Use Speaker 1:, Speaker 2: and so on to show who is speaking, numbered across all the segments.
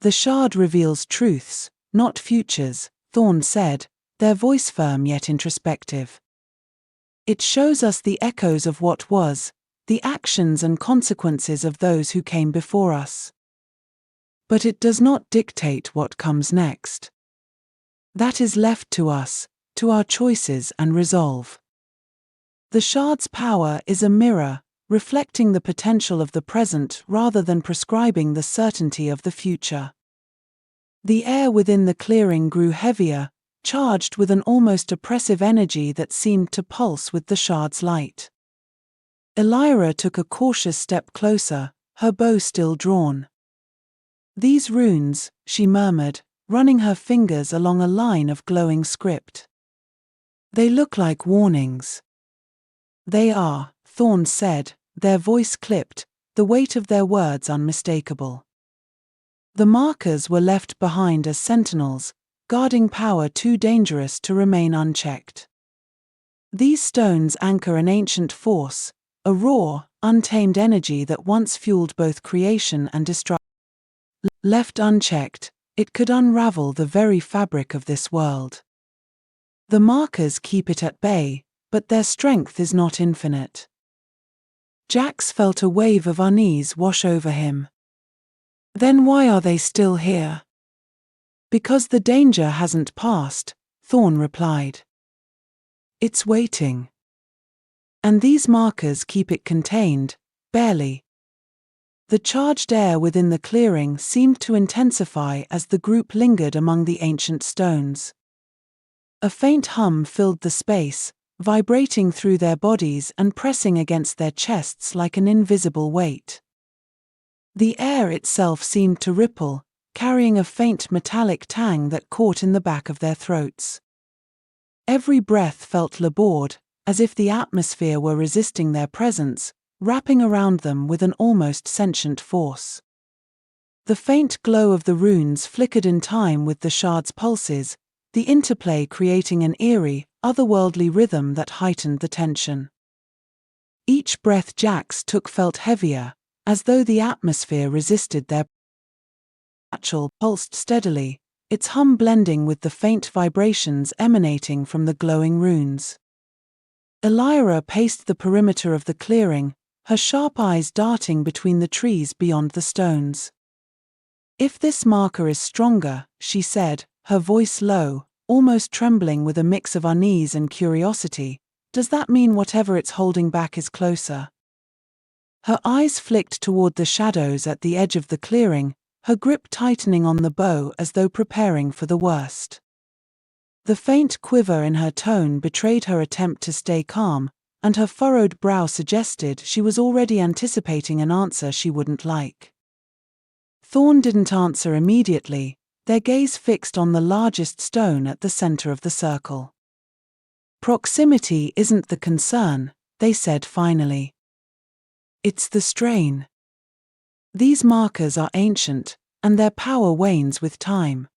Speaker 1: The shard reveals truths, not futures, Thorne said, their voice firm yet introspective. It shows us the echoes of what was, the actions and consequences of those who came before us. But it does not dictate what comes next. That is left to us, to our choices and resolve. The shard's power is a mirror, reflecting the potential of the present rather than prescribing the certainty of the future. The air within the clearing grew heavier, charged with an almost oppressive energy that seemed to pulse with the shard's light. Elyra took a cautious step closer, her bow still drawn. "These runes," she murmured, running her fingers along a line of glowing script. "They look like warnings." "They are," Thorne said, their voice clipped, the weight of their words unmistakable. The markers were left behind as sentinels, guarding power too dangerous to remain unchecked. These stones anchor an ancient force, a raw, untamed energy that once fueled both creation and destruction. Left unchecked, it could unravel the very fabric of this world. The markers keep it at bay, but their strength is not infinite. Jax felt a wave of unease wash over him. "Then why are they still here?" "Because the danger hasn't passed," Thorne replied. "It's waiting. And these markers keep it contained, barely." The charged air within the clearing seemed to intensify as the group lingered among the ancient stones. A faint hum filled the space, vibrating through their bodies and pressing against their chests like an invisible weight. The air itself seemed to ripple, carrying a faint metallic tang that caught in the back of their throats. Every breath felt labored, as if the atmosphere were resisting their presence, wrapping around them with an almost sentient force. The faint glow of the runes flickered in time with the shard's pulses, the interplay creating an eerie, otherworldly rhythm that heightened the tension. Each breath Jax took felt heavier, as though the atmosphere resisted their satchel pulsed steadily, its hum blending with the faint vibrations emanating from the glowing runes. Elyra paced the perimeter of the clearing, her sharp eyes darting between the trees beyond the stones. "If this marker is stronger," she said, her voice low, almost trembling with a mix of unease and curiosity, "does that mean whatever it's holding back is closer?" Her eyes flicked toward the shadows at the edge of the clearing, her grip tightening on the bow as though preparing for the worst. The faint quiver in her tone betrayed her attempt to stay calm, and her furrowed brow suggested she was already anticipating an answer she wouldn't like. Thorne didn't answer immediately, their gaze fixed on the largest stone at the center of the circle. "Proximity isn't the concern," they said finally. "It's the strain. These markers are ancient, and their power wanes with time.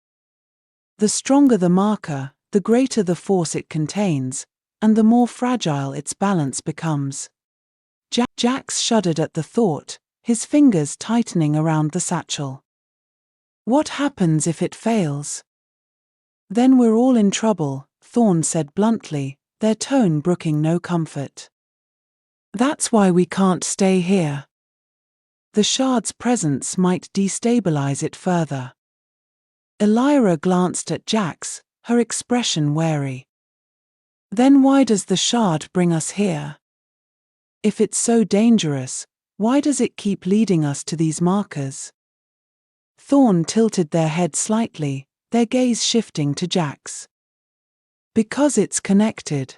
Speaker 1: The stronger the marker, the greater the force it contains, and the more fragile its balance becomes." Jax shuddered at the thought, his fingers tightening around the satchel. "What happens if it fails?" "Then we're all in trouble," Thorne said bluntly, their tone brooking no comfort. "That's why we can't stay here. The shard's presence might destabilize it further." Elyra glanced at Jax, her expression wary. "Then why does the shard bring us here? If it's so dangerous, why does it keep leading us to these markers?" Thorne tilted their head slightly, their gaze shifting to Jax. "Because it's connected.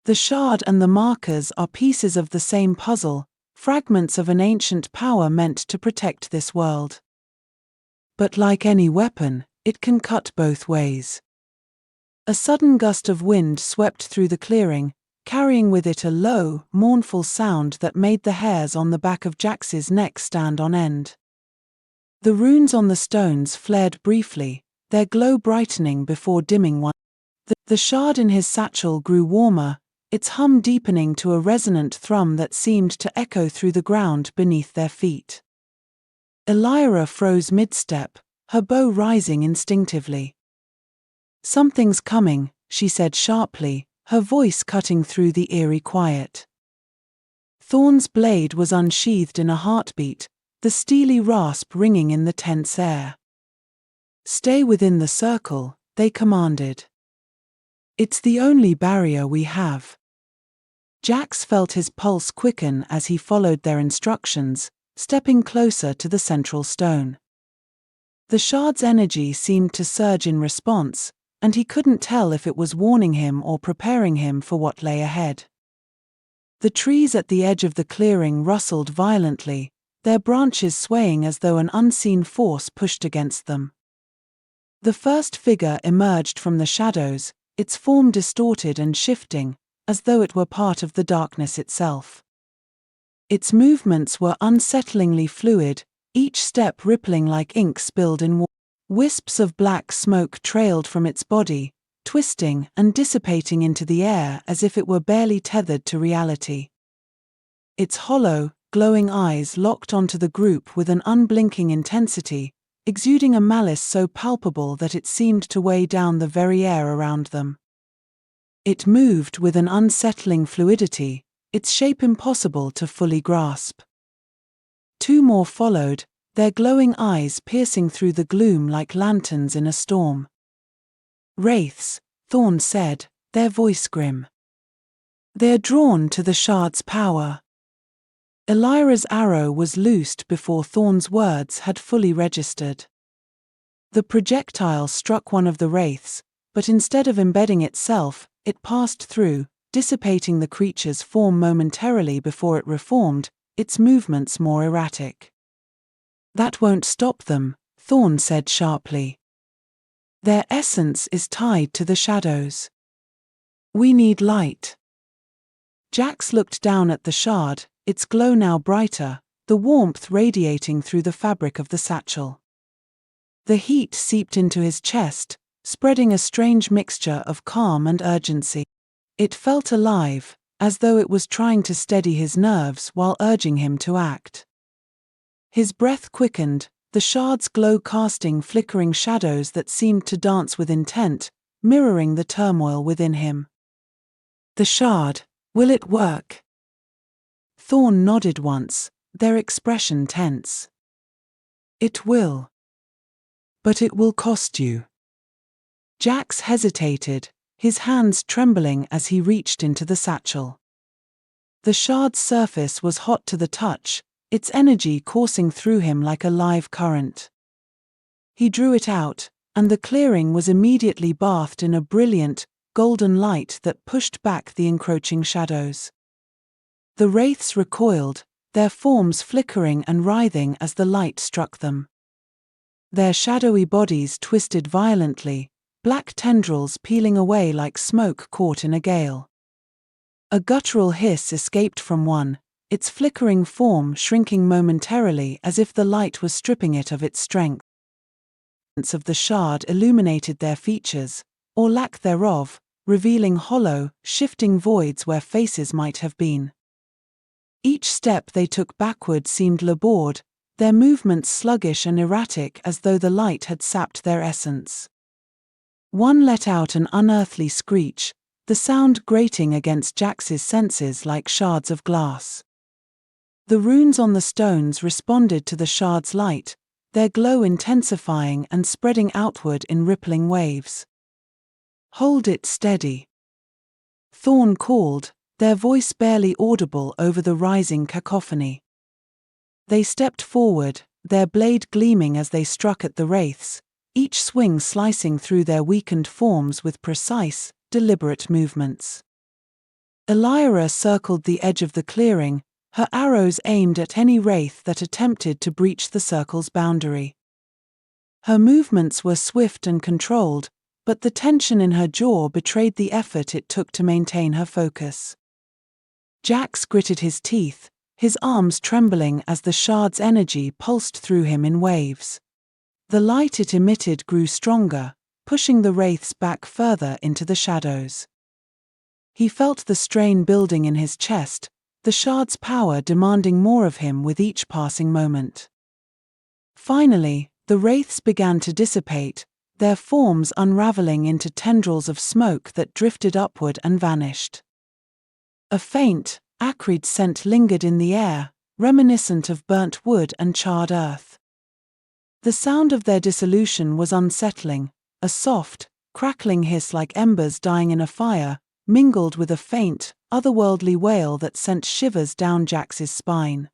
Speaker 1: The shard and the markers are pieces of the same puzzle, fragments of an ancient power meant to protect this world. But like any weapon, it can cut both ways." A sudden gust of wind swept through the clearing, carrying with it a low, mournful sound that made the hairs on the back of Jax's neck stand on end. The runes on the stones flared briefly, their glow brightening before dimming once. The shard in his satchel grew warmer, its hum deepening to a resonant thrum that seemed to echo through the ground beneath their feet. Elyra froze mid-step, her bow rising instinctively. "Something's coming," she said sharply, her voice cutting through the eerie quiet. Thorne's blade was unsheathed in a heartbeat, the steely rasp ringing in the tense air. "Stay within the circle," they commanded. "It's the only barrier we have." Jax felt his pulse quicken as he followed their instructions, stepping closer to the central stone. The shard's energy seemed to surge in response, and he couldn't tell if it was warning him or preparing him for what lay ahead. The trees at the edge of the clearing rustled violently, their branches swaying as though an unseen force pushed against them. The first figure emerged from the shadows, its form distorted and shifting, as though it were part of the darkness itself. Its movements were unsettlingly fluid, each step rippling like ink spilled in water. Wisps of black smoke trailed from its body, twisting and dissipating into the air as if it were barely tethered to reality. Its hollow, glowing eyes locked onto the group with an unblinking intensity, exuding a malice so palpable that it seemed to weigh down the very air around them. It moved with an unsettling fluidity, its shape impossible to fully grasp. Two more followed, their glowing eyes piercing through the gloom like lanterns in a storm. "Wraiths," Thorne said, their voice grim. "They're drawn to the shard's power." Elyra's arrow was loosed before Thorne's words had fully registered. The projectile struck one of the wraiths, but instead of embedding itself, it passed through, dissipating the creature's form momentarily before it reformed, its movements more erratic. "That won't stop them," Thorne said sharply. "Their essence is tied to the shadows. We need light." Jax looked down at the shard, its glow now brighter, the warmth radiating through the fabric of the satchel. The heat seeped into his chest, spreading a strange mixture of calm and urgency. It felt alive, as though it was trying to steady his nerves while urging him to act. His breath quickened, the shard's glow casting flickering shadows that seemed to dance with intent, mirroring the turmoil within him. "The shard, will it work?" Thorne nodded once, their expression tense. "It will. But it will cost you." Jax hesitated, his hands trembling as he reached into the satchel. The shard's surface was hot to the touch, its energy coursing through him like a live current. He drew it out, and the clearing was immediately bathed in a brilliant, golden light that pushed back the encroaching shadows. The wraiths recoiled, their forms flickering and writhing as the light struck them. Their shadowy bodies twisted violently, black tendrils peeling away like smoke caught in a gale. A guttural hiss escaped from one, its flickering form shrinking momentarily as if the light was stripping it of its strength. Of the shard illuminated their features, or lack thereof, revealing hollow, shifting voids where faces might have been. Each step they took backward seemed labored, their movements sluggish and erratic as though the light had sapped their essence. One let out an unearthly screech, the sound grating against Jax's senses like shards of glass. The runes on the stones responded to the shard's light, their glow intensifying and spreading outward in rippling waves. "Hold it steady," Thorne called, their voice barely audible over the rising cacophony. They stepped forward, their blade gleaming as they struck at the wraiths, each swing slicing through their weakened forms with precise, deliberate movements. Elyra circled the edge of the clearing, her arrows aimed at any wraith that attempted to breach the circle's boundary. Her movements were swift and controlled, but the tension in her jaw betrayed the effort it took to maintain her focus. Jax gritted his teeth, his arms trembling as the shard's energy pulsed through him in waves. The light it emitted grew stronger, pushing the wraiths back further into the shadows. He felt the strain building in his chest, the shard's power demanding more of him with each passing moment. Finally, the wraiths began to dissipate, their forms unraveling into tendrils of smoke that drifted upward and vanished. A faint, acrid scent lingered in the air, reminiscent of burnt wood and charred earth. The sound of their dissolution was unsettling, a soft, crackling hiss like embers dying in a fire, mingled with a faint, otherworldly wail that sent shivers down Jax's spine.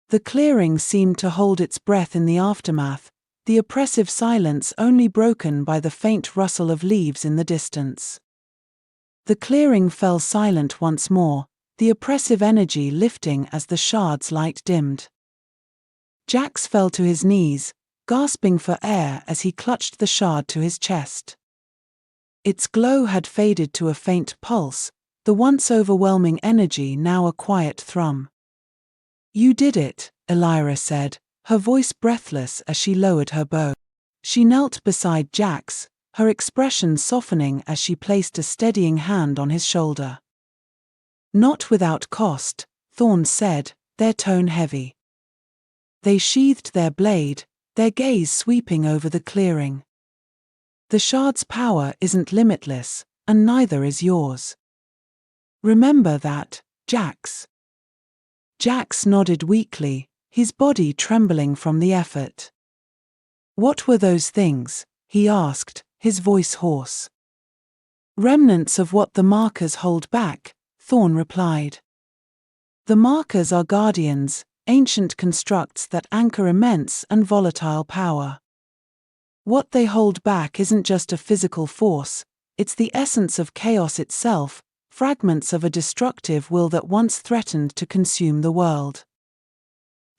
Speaker 1: The clearing seemed to hold its breath in the aftermath, the oppressive silence only broken by the faint rustle of leaves in the distance. The clearing fell silent once more, the oppressive energy lifting as the shard's light dimmed. Jax fell to his knees, gasping for air as he clutched the shard to his chest. Its glow had faded to a faint pulse, the once overwhelming energy now a quiet thrum. "You did it," Elyra said, her voice breathless as she lowered her bow. She knelt beside Jax, her expression softening as she placed a steadying hand on his shoulder. "Not without cost," Thorne said, their tone heavy. They sheathed their blade, their gaze sweeping over the clearing. "The shard's power isn't limitless, and neither is yours. Remember that, Jax." Jax nodded weakly, his body trembling from the effort. "What were those things?" he asked, his voice hoarse. "Remnants of what the markers hold back," Thorne replied. "The markers are guardians, ancient constructs that anchor immense and volatile power. What they hold back isn't just a physical force, it's the essence of chaos itself, fragments of a destructive will that once threatened to consume the world.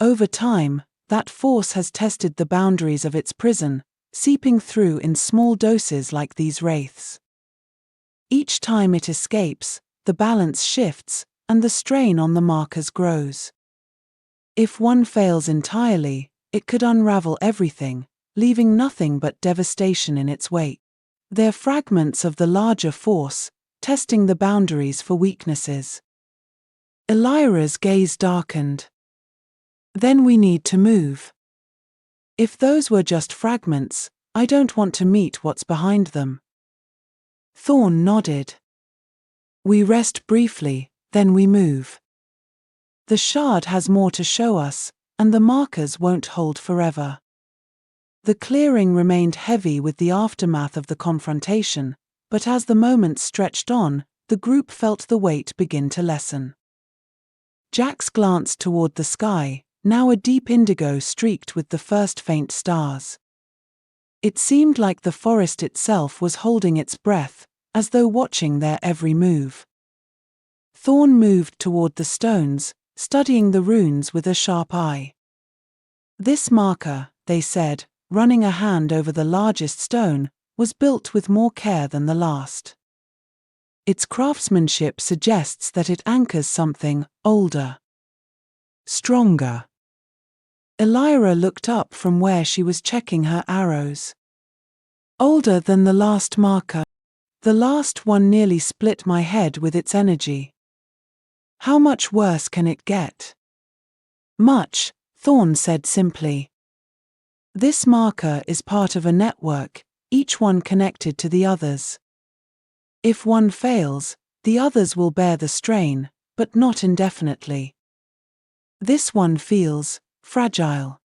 Speaker 1: Over time, that force has tested the boundaries of its prison, seeping through in small doses like these wraiths. Each time it escapes, the balance shifts, and the strain on the markers grows. If one fails entirely, it could unravel everything, leaving nothing but devastation in its wake. They're fragments of the larger force, testing the boundaries for weaknesses. Elyra's gaze darkened. "Then we need to move. If those were just fragments, I don't want to meet what's behind them." Thorne nodded. "We rest briefly, then we move. The shard has more to show us, and the markers won't hold forever." The clearing remained heavy with the aftermath of the confrontation, but as the moments stretched on, the group felt the weight begin to lessen. Jax glanced toward the sky, now a deep indigo streaked with the first faint stars. It seemed like the forest itself was holding its breath, as though watching their every move. Thorne moved toward the stones, studying the runes with a sharp eye. "This marker," they said, running a hand over the largest stone, was built with more care than the last. Its craftsmanship suggests that it anchors something older, stronger. Elyra looked up from where she was checking her arrows. "Older than the last marker. The last one nearly split my head with its energy. How much worse can it get?" "Much," Thorne said simply. "This marker is part of a network, each one connected to the others. If one fails, the others will bear the strain, but not indefinitely. This one feels fragile.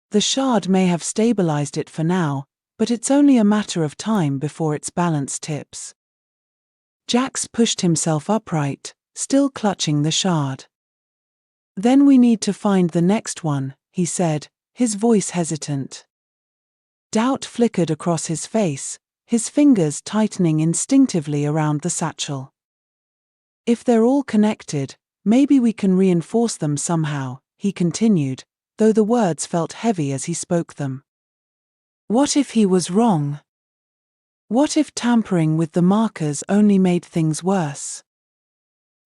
Speaker 1: The shard may have stabilized it for now, but it's only a matter of time before its balance tips." Jax pushed himself upright, still clutching the shard. "Then we need to find the next one," he said, his voice hesitant. Doubt flickered across his face, his fingers tightening instinctively around the satchel. "If they're all connected, maybe we can reinforce them somehow," he continued, though the words felt heavy as he spoke them. What if he was wrong? What if tampering with the markers only made things worse?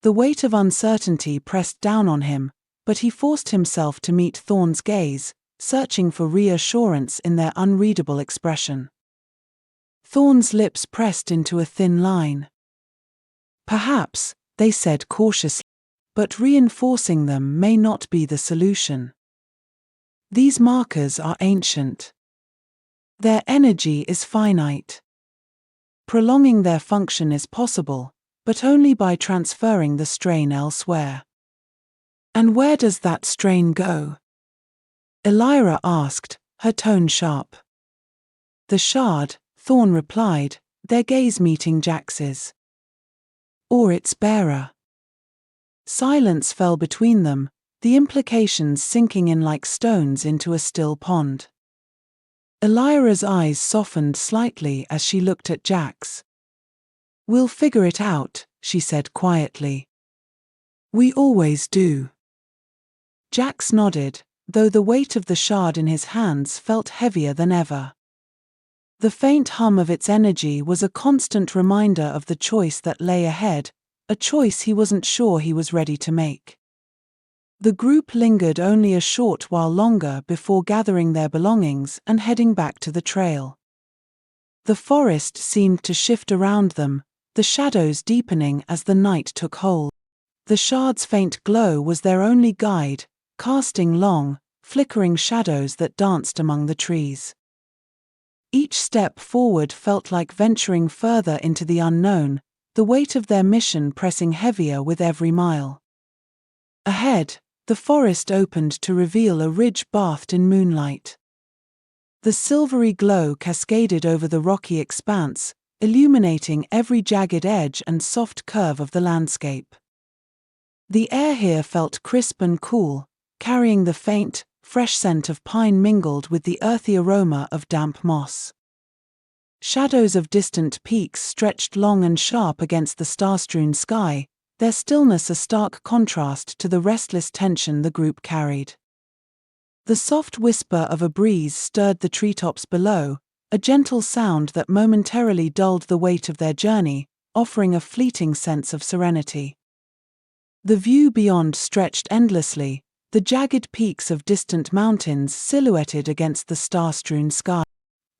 Speaker 1: The weight of uncertainty pressed down on him, but he forced himself to meet Thorne's gaze, searching for reassurance in their unreadable expression. Thorne's lips pressed into a thin line. "Perhaps," they said cautiously, "but reinforcing them may not be the solution." These markers are ancient. Their energy is finite. Prolonging their function is possible, but only by transferring the strain elsewhere. And where does that strain go? Elyra asked, her tone sharp. The shard, Thorne replied, their gaze meeting Jax's. Or its bearer. Silence fell between them, the implications sinking in like stones into a still pond. Elyra's eyes softened slightly as she looked at Jax. We'll figure it out, she said quietly. We always do. Jax nodded, though the weight of the shard in his hands felt heavier than ever. The faint hum of its energy was a constant reminder of the choice that lay ahead, a choice he wasn't sure he was ready to make. The group lingered only a short while longer before gathering their belongings and heading back to the trail. The forest seemed to shift around them, the shadows deepening as the night took hold. The shard's faint glow was their only guide, casting long, flickering shadows that danced among the trees. Each step forward felt like venturing further into the unknown, the weight of their mission pressing heavier with every mile. Ahead, the forest opened to reveal a ridge bathed in moonlight. The silvery glow cascaded over the rocky expanse, illuminating every jagged edge and soft curve of the landscape. The air here felt crisp and cool, carrying the faint, fresh scent of pine mingled with the earthy aroma of damp moss. Shadows of distant peaks stretched long and sharp against the star-strewn sky, their stillness a stark contrast to the restless tension the group carried. The soft whisper of a breeze stirred the treetops below, a gentle sound that momentarily dulled the weight of their journey, offering a fleeting sense of serenity. The view beyond stretched endlessly, the jagged peaks of distant mountains silhouetted against the star-strewn sky.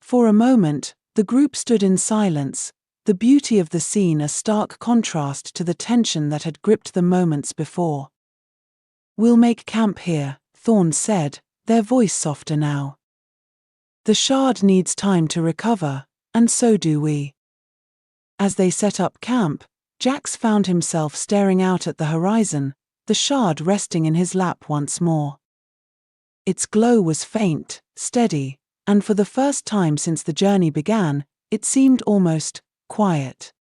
Speaker 1: For a moment, the group stood in silence, the beauty of the scene a stark contrast to the tension that had gripped them moments before. We'll make camp here, Thorne said, their voice softer now. The shard needs time to recover, and so do we. As they set up camp, Jax found himself staring out at the horizon, the shard resting in his lap once more. Its glow was faint, steady, and for the first time since the journey began, it seemed almost quiet.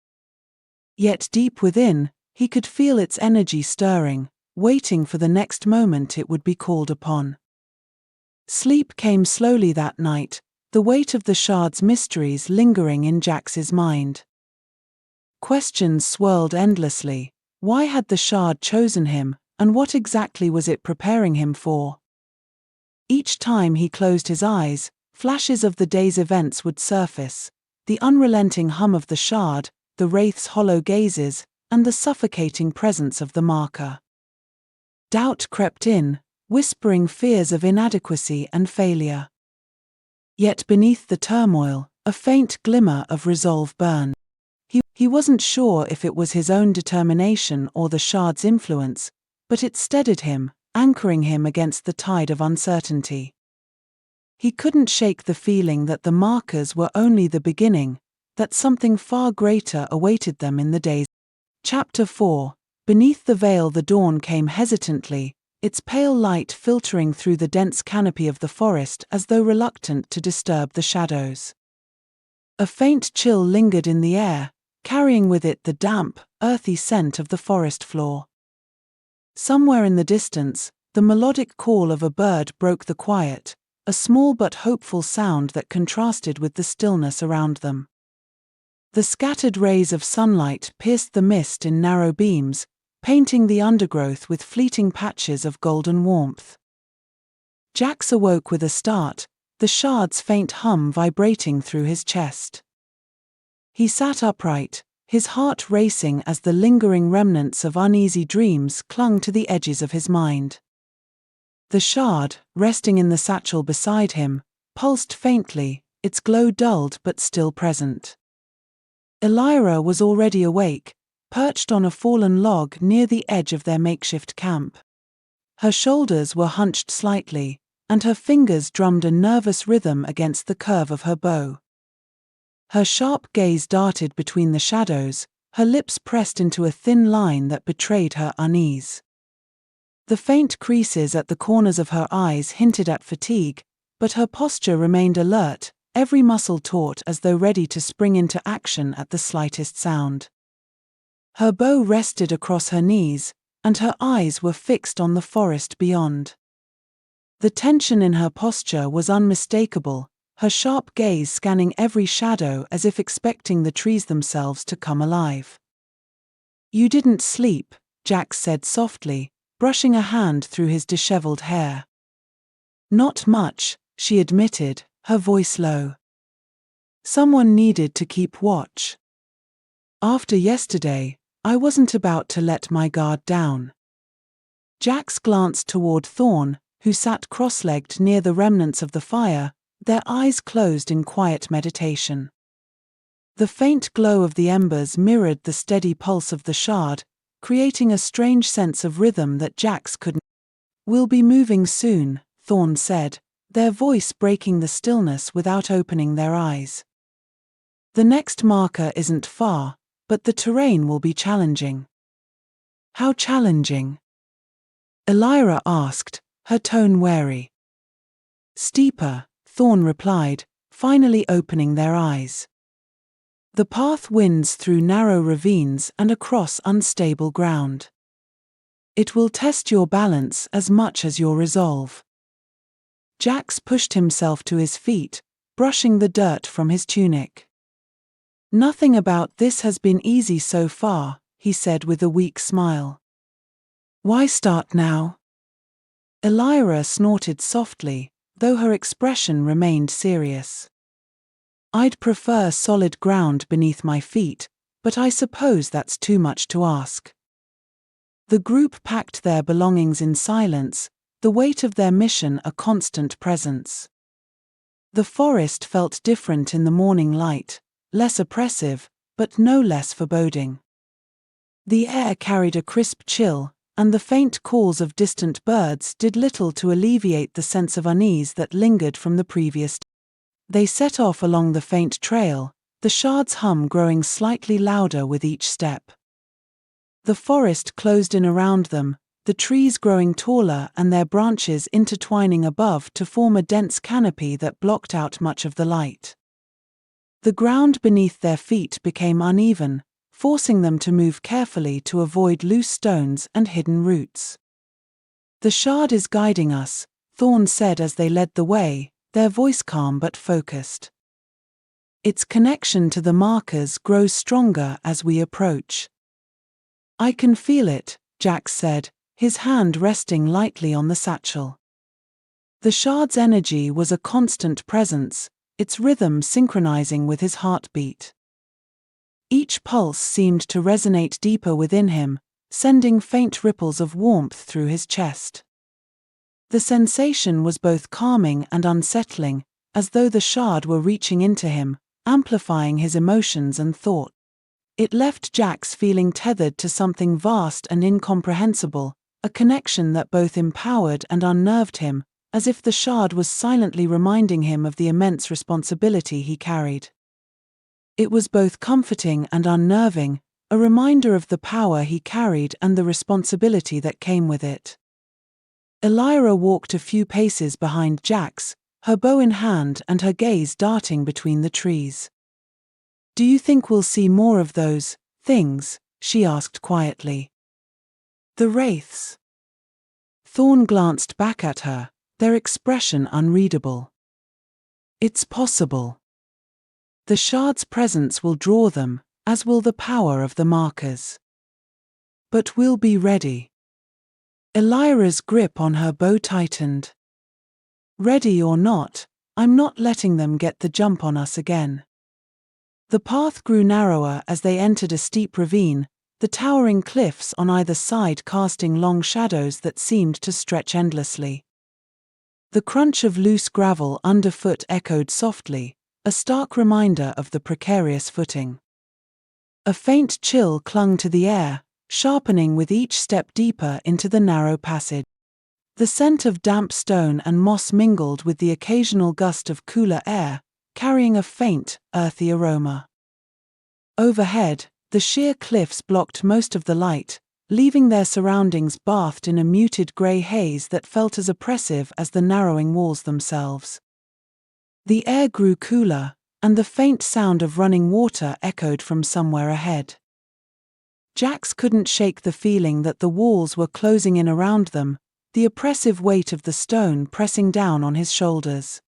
Speaker 1: Yet deep within, he could feel its energy stirring, waiting for the next moment it would be called upon. Sleep came slowly that night, the weight of the shard's mysteries lingering in Jax's mind. Questions swirled endlessly. Why had the shard chosen him, and what exactly was it preparing him for? Each time he closed his eyes, flashes of the day's events would surface, the unrelenting hum of the shard, the wraith's hollow gazes, and the suffocating presence of the marker. Doubt crept in, whispering fears of inadequacy and failure. Yet beneath the turmoil, a faint glimmer of resolve burned. He wasn't sure if it was his own determination or the shard's influence, but it steadied him, anchoring him against the tide of uncertainty. He couldn't shake the feeling that the markers were only the beginning, that something far greater awaited them in the days. Chapter 4. Beneath the veil the dawn came hesitantly, its pale light filtering through the dense canopy of the forest as though reluctant to disturb the shadows. A faint chill lingered in the air, carrying with it the damp, earthy scent of the forest floor. Somewhere in the distance, the melodic call of a bird broke the quiet, a small but hopeful sound that contrasted with the stillness around them. The scattered rays of sunlight pierced the mist in narrow beams, painting the undergrowth with fleeting patches of golden warmth. Jax awoke with a start, the shard's faint hum vibrating through his chest. He sat upright, his heart racing as the lingering remnants of uneasy dreams clung to the edges of his mind. The shard, resting in the satchel beside him, pulsed faintly, its glow dulled but still present. Elyra was already awake, perched on a fallen log near the edge of their makeshift camp. Her shoulders were hunched slightly, and her fingers drummed a nervous rhythm against the curve of her bow. Her sharp gaze darted between the shadows, her lips pressed into a thin line that betrayed her unease. The faint creases at the corners of her eyes hinted at fatigue, but her posture remained alert, every muscle taut as though ready to spring into action at the slightest sound. Her bow rested across her knees, and her eyes were fixed on the forest beyond. The tension in her posture was unmistakable, her sharp gaze scanning every shadow as if expecting the trees themselves to come alive. "You didn't sleep," Jax said softly, brushing a hand through his disheveled hair. "Not much," she admitted, her voice low. "Someone needed to keep watch. After yesterday, I wasn't about to let my guard down." Jax glanced toward Thorne, who sat cross-legged near the remnants of the fire, their eyes closed in quiet meditation. The faint glow of the embers mirrored the steady pulse of the shard, creating a strange sense of rhythm that Jax couldn't. "We'll be moving soon," Thorne said, their voice breaking the stillness without opening their eyes. "The next marker isn't far, but the terrain will be challenging." "How challenging?" Elyra asked, her tone wary. "Steeper," Thorne replied, finally opening their eyes. "The path winds through narrow ravines and across unstable ground. It will test your balance as much as your resolve." Jax pushed himself to his feet, brushing the dirt from his tunic. "Nothing about this has been easy so far," he said with a weak smile. "Why start now?" Elyra snorted softly, though her expression remained serious. "I'd prefer solid ground beneath my feet, but I suppose that's too much to ask." The group packed their belongings in silence, the weight of their mission a constant presence. The forest felt different in the morning light, less oppressive, but no less foreboding. The air carried a crisp chill, and the faint calls of distant birds did little to alleviate the sense of unease that lingered from the previous day. They set off along the faint trail, the shard's hum growing slightly louder with each step. The forest closed in around them, the trees growing taller and their branches intertwining above to form a dense canopy that blocked out much of the light. The ground beneath their feet became uneven, forcing them to move carefully to avoid loose stones and hidden roots. "The shard is guiding us," Thorne said as they led the way, their voice calm but focused. "Its connection to the markers grows stronger as we approach." "I can feel it," Jax said, his hand resting lightly on the satchel. The shard's energy was a constant presence, its rhythm synchronizing with his heartbeat. Each pulse seemed to resonate deeper within him, sending faint ripples of warmth through his chest. The sensation was both calming and unsettling, as though the shard were reaching into him, amplifying his emotions and thought. It left Jax feeling tethered to something vast and incomprehensible, a connection that both empowered and unnerved him, as if the shard was silently reminding him of the immense responsibility he carried. It was both comforting and unnerving, a reminder of the power he carried and the responsibility that came with it. Elyra walked a few paces behind Jax, her bow in hand and her gaze darting between the trees. "Do you think we'll see more of those things?" she asked quietly. "The wraiths?" Thorne glanced back at her, their expression unreadable. "It's possible. The shard's presence will draw them, as will the power of the markers. But we'll be ready." Elyra's grip on her bow tightened. "Ready or not, I'm not letting them get the jump on us again." The path grew narrower as they entered a steep ravine, the towering cliffs on either side casting long shadows that seemed to stretch endlessly. The crunch of loose gravel underfoot echoed softly, a stark reminder of the precarious footing. A faint chill clung to the air, sharpening with each step deeper into the narrow passage. The scent of damp stone and moss mingled with the occasional gust of cooler air, carrying a faint, earthy aroma. Overhead, the sheer cliffs blocked most of the light, leaving their surroundings bathed in a muted grey haze that felt as oppressive as the narrowing walls themselves. The air grew cooler, and the faint sound of running water echoed from somewhere ahead. Jax couldn't shake the feeling that the walls were closing in around them, the oppressive weight of the stone pressing down on his shoulders.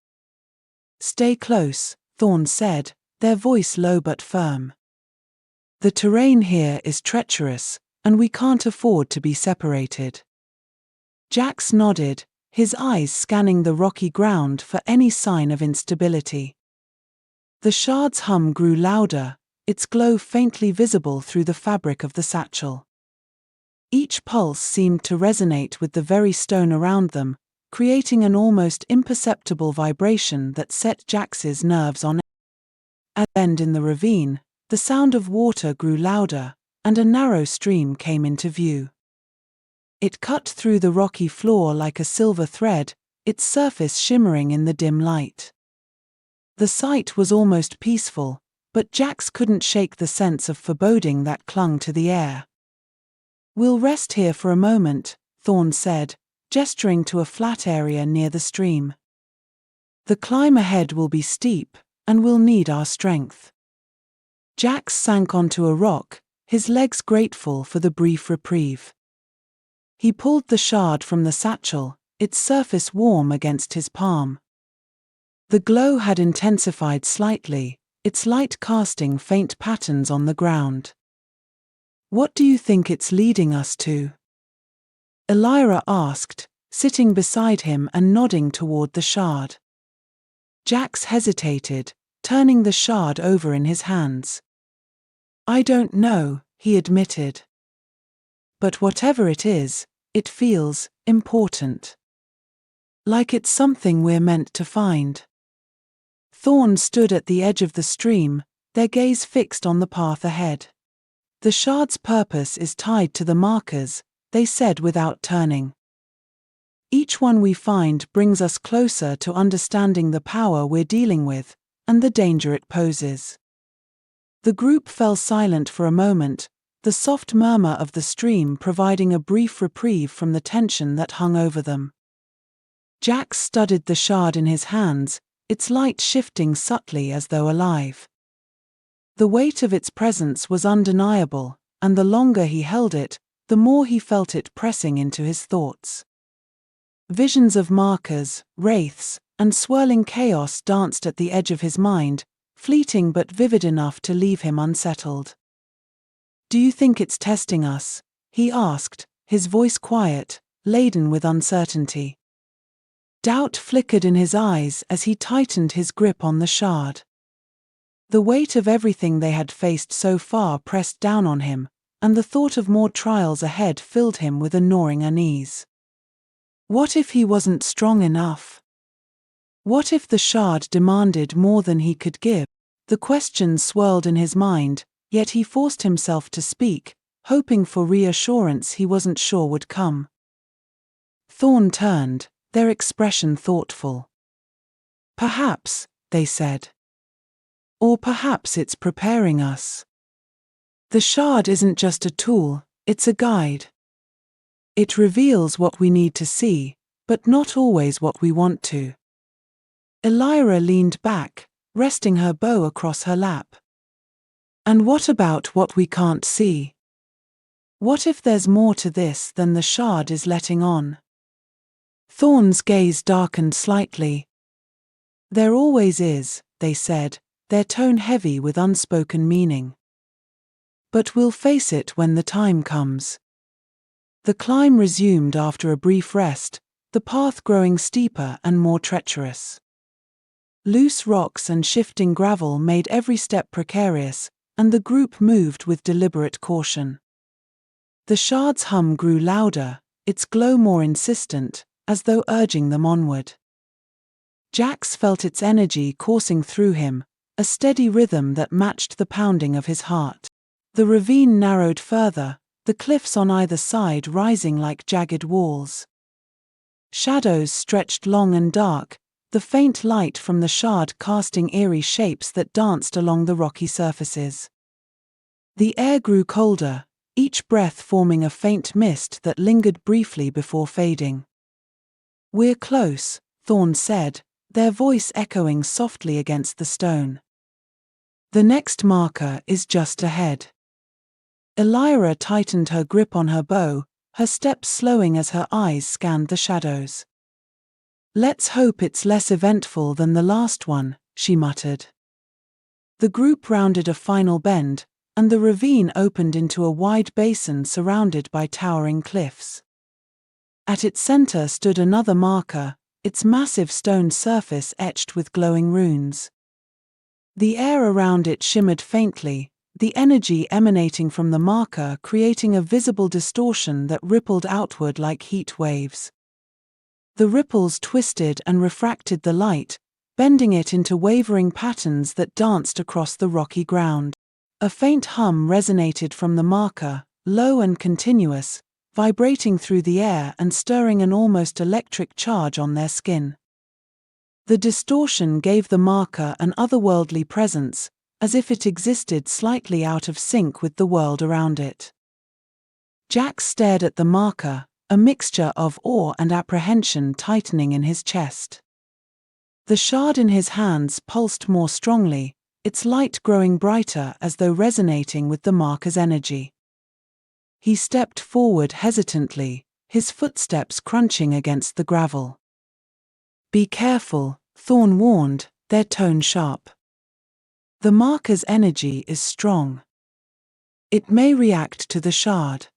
Speaker 1: "Stay close," Thorne said, their voice low but firm. "The terrain here is treacherous, and we can't afford to be separated." Jax nodded, his eyes scanning the rocky ground for any sign of instability. The shard's hum grew louder, its glow faintly visible through the fabric of the satchel. Each pulse seemed to resonate with the very stone around them, creating an almost imperceptible vibration that set Jax's nerves on edge. At the bend in the ravine, the sound of water grew louder, and a narrow stream came into view. It cut through the rocky floor like a silver thread, its surface shimmering in the dim light. The sight was almost peaceful, but Jax couldn't shake the sense of foreboding that clung to the air. "We'll rest here for a moment," Thorne said, gesturing to a flat area near the stream. "The climb ahead will be steep, and we'll need our strength." Jax sank onto a rock, his legs grateful for the brief reprieve. He pulled the shard from the satchel, its surface warm against his palm. The glow had intensified slightly, its light casting faint patterns on the ground. "What do you think it's leading us to?" Elyra asked, sitting beside him and nodding toward the shard. Jax hesitated, turning the shard over in his hands. "I don't know," he admitted. "But whatever it is, it feels important. Like it's something we're meant to find." Thorne stood at the edge of the stream, their gaze fixed on the path ahead. "The shard's purpose is tied to the markers," they said without turning. "Each one we find brings us closer to understanding the power we're dealing with, and the danger it poses." The group fell silent for a moment, the soft murmur of the stream providing a brief reprieve from the tension that hung over them. Jax studied the shard in his hands, its light shifting subtly as though alive. The weight of its presence was undeniable, and the longer he held it, the more he felt it pressing into his thoughts. Visions of markers, wraiths, and swirling chaos danced at the edge of his mind, fleeting but vivid enough to leave him unsettled. "Do you think it's testing us?" he asked, his voice quiet, laden with uncertainty. Doubt flickered in his eyes as he tightened his grip on the shard. The weight of everything they had faced so far pressed down on him, and the thought of more trials ahead filled him with a gnawing unease. What if he wasn't strong enough? What if the shard demanded more than he could give? The questions swirled in his mind, yet he forced himself to speak, hoping for reassurance he wasn't sure would come. Thorne turned, their expression thoughtful. "Perhaps," they said. "Or perhaps it's preparing us. The shard isn't just a tool, it's a guide. It reveals what we need to see, but not always what we want to." Elyra leaned back, resting her bow across her lap. "And what about what we can't see? What if there's more to this than the shard is letting on?" Thorne's gaze darkened slightly. "There always is," they said, their tone heavy with unspoken meaning. "But we'll face it when the time comes." The climb resumed after a brief rest, the path growing steeper and more treacherous. Loose rocks and shifting gravel made every step precarious, and the group moved with deliberate caution. The shard's hum grew louder, its glow more insistent, as though urging them onward. Jax felt its energy coursing through him, a steady rhythm that matched the pounding of his heart. The ravine narrowed further, the cliffs on either side rising like jagged walls. Shadows stretched long and dark, the faint light from the shard casting eerie shapes that danced along the rocky surfaces. The air grew colder, each breath forming a faint mist that lingered briefly before fading. "We're close," Thorne said, their voice echoing softly against the stone. "The next marker is just ahead." Elyra tightened her grip on her bow, her steps slowing as her eyes scanned the shadows. "Let's hope it's less eventful than the last one," she muttered. The group rounded a final bend, and the ravine opened into a wide basin surrounded by towering cliffs. At its center stood another marker, its massive stone surface etched with glowing runes. The air around it shimmered faintly, the energy emanating from the marker creating a visible distortion that rippled outward like heat waves. The ripples twisted and refracted the light, bending it into wavering patterns that danced across the rocky ground. A faint hum resonated from the marker, low and continuous, vibrating through the air and stirring an almost electric charge on their skin. The distortion gave the marker an otherworldly presence, as if it existed slightly out of sync with the world around it. Jack stared at the marker, a mixture of awe and apprehension tightening in his chest. The shard in his hands pulsed more strongly, its light growing brighter as though resonating with the marker's energy. He stepped forward hesitantly, his footsteps crunching against the gravel. "Be careful," Thorne warned, their tone sharp. "The marker's energy is strong. It may react to the shard."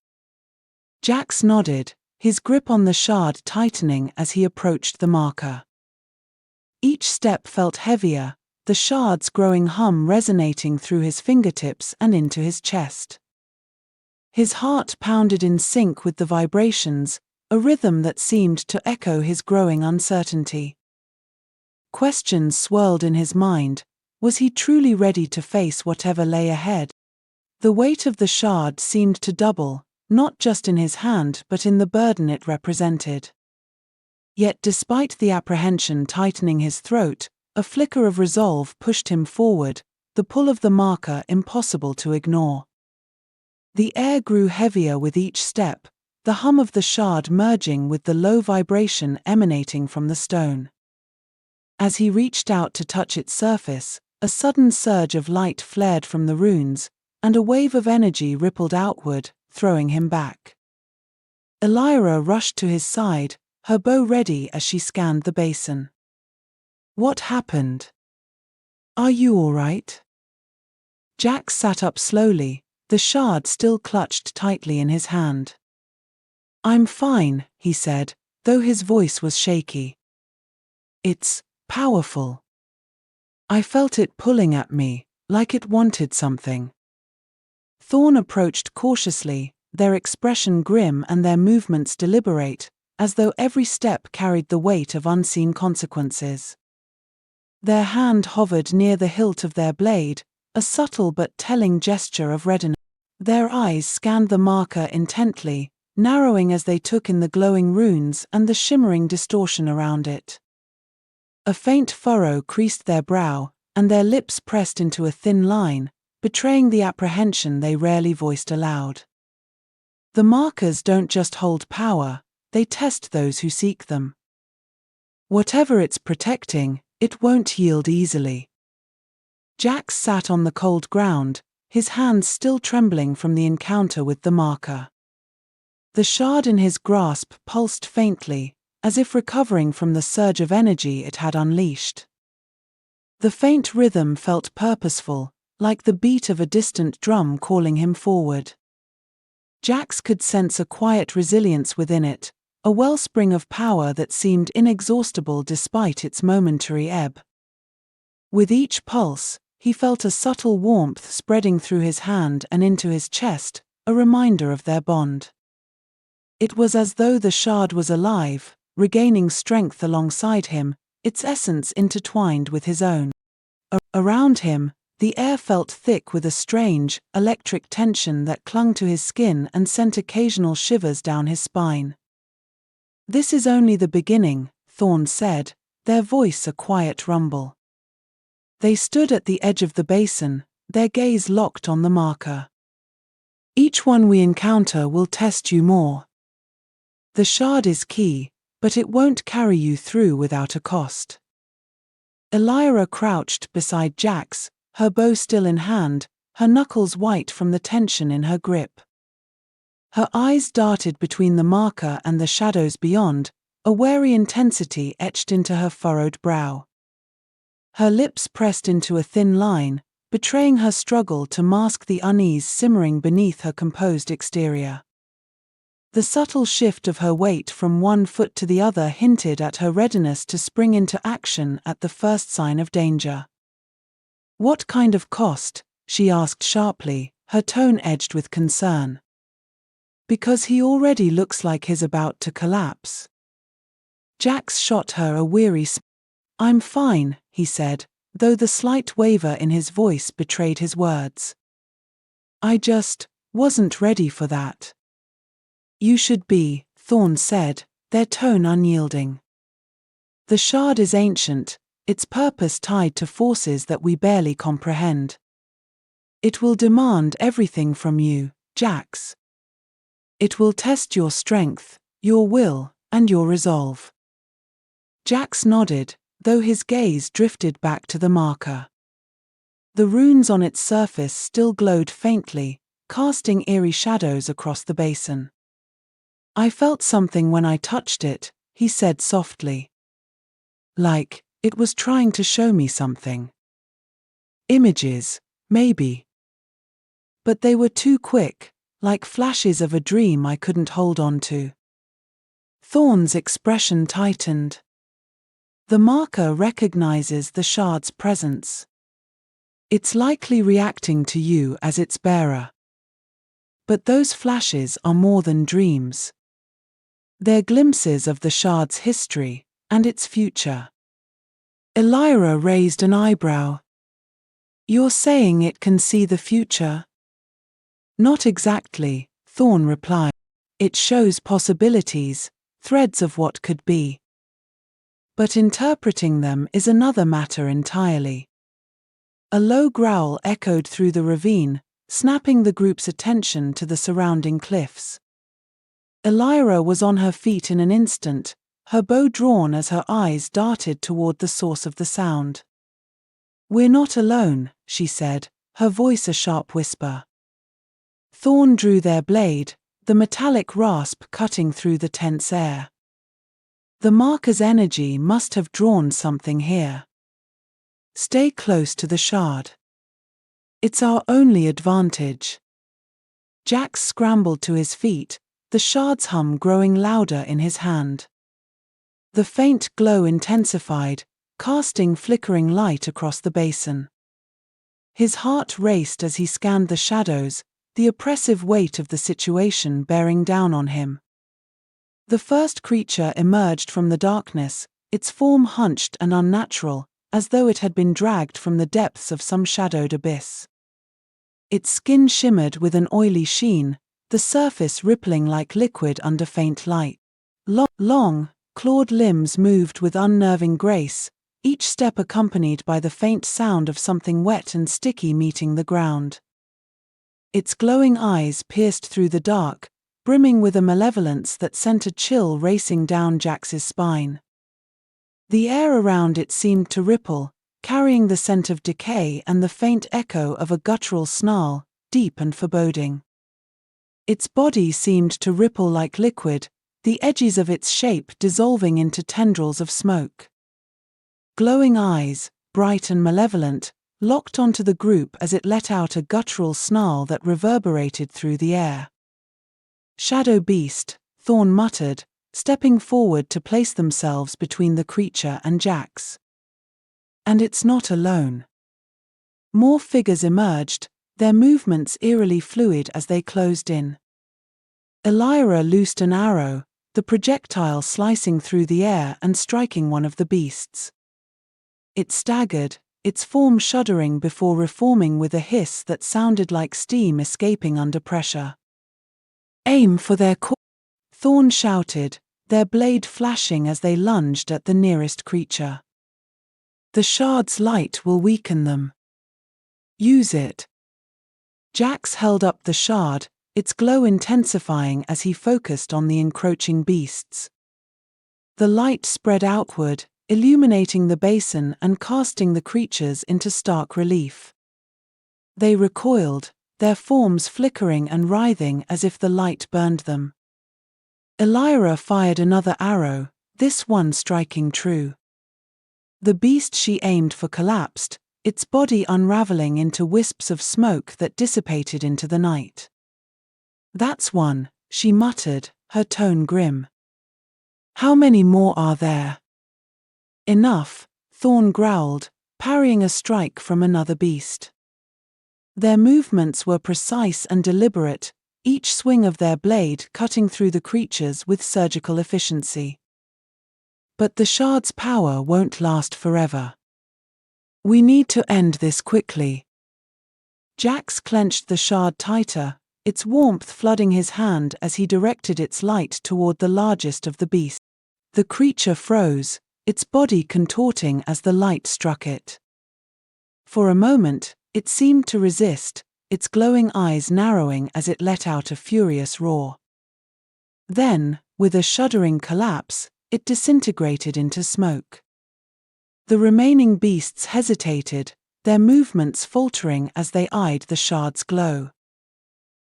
Speaker 1: Jax nodded, his grip on the shard tightening as he approached the marker. Each step felt heavier, the shard's growing hum resonating through his fingertips and into his chest. His heart pounded in sync with the vibrations, a rhythm that seemed to echo his growing uncertainty. Questions swirled in his mind. Was he truly ready to face whatever lay ahead? The weight of the shard seemed to double, not just in his hand but in the burden it represented. Yet despite the apprehension tightening his throat, a flicker of resolve pushed him forward, the pull of the marker impossible to ignore. The air grew heavier with each step, the hum of the shard merging with the low vibration emanating from the stone. As he reached out to touch its surface, a sudden surge of light flared from the runes, and a wave of energy rippled outward, throwing him back. Elyra rushed to his side, her bow ready as she scanned the basin. "What happened? Are you all right?" Jack sat up slowly, the shard still clutched tightly in his hand. "I'm fine," he said, though his voice was shaky. "It's powerful. I felt it pulling at me, like it wanted something." Thorne approached cautiously, their expression grim and their movements deliberate, as though every step carried the weight of unseen consequences. Their hand hovered near the hilt of their blade, a subtle but telling gesture of readiness. Their eyes scanned the marker intently, narrowing as they took in the glowing runes and the shimmering distortion around it. A faint furrow creased their brow, and their lips pressed into a thin line, betraying the apprehension they rarely voiced aloud. The markers don't just hold power, they test those who seek them. Whatever it's protecting, it won't yield easily. Jax sat on the cold ground, his hands still trembling from the encounter with the marker. The shard in his grasp pulsed faintly, as if recovering from the surge of energy it had unleashed. The faint rhythm felt purposeful, like the beat of a distant drum calling him forward. Jax could sense a quiet resilience within it, a wellspring of power that seemed inexhaustible despite its momentary ebb. With each pulse, he felt a subtle warmth spreading through his hand and into his chest, a reminder of their bond. It was as though the shard was alive, regaining strength alongside him, its essence intertwined with his own. Around him, the air felt thick with a strange, electric tension that clung to his skin and sent occasional shivers down his spine. This is only the beginning, Thorne said, their voice a quiet rumble. They stood at the edge of the basin, their gaze locked on the marker. Each one we encounter will test you more. The shard is key, but it won't carry you through without a cost. Elyra crouched beside Jax, her bow still in hand, her knuckles white from the tension in her grip. Her eyes darted between the marker and the shadows beyond, a wary intensity etched into her furrowed brow. Her lips pressed into a thin line, betraying her struggle to mask the unease simmering beneath her composed exterior. The subtle shift of her weight from one foot to the other hinted at her readiness to spring into action at the first sign of danger. "What kind of cost?" she asked sharply, her tone edged with concern. "Because he already looks like he's about to collapse." Jax shot her a weary smile. "I'm fine," he said, though the slight waver in his voice betrayed his words. "I just wasn't ready for that." "You should be," Thorne said, their tone unyielding. "The shard is ancient, its purpose tied to forces that we barely comprehend. It will demand everything from you, Jax. It will test your strength, your will, and your resolve." Jax nodded, though his gaze drifted back to the marker. The runes on its surface still glowed faintly, casting eerie shadows across the basin. "I felt something when I touched it," he said softly. "Like it was trying to show me something. Images, maybe. But they were too quick, like flashes of a dream I couldn't hold on to." Thorne's expression tightened. The marker recognizes the shard's presence. It's likely reacting to you as its bearer. But those flashes are more than dreams. They're glimpses of the shard's history and its future. Elyra raised an eyebrow. "You're saying it can see the future?" "Not exactly," Thorne replied. "It shows possibilities, threads of what could be. But interpreting them is another matter entirely." A low growl echoed through the ravine, snapping the group's attention to the surrounding cliffs. Elyra was on her feet in an instant, her bow drawn as her eyes darted toward the source of the sound. "We're not alone," she said, her voice a sharp whisper. Thorne drew their blade, the metallic rasp cutting through the tense air. The marker's energy must have drawn something here. "Stay close to the shard. It's our only advantage." Jax scrambled to his feet, the shard's hum growing louder in his hand. The faint glow intensified, casting flickering light across the basin. His heart raced as he scanned the shadows, the oppressive weight of the situation bearing down on him. The first creature emerged from the darkness, its form hunched and unnatural, as though it had been dragged from the depths of some shadowed abyss. Its skin shimmered with an oily sheen, the surface rippling like liquid under faint light. Long, clawed limbs moved with unnerving grace, each step accompanied by the faint sound of something wet and sticky meeting the ground. Its glowing eyes pierced through the dark, brimming with a malevolence that sent a chill racing down Jax's spine. The air around it seemed to ripple, carrying the scent of decay and the faint echo of a guttural snarl, deep and foreboding. Its body seemed to ripple like liquid, the edges of its shape dissolving into tendrils of smoke. Glowing eyes, bright and malevolent, locked onto the group as it let out a guttural snarl that reverberated through the air. "Shadow beast," Thorne muttered, stepping forward to place themselves between the creature and Jax. "And it's not alone." More figures emerged, their movements eerily fluid as they closed in. Elyra loosed an arrow, the projectile slicing through the air and striking one of the beasts. It staggered, its form shuddering before reforming with a hiss that sounded like steam escaping under pressure. "Aim for their core," Thorne shouted, their blade flashing as they lunged at the nearest creature. The shard's light will weaken them. Use it. Jax held up the shard, its glow intensifying as he focused on the encroaching beasts. The light spread outward, illuminating the basin and casting the creatures into stark relief. They recoiled, their forms flickering and writhing as if the light burned them. Elyra fired another arrow, this one striking true. The beast she aimed for collapsed, its body unraveling into wisps of smoke that dissipated into the night. "That's one," she muttered, her tone grim. "How many more are there?" "Enough," Thorne growled, parrying a strike from another beast. Their movements were precise and deliberate, each swing of their blade cutting through the creatures with surgical efficiency. But the shard's power won't last forever. We need to end this quickly. Jax clenched the shard tighter, its warmth flooding his hand as he directed its light toward the largest of the beasts. The creature froze, its body contorting as the light struck it. For a moment, it seemed to resist, its glowing eyes narrowing as it let out a furious roar. Then, with a shuddering collapse, it disintegrated into smoke. The remaining beasts hesitated, their movements faltering as they eyed the shard's glow.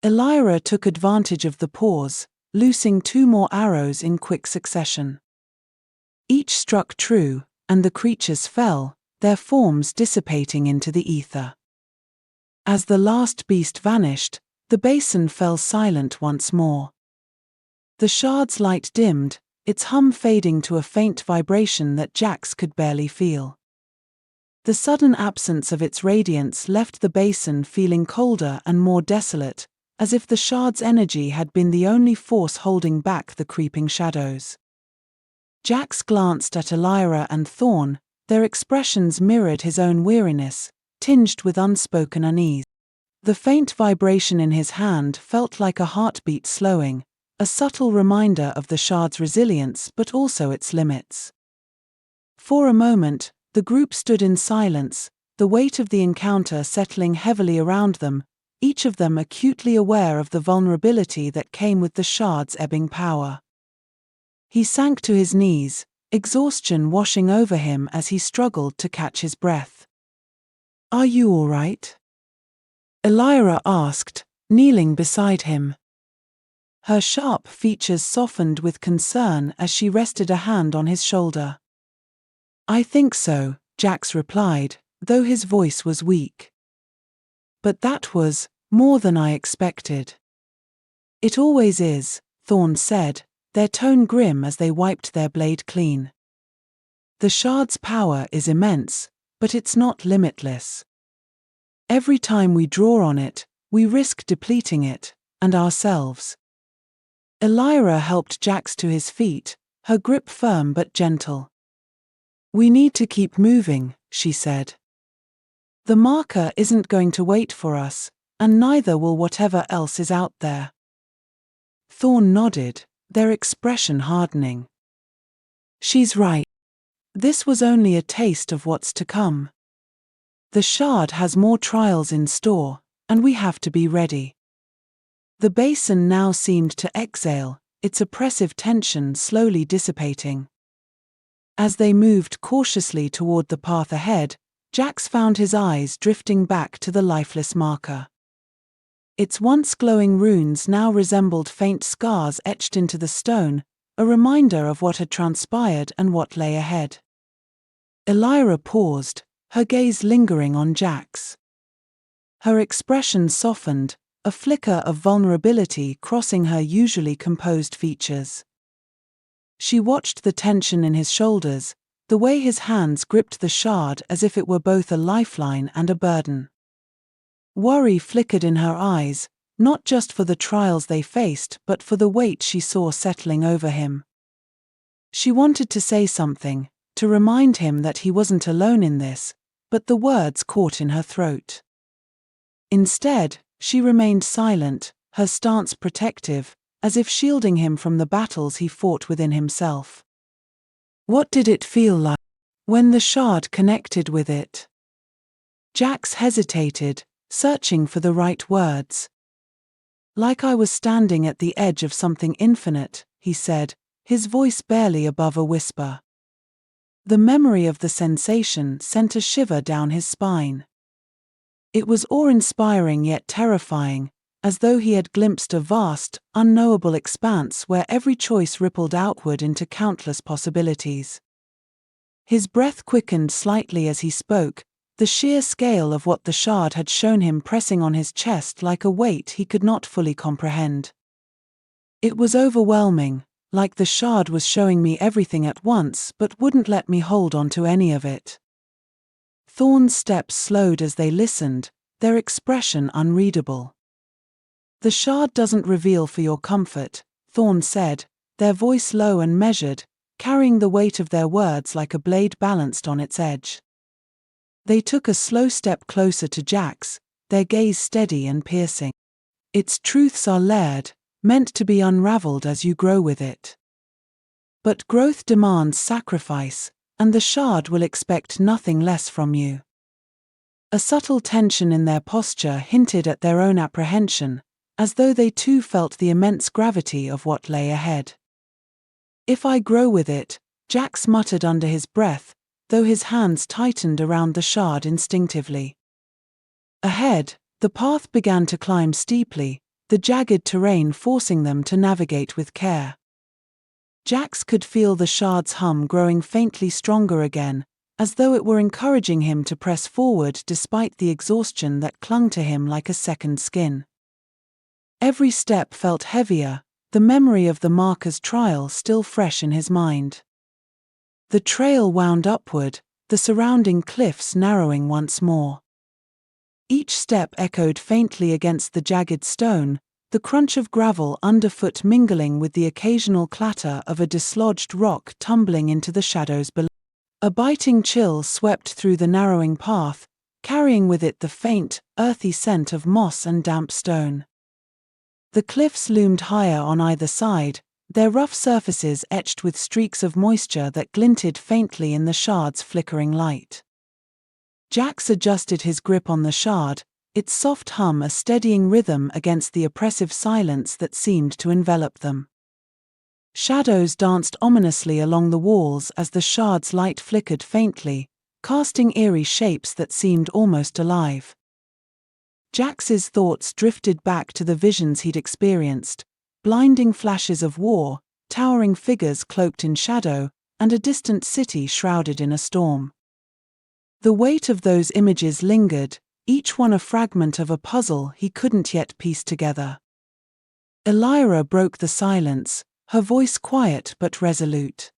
Speaker 1: Elyra took advantage of the pause, loosing 2 more arrows in quick succession. Each struck true, and the creatures fell, their forms dissipating into the ether. As the last beast vanished, the basin fell silent once more. The shard's light dimmed, its hum fading to a faint vibration that Jax could barely feel. The sudden absence of its radiance left the basin feeling colder and more desolate, as if the shard's energy had been the only force holding back the creeping shadows. Jax glanced at Elyra and Thorne, their expressions mirrored his own weariness, tinged with unspoken unease. The faint vibration in his hand felt like a heartbeat slowing, a subtle reminder of the shard's resilience but also its limits. For a moment, the group stood in silence, the weight of the encounter settling heavily around them, each of them acutely aware of the vulnerability that came with the shard's ebbing power. He sank to his knees, exhaustion washing over him as he struggled to catch his breath. "Are you all right?" Elyra asked, kneeling beside him. Her sharp features softened with concern as she rested a hand on his shoulder. "I think so," Jax replied, though his voice was weak. "But that was more than I expected." "It always is," Thorne said, their tone grim as they wiped their blade clean. "The shard's power is immense, but it's not limitless. Every time we draw on it, we risk depleting it, and ourselves." Elyra helped Jax to his feet, her grip firm but gentle. "We need to keep moving," she said. "The marker isn't going to wait for us, and neither will whatever else is out there." Thorne nodded, their expression hardening. "She's right. This was only a taste of what's to come. The shard has more trials in store, and we have to be ready." The basin now seemed to exhale, its oppressive tension slowly dissipating. As they moved cautiously toward the path ahead, Jax found his eyes drifting back to the lifeless marker. Its once glowing runes now resembled faint scars etched into the stone, a reminder of what had transpired and what lay ahead. Elyra paused, her gaze lingering on Jax. Her expression softened, a flicker of vulnerability crossing her usually composed features. She watched the tension in his shoulders, the way his hands gripped the shard as if it were both a lifeline and a burden. Worry flickered in her eyes, not just for the trials they faced but for the weight she saw settling over him. She wanted to say something, to remind him that he wasn't alone in this, but the words caught in her throat. Instead, she remained silent, her stance protective, as if shielding him from the battles he fought within himself. What did it feel like when the shard connected with it? Jax hesitated, searching for the right words. Like I was standing at the edge of something infinite, he said, his voice barely above a whisper. The memory of the sensation sent a shiver down his spine. It was awe-inspiring yet terrifying, as though he had glimpsed a vast, unknowable expanse where every choice rippled outward into countless possibilities. His breath quickened slightly as he spoke, the sheer scale of what the shard had shown him pressing on his chest like a weight he could not fully comprehend. It was overwhelming, like the shard was showing me everything at once but wouldn't let me hold on to any of it. Thorne's steps slowed as they listened, their expression unreadable. The shard doesn't reveal for your comfort, Thorne said, their voice low and measured, carrying the weight of their words like a blade balanced on its edge. They took a slow step closer to Jax, their gaze steady and piercing. Its truths are layered, meant to be unraveled as you grow with it. But growth demands sacrifice, and the shard will expect nothing less from you. A subtle tension in their posture hinted at their own apprehension, as though they too felt the immense gravity of what lay ahead. If I grow with it, Jax muttered under his breath, though his hands tightened around the shard instinctively. Ahead, the path began to climb steeply, the jagged terrain forcing them to navigate with care. Jax could feel the shard's hum growing faintly stronger again, as though it were encouraging him to press forward despite the exhaustion that clung to him like a second skin. Every step felt heavier, the memory of the marker's trial still fresh in his mind. The trail wound upward, the surrounding cliffs narrowing once more. Each step echoed faintly against the jagged stone, the crunch of gravel underfoot mingling with the occasional clatter of a dislodged rock tumbling into the shadows below. A biting chill swept through the narrowing path, carrying with it the faint, earthy scent of moss and damp stone. The cliffs loomed higher on either side, their rough surfaces etched with streaks of moisture that glinted faintly in the shard's flickering light. Jax adjusted his grip on the shard, its soft hum a steadying rhythm against the oppressive silence that seemed to envelop them. Shadows danced ominously along the walls as the shard's light flickered faintly, casting eerie shapes that seemed almost alive. Jax's thoughts drifted back to the visions he'd experienced, blinding flashes of war, towering figures cloaked in shadow, and a distant city shrouded in a storm. The weight of those images lingered, each one a fragment of a puzzle he couldn't yet piece together. Elyra broke the silence, her voice quiet but resolute.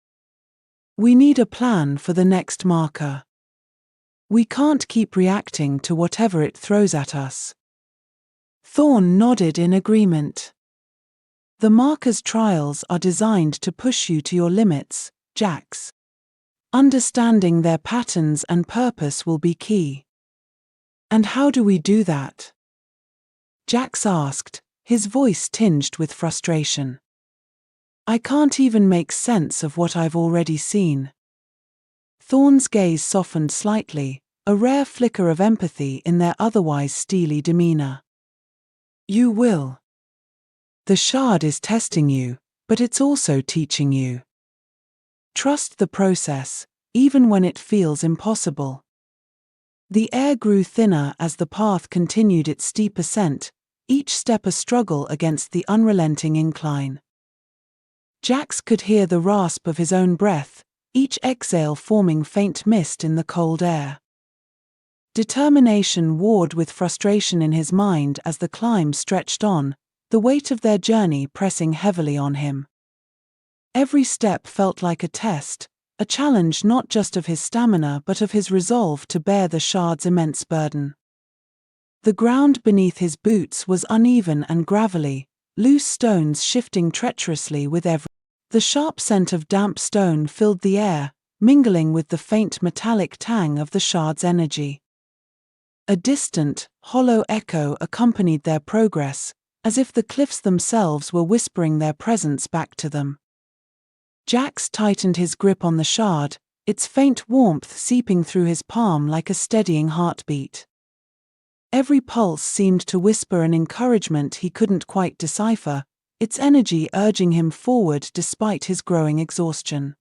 Speaker 1: We need a plan for the next marker. We can't keep reacting to whatever it throws at us. Thorne nodded in agreement. The marker's trials are designed to push you to your limits, Jax. Understanding their patterns and purpose will be key. And how do we do that? Jax asked, his voice tinged with frustration. I can't even make sense of what I've already seen. Thorne's gaze softened slightly, a rare flicker of empathy in their otherwise steely demeanor. You will. The shard is testing you, but it's also teaching you. Trust the process, even when it feels impossible. The air grew thinner as the path continued its steep ascent, each step a struggle against the unrelenting incline. Jax could hear the rasp of his own breath, each exhale forming faint mist in the cold air. Determination warred with frustration in his mind as the climb stretched on, the weight of their journey pressing heavily on him. Every step felt like a test, a challenge not just of his stamina but of his resolve to bear the shard's immense burden. The ground beneath his boots was uneven and gravelly, loose stones shifting treacherously with every. The sharp scent of damp stone filled the air, mingling with the faint metallic tang of the shard's energy. A distant, hollow echo accompanied their progress, as if the cliffs themselves were whispering their presence back to them. Jax tightened his grip on the shard, its faint warmth seeping through his palm like a steadying heartbeat. Every pulse seemed to whisper an encouragement he couldn't quite decipher, its energy urging him forward despite his growing exhaustion.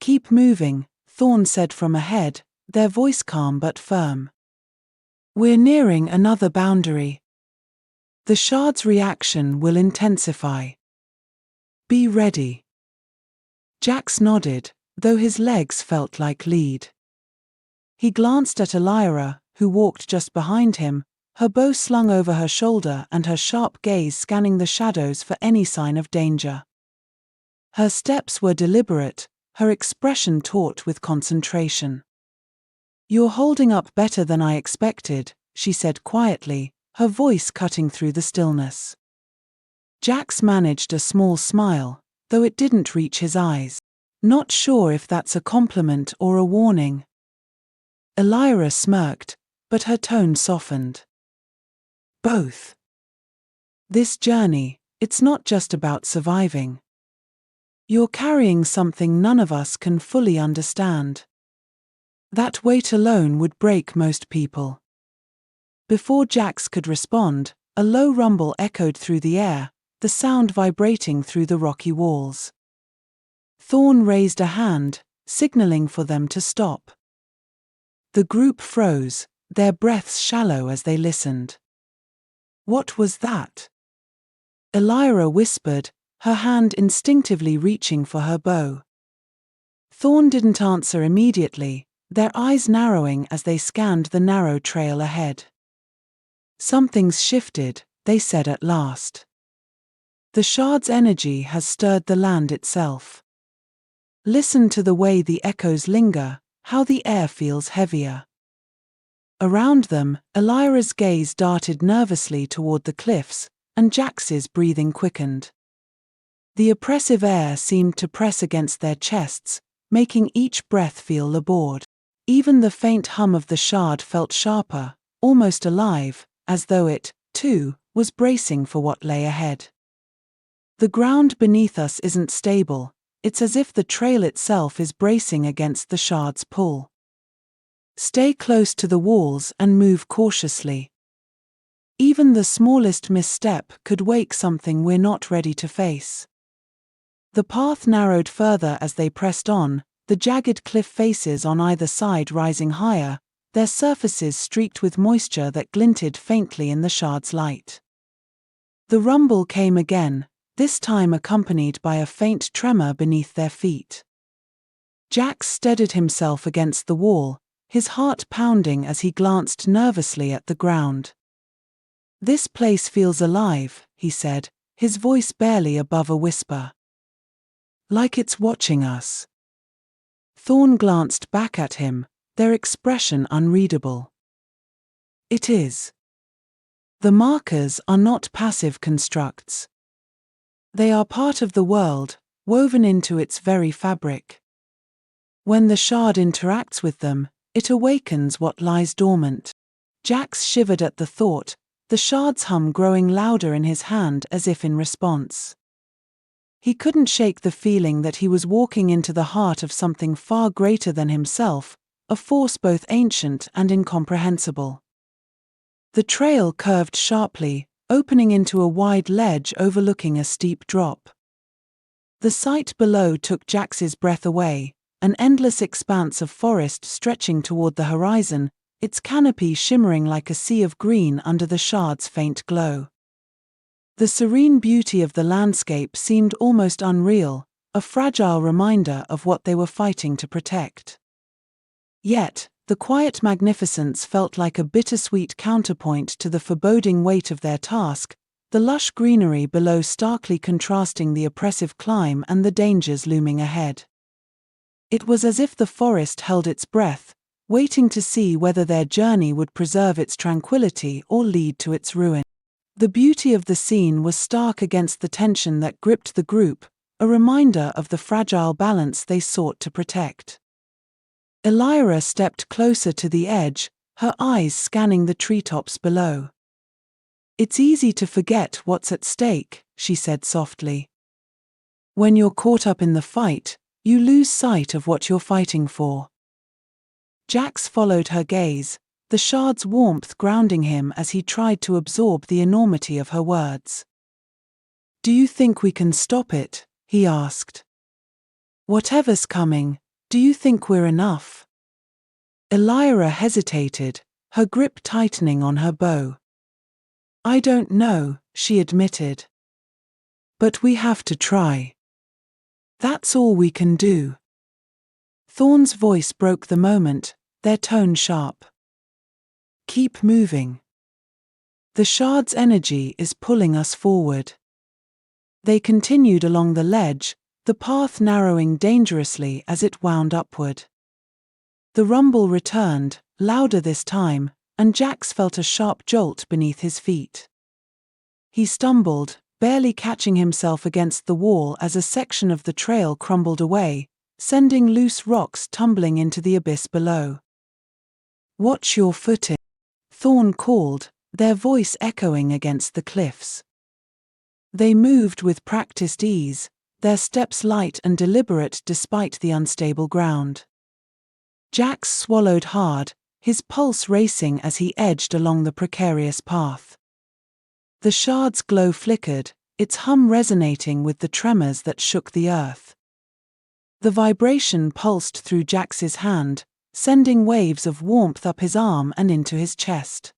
Speaker 1: "Keep moving," Thorne said from ahead, their voice calm but firm. "We're nearing another boundary. The shard's reaction will intensify. Be ready." Jax nodded, though his legs felt like lead. He glanced at Elyra, who walked just behind him, her bow slung over her shoulder and her sharp gaze scanning the shadows for any sign of danger. Her steps were deliberate, her expression taut with concentration. "You're holding up better than I expected," she said quietly, her voice cutting through the stillness. Jax managed a small smile, though it didn't reach his eyes. "Not sure if that's a compliment or a warning." Elyra smirked, but her tone softened. "Both. This journey, it's not just about surviving. You're carrying something none of us can fully understand. That weight alone would break most people." Before Jax could respond, a low rumble echoed through the air, the sound vibrating through the rocky walls. Thorne raised a hand, signaling for them to stop. The group froze, their breaths shallow as they listened. "What was that?" Elyra whispered, her hand instinctively reaching for her bow. Thorne didn't answer immediately, their eyes narrowing as they scanned the narrow trail ahead. "Something's shifted," they said at last. "The shard's energy has stirred the land itself. Listen to the way the echoes linger, how the air feels heavier." Around them, Elyra's gaze darted nervously toward the cliffs, and Jax's breathing quickened. The oppressive air seemed to press against their chests, making each breath feel labored. Even the faint hum of the shard felt sharper, almost alive, as though it, too, was bracing for what lay ahead. "The ground beneath us isn't stable, it's as if the trail itself is bracing against the shard's pull. Stay close to the walls and move cautiously. Even the smallest misstep could wake something we're not ready to face." The path narrowed further as they pressed on, the jagged cliff faces on either side rising higher, their surfaces streaked with moisture that glinted faintly in the shard's light. The rumble came again, this time accompanied by a faint tremor beneath their feet. Jax steadied himself against the wall, his heart pounding as he glanced nervously at the ground. "This place feels alive," he said, his voice barely above a whisper. "Like it's watching us." Thorne glanced back at him, their expression unreadable. "It is. The markers are not passive constructs. They are part of the world, woven into its very fabric. When the shard interacts with them, it awakens what lies dormant." Jax shivered at the thought, the shard's hum growing louder in his hand as if in response. He couldn't shake the feeling that he was walking into the heart of something far greater than himself, a force both ancient and incomprehensible. The trail curved sharply, opening into a wide ledge overlooking a steep drop. The sight below took Jax's breath away, an endless expanse of forest stretching toward the horizon, its canopy shimmering like a sea of green under the shard's faint glow. The serene beauty of the landscape seemed almost unreal, a fragile reminder of what they were fighting to protect. Yet, the quiet magnificence felt like a bittersweet counterpoint to the foreboding weight of their task, the lush greenery below starkly contrasting the oppressive climb and the dangers looming ahead. It was as if the forest held its breath, waiting to see whether their journey would preserve its tranquility or lead to its ruin. The beauty of the scene was stark against the tension that gripped the group, a reminder of the fragile balance they sought to protect. Elyra stepped closer to the edge, her eyes scanning the treetops below. It's easy to forget what's at stake, she said softly. When you're caught up in the fight, you lose sight of what you're fighting for. Jax followed her gaze, the shard's warmth grounding him as he tried to absorb the enormity of her words. Do you think we can stop it? He asked. Whatever's coming, do you think we're enough? Elyra hesitated, her grip tightening on her bow. I don't know, she admitted. But we have to try. That's all we can do. Thorne's voice broke the moment, their tone sharp. Keep moving. The shard's energy is pulling us forward. They continued along the ledge, the path narrowing dangerously as it wound upward. The rumble returned, louder this time, and Jax felt a sharp jolt beneath his feet. He stumbled, barely catching himself against the wall as a section of the trail crumbled away, sending loose rocks tumbling into the abyss below. Watch your footing, Thorne called, their voice echoing against the cliffs. They moved with practiced ease, their steps light and deliberate despite the unstable ground. Jax swallowed hard, his pulse racing as he edged along the precarious path. The shard's glow flickered, its hum resonating with the tremors that shook the earth. The vibration pulsed through Jax's hand, sending waves of warmth up his arm and into his chest.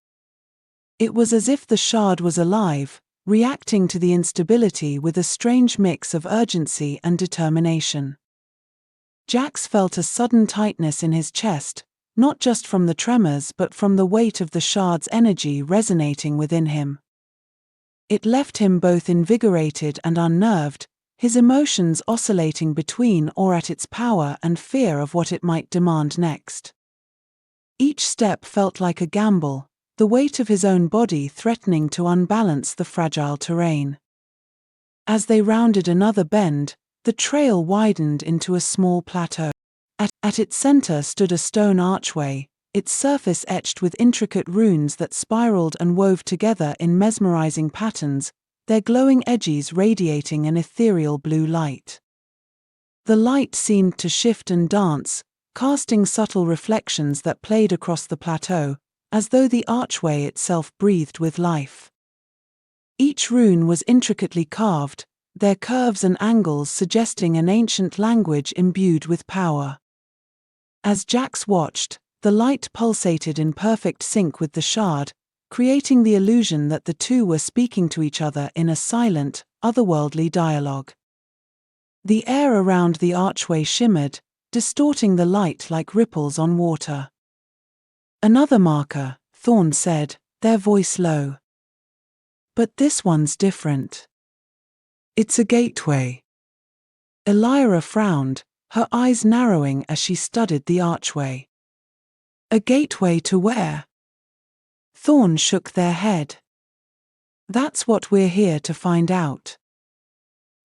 Speaker 1: It was as if the shard was alive, reacting to the instability with a strange mix of urgency and determination. Jax felt a sudden tightness in his chest, not just from the tremors but from the weight of the shard's energy resonating within him. It left him both invigorated and unnerved, his emotions oscillating between awe at its power and fear of what it might demand next. Each step felt like a gamble, the weight of his own body threatening to unbalance the fragile terrain. As they rounded another bend, the trail widened into a small plateau. At its center stood a stone archway, its surface etched with intricate runes that spiraled and wove together in mesmerizing patterns, their glowing edges radiating an ethereal blue light. The light seemed to shift and dance, casting subtle reflections that played across the plateau, as though the archway itself breathed with life. Each rune was intricately carved, their curves and angles suggesting an ancient language imbued with power. As Jax watched, the light pulsated in perfect sync with the shard, creating the illusion that the two were speaking to each other in a silent, otherworldly dialogue. The air around the archway shimmered, distorting the light like ripples on water. Another marker, Thorne said, their voice low. But this one's different. It's a gateway. Elyra frowned, her eyes narrowing as she studied the archway. A gateway to where? Thorne shook their head. That's what we're here to find out.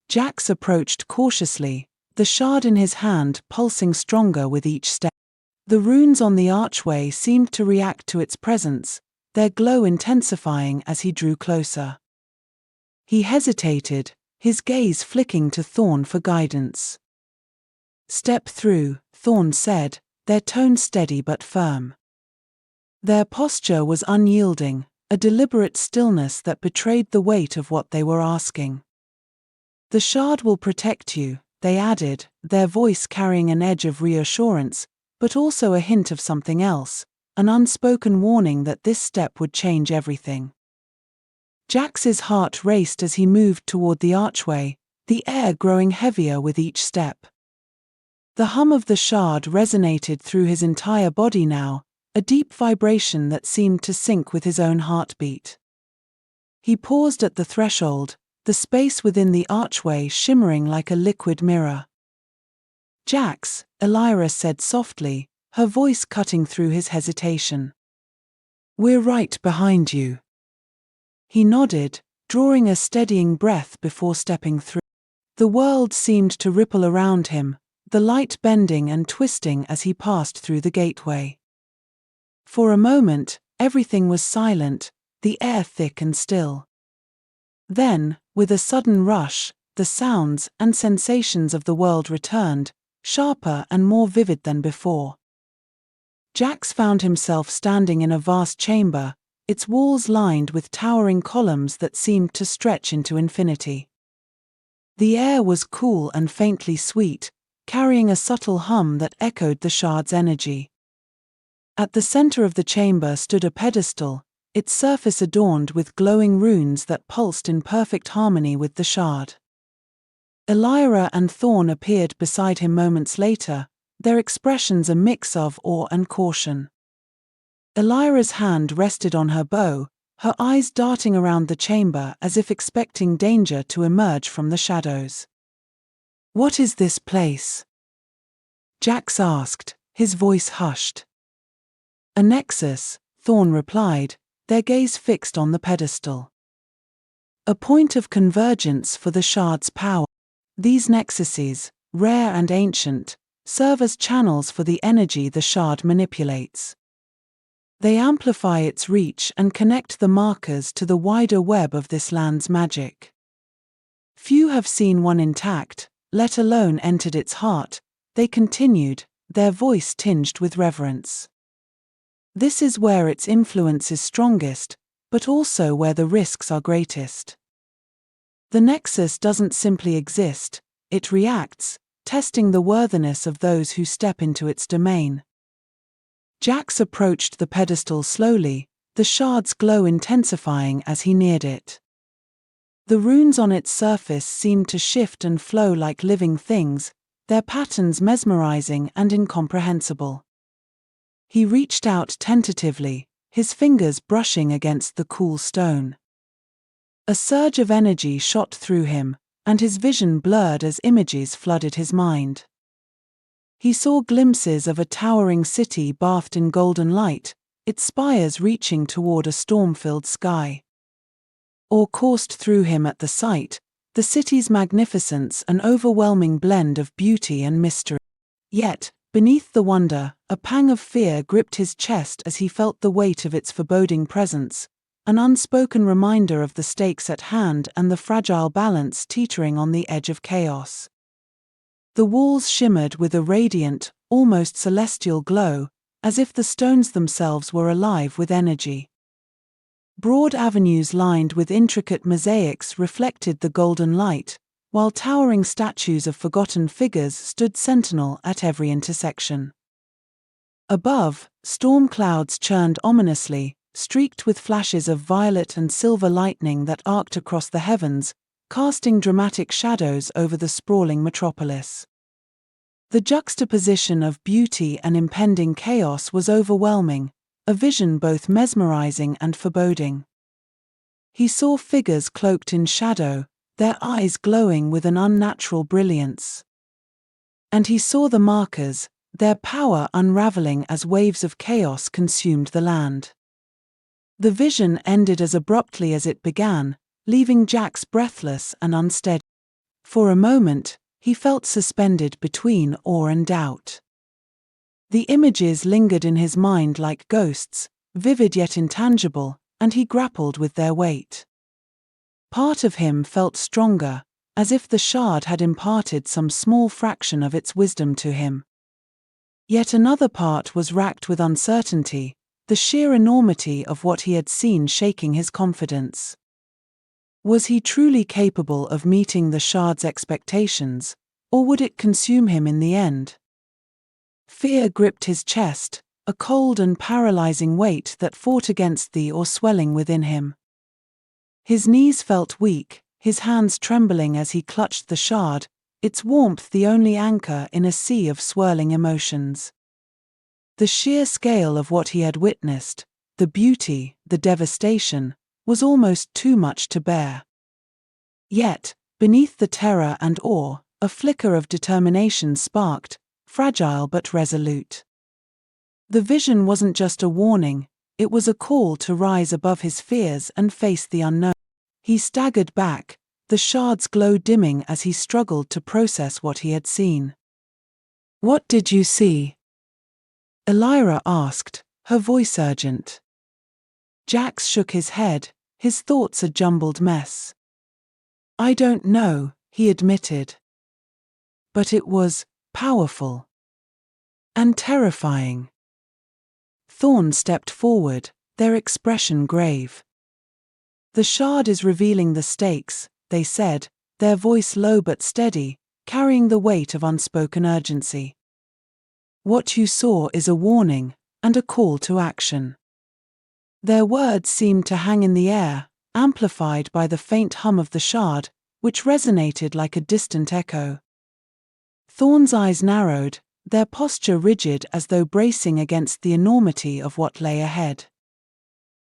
Speaker 1: Jax approached cautiously, the shard in his hand pulsing stronger with each step. The runes on the archway seemed to react to its presence, their glow intensifying as he drew closer. He hesitated, his gaze flicking to Thorne for guidance. Step through, Thorne said, their tone steady but firm. Their posture was unyielding, a deliberate stillness that betrayed the weight of what they were asking. The shard will protect you, they added, their voice carrying an edge of reassurance, but also a hint of something else, an unspoken warning that this step would change everything. Jax's heart raced as he moved toward the archway, the air growing heavier with each step. The hum of the shard resonated through his entire body now, a deep vibration that seemed to sync with his own heartbeat. He paused at the threshold, the space within the archway shimmering like a liquid mirror. Jax, Elyra said softly, her voice cutting through his hesitation. We're right behind you. He nodded, drawing a steadying breath before stepping through. The world seemed to ripple around him, the light bending and twisting as he passed through the gateway. For a moment, everything was silent, the air thick and still. Then, with a sudden rush, the sounds and sensations of the world returned, sharper and more vivid than before. Jax found himself standing in a vast chamber, its walls lined with towering columns that seemed to stretch into infinity. The air was cool and faintly sweet, carrying a subtle hum that echoed the shard's energy. At the center of the chamber stood a pedestal, its surface adorned with glowing runes that pulsed in perfect harmony with the shard. Elyra and Thorne appeared beside him moments later, their expressions a mix of awe and caution. Elyra's hand rested on her bow, her eyes darting around the chamber as if expecting danger to emerge from the shadows. "What is this place?" Jax asked, his voice hushed. "A nexus," Thorne replied, their gaze fixed on the pedestal. "A point of convergence for the shard's power. These nexuses, rare and ancient, serve as channels for the energy the shard manipulates. They amplify its reach and connect the markers to the wider web of this land's magic. Few have seen one intact, let alone entered its heart," they continued, their voice tinged with reverence. "This is where its influence is strongest, but also where the risks are greatest. The nexus doesn't simply exist, it reacts, testing the worthiness of those who step into its domain." Jax approached the pedestal slowly, the shard's glow intensifying as he neared it. The runes on its surface seemed to shift and flow like living things, their patterns mesmerizing and incomprehensible. He reached out tentatively, his fingers brushing against the cool stone. A surge of energy shot through him, and his vision blurred as images flooded his mind. He saw glimpses of a towering city bathed in golden light, its spires reaching toward a storm-filled sky. Awe coursed through him at the sight, the city's magnificence an overwhelming blend of beauty and mystery. Yet, beneath the wonder, a pang of fear gripped his chest as he felt the weight of its foreboding presence, an unspoken reminder of the stakes at hand and the fragile balance teetering on the edge of chaos. The walls shimmered with a radiant, almost celestial glow, as if the stones themselves were alive with energy. Broad avenues lined with intricate mosaics reflected the golden light, while towering statues of forgotten figures stood sentinel at every intersection. Above, storm clouds churned ominously, streaked with flashes of violet and silver lightning that arced across the heavens, casting dramatic shadows over the sprawling metropolis. The juxtaposition of beauty and impending chaos was overwhelming, a vision both mesmerizing and foreboding. He saw figures cloaked in shadow, their eyes glowing with an unnatural brilliance. And he saw the markers, their power unraveling as waves of chaos consumed the land. The vision ended as abruptly as it began, leaving Jax breathless and unsteady. For a moment, he felt suspended between awe and doubt. The images lingered in his mind like ghosts, vivid yet intangible, and he grappled with their weight. Part of him felt stronger, as if the shard had imparted some small fraction of its wisdom to him. Yet another part was racked with uncertainty, the sheer enormity of what he had seen shaking his confidence. Was he truly capable of meeting the shard's expectations, or would it consume him in the end? Fear gripped his chest, a cold and paralyzing weight that fought against the awe swelling within him. His knees felt weak, his hands trembling as he clutched the shard, its warmth the only anchor in a sea of swirling emotions. The sheer scale of what he had witnessed, the beauty, the devastation, was almost too much to bear. Yet, beneath the terror and awe, a flicker of determination sparked, fragile but resolute. The vision wasn't just a warning, it was a call to rise above his fears and face the unknown. He staggered back, the shard's glow dimming as he struggled to process what he had seen. "What did you see?" Elyra asked, her voice urgent. Jax shook his head, his thoughts a jumbled mess. I don't know, he admitted. But it was powerful and terrifying. Thorne stepped forward, their expression grave. The shard is revealing the stakes, they said, their voice low but steady, carrying the weight of unspoken urgency. What you saw is a warning, and a call to action. Their words seemed to hang in the air, amplified by the faint hum of the shard, which resonated like a distant echo. Thorne's eyes narrowed, their posture rigid as though bracing against the enormity of what lay ahead.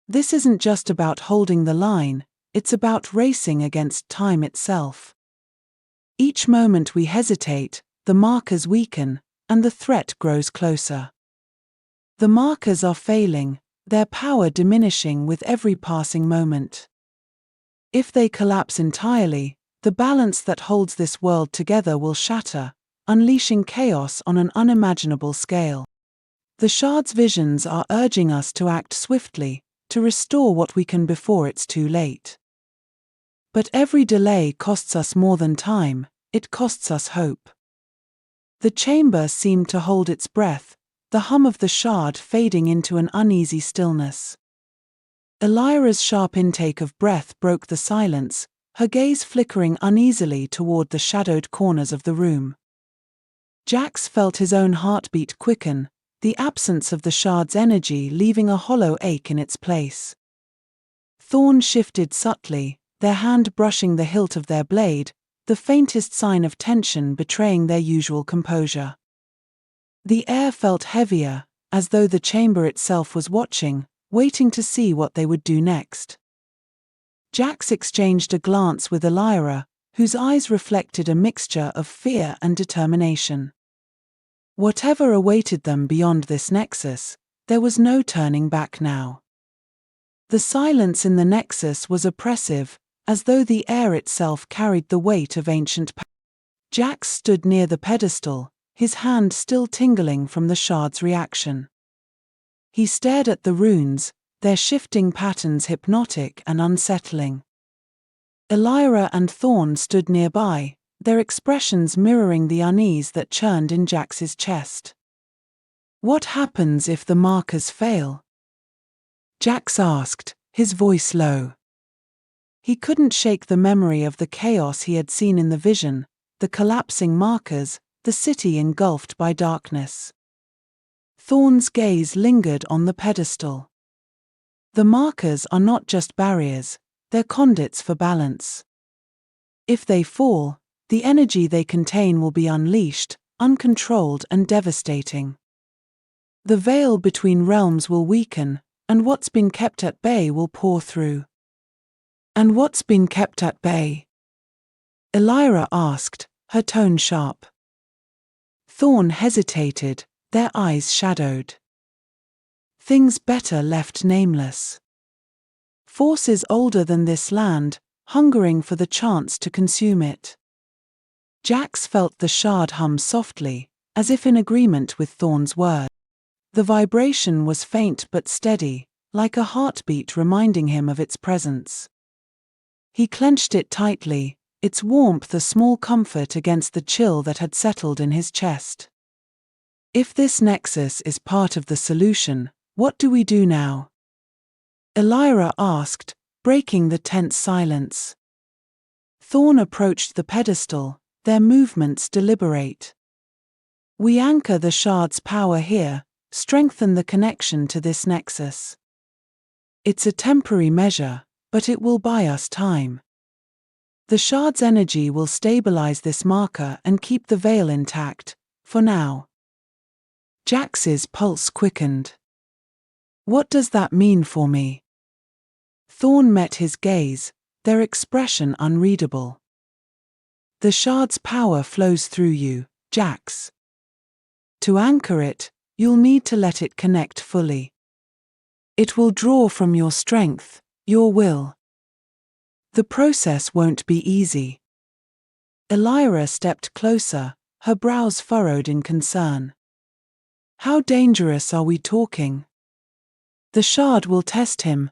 Speaker 1: This isn't just about holding the line, it's about racing against time itself. Each moment we hesitate, the markers weaken, and the threat grows closer. The markers are failing, their power diminishing with every passing moment. If they collapse entirely, the balance that holds this world together will shatter, unleashing chaos on an unimaginable scale. The shard's visions are urging us to act swiftly, to restore what we can before it's too late. But every delay costs us more than time, it costs us hope. The chamber seemed to hold its breath, the hum of the shard fading into an uneasy stillness. Elyra's sharp intake of breath broke the silence, her gaze flickering uneasily toward the shadowed corners of the room. Jax felt his own heartbeat quicken, the absence of the shard's energy leaving a hollow ache in its place. Thorne shifted subtly, their hand brushing the hilt of their blade, the faintest sign of tension betraying their usual composure. The air felt heavier, as though the chamber itself was watching, waiting to see what they would do next. Jax exchanged a glance with Elyra, whose eyes reflected a mixture of fear and determination. Whatever awaited them beyond this nexus, there was no turning back now. The silence in the nexus was oppressive, as though the air itself carried the weight of ancient power. Jax stood near the pedestal, his hand still tingling from the shard's reaction. He stared at the runes, their shifting patterns hypnotic and unsettling. Elyra and Thorne stood nearby, their expressions mirroring the unease that churned in Jax's chest. What happens if the markers fail? Jax asked, his voice low. He couldn't shake the memory of the chaos he had seen in the vision, the collapsing markers, the city engulfed by darkness. Thorne's gaze lingered on the pedestal. The markers are not just barriers, they're conduits for balance. If they fall, the energy they contain will be unleashed, uncontrolled and devastating. The veil between realms will weaken, and what's been kept at bay will pour through. And what's been kept at bay? Elyra asked, her tone sharp. Thorne hesitated, their eyes shadowed. Things better left nameless. Forces older than this land, hungering for the chance to consume it. Jax felt the shard hum softly, as if in agreement with Thorne's word. The vibration was faint but steady, like a heartbeat reminding him of its presence. He clenched it tightly, its warmth a small comfort against the chill that had settled in his chest. If this nexus is part of the solution, what do we do now? Elyra asked, breaking the tense silence. Thorne approached the pedestal, their movements deliberate. We anchor the shard's power here, strengthen the connection to this nexus. It's a temporary measure, but it will buy us time. The shard's energy will stabilize this marker and keep the veil intact, for now. Jax's pulse quickened. What does that mean for me? Thorne met his gaze, their expression unreadable. The shard's power flows through you, Jax. To anchor it, you'll need to let it connect fully. It will draw from your strength, your will. The process won't be easy. Elyra stepped closer, her brows furrowed in concern. How dangerous are we talking? The shard will test him,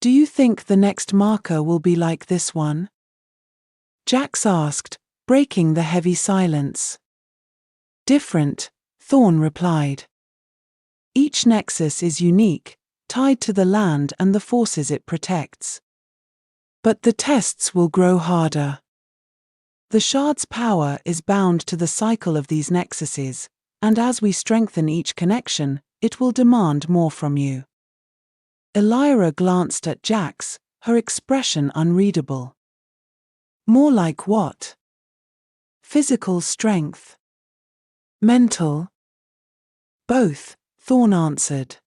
Speaker 1: Do you think the next marker will be like this one? Jax asked, breaking the heavy silence. Different, Thorne replied. Each nexus is unique, tied to the land and the forces it protects. But the tests will grow harder. The shard's power is bound to the cycle of these nexuses, and as we strengthen each connection, it will demand more from you. Elyra glanced at Jax, her expression unreadable. More like what? Physical strength? Mental? Both, Thorne answered.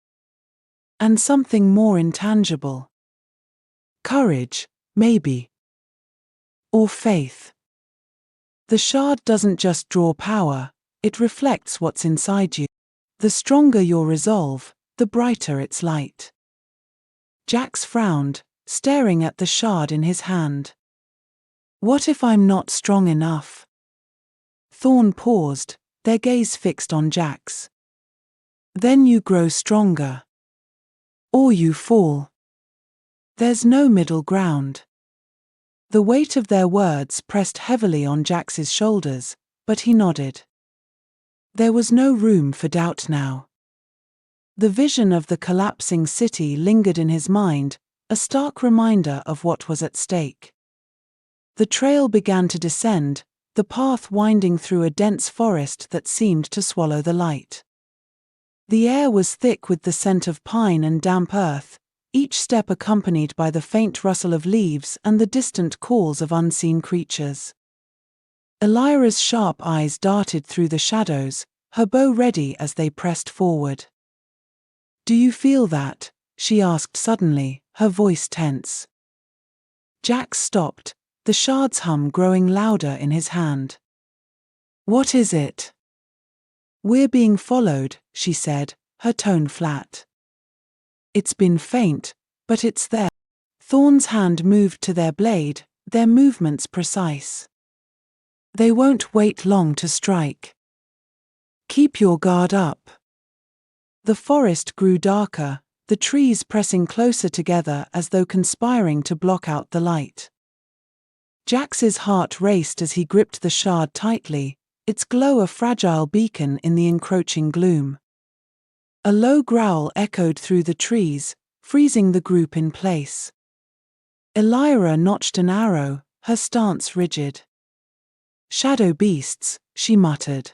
Speaker 1: And something more intangible. Courage, maybe. Or faith. The shard doesn't just draw power, it reflects what's inside you. The stronger your resolve, the brighter its light. Jax frowned, staring at the shard in his hand. What if I'm not strong enough? Thorne paused, their gaze fixed on Jax. Then you grow stronger. Or you fall. There's no middle ground. The weight of their words pressed heavily on Jax's shoulders, but he nodded. There was no room for doubt now. The vision of the collapsing city lingered in his mind, a stark reminder of what was at stake. The trail began to descend, the path winding through a dense forest that seemed to swallow the light. The air was thick with the scent of pine and damp earth, each step accompanied by the faint rustle of leaves and the distant calls of unseen creatures. Elyra's sharp eyes darted through the shadows, her bow ready as they pressed forward. Do you feel that? She asked suddenly, her voice tense. Jax stopped, the shard's hum growing louder in his hand. What is it? We're being followed, she said, her tone flat. It's been faint, but it's there. Thorne's hand moved to their blade, their movements precise. They won't wait long to strike. Keep your guard up. The forest grew darker, the trees pressing closer together as though conspiring to block out the light. Jax's heart raced as he gripped the shard tightly, its glow a fragile beacon in the encroaching gloom. A low growl echoed through the trees, freezing the group in place. Elyra notched an arrow, her stance rigid. Shadow beasts, she muttered.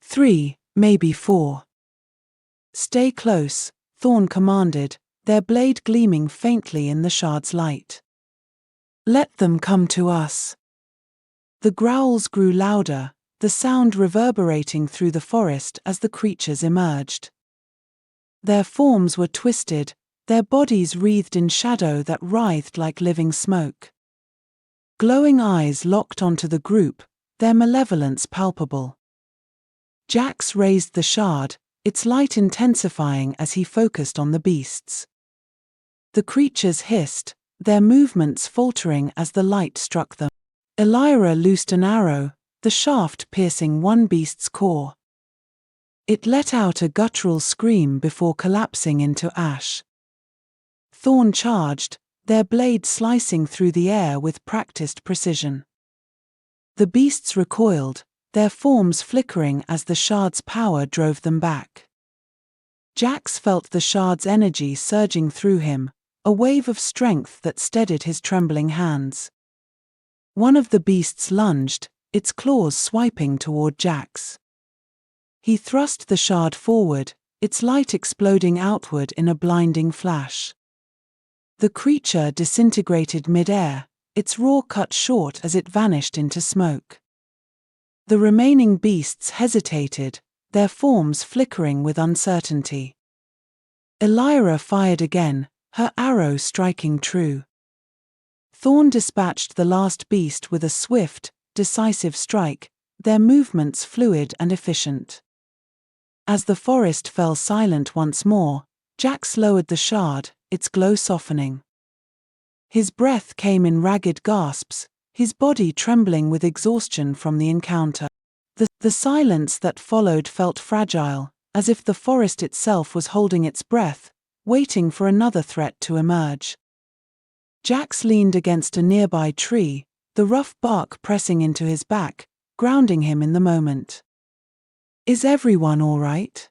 Speaker 1: 3, maybe 4. Stay close, Thorne commanded, their blade gleaming faintly in the shard's light. Let them come to us. The growls grew louder, the sound reverberating through the forest as the creatures emerged. Their forms were twisted, their bodies wreathed in shadow that writhed like living smoke. Glowing eyes locked onto the group, their malevolence palpable. Jax raised the shard, its light intensifying as he focused on the beasts. The creatures hissed, their movements faltering as the light struck them. Elyra loosed an arrow, the shaft piercing one beast's core. It let out a guttural scream before collapsing into ash. Thorne charged, their blade slicing through the air with practiced precision. The beasts recoiled, their forms flickering as the shard's power drove them back. Jax felt the shard's energy surging through him, a wave of strength that steadied his trembling hands. One of the beasts lunged, its claws swiping toward Jax. He thrust the shard forward, its light exploding outward in a blinding flash. The creature disintegrated mid-air, its roar cut short as it vanished into smoke. The remaining beasts hesitated, their forms flickering with uncertainty. Elyra fired again, her arrow striking true. Thorne dispatched the last beast with a swift, decisive strike, their movements fluid and efficient. As the forest fell silent once more, Jax lowered the shard, its glow softening. His breath came in ragged gasps, his body trembling with exhaustion from the encounter. The silence that followed felt fragile, as if the forest itself was holding its breath, waiting for another threat to emerge. Jax leaned against a nearby tree, the rough bark pressing into his back, grounding him in the moment. "Is everyone all right?"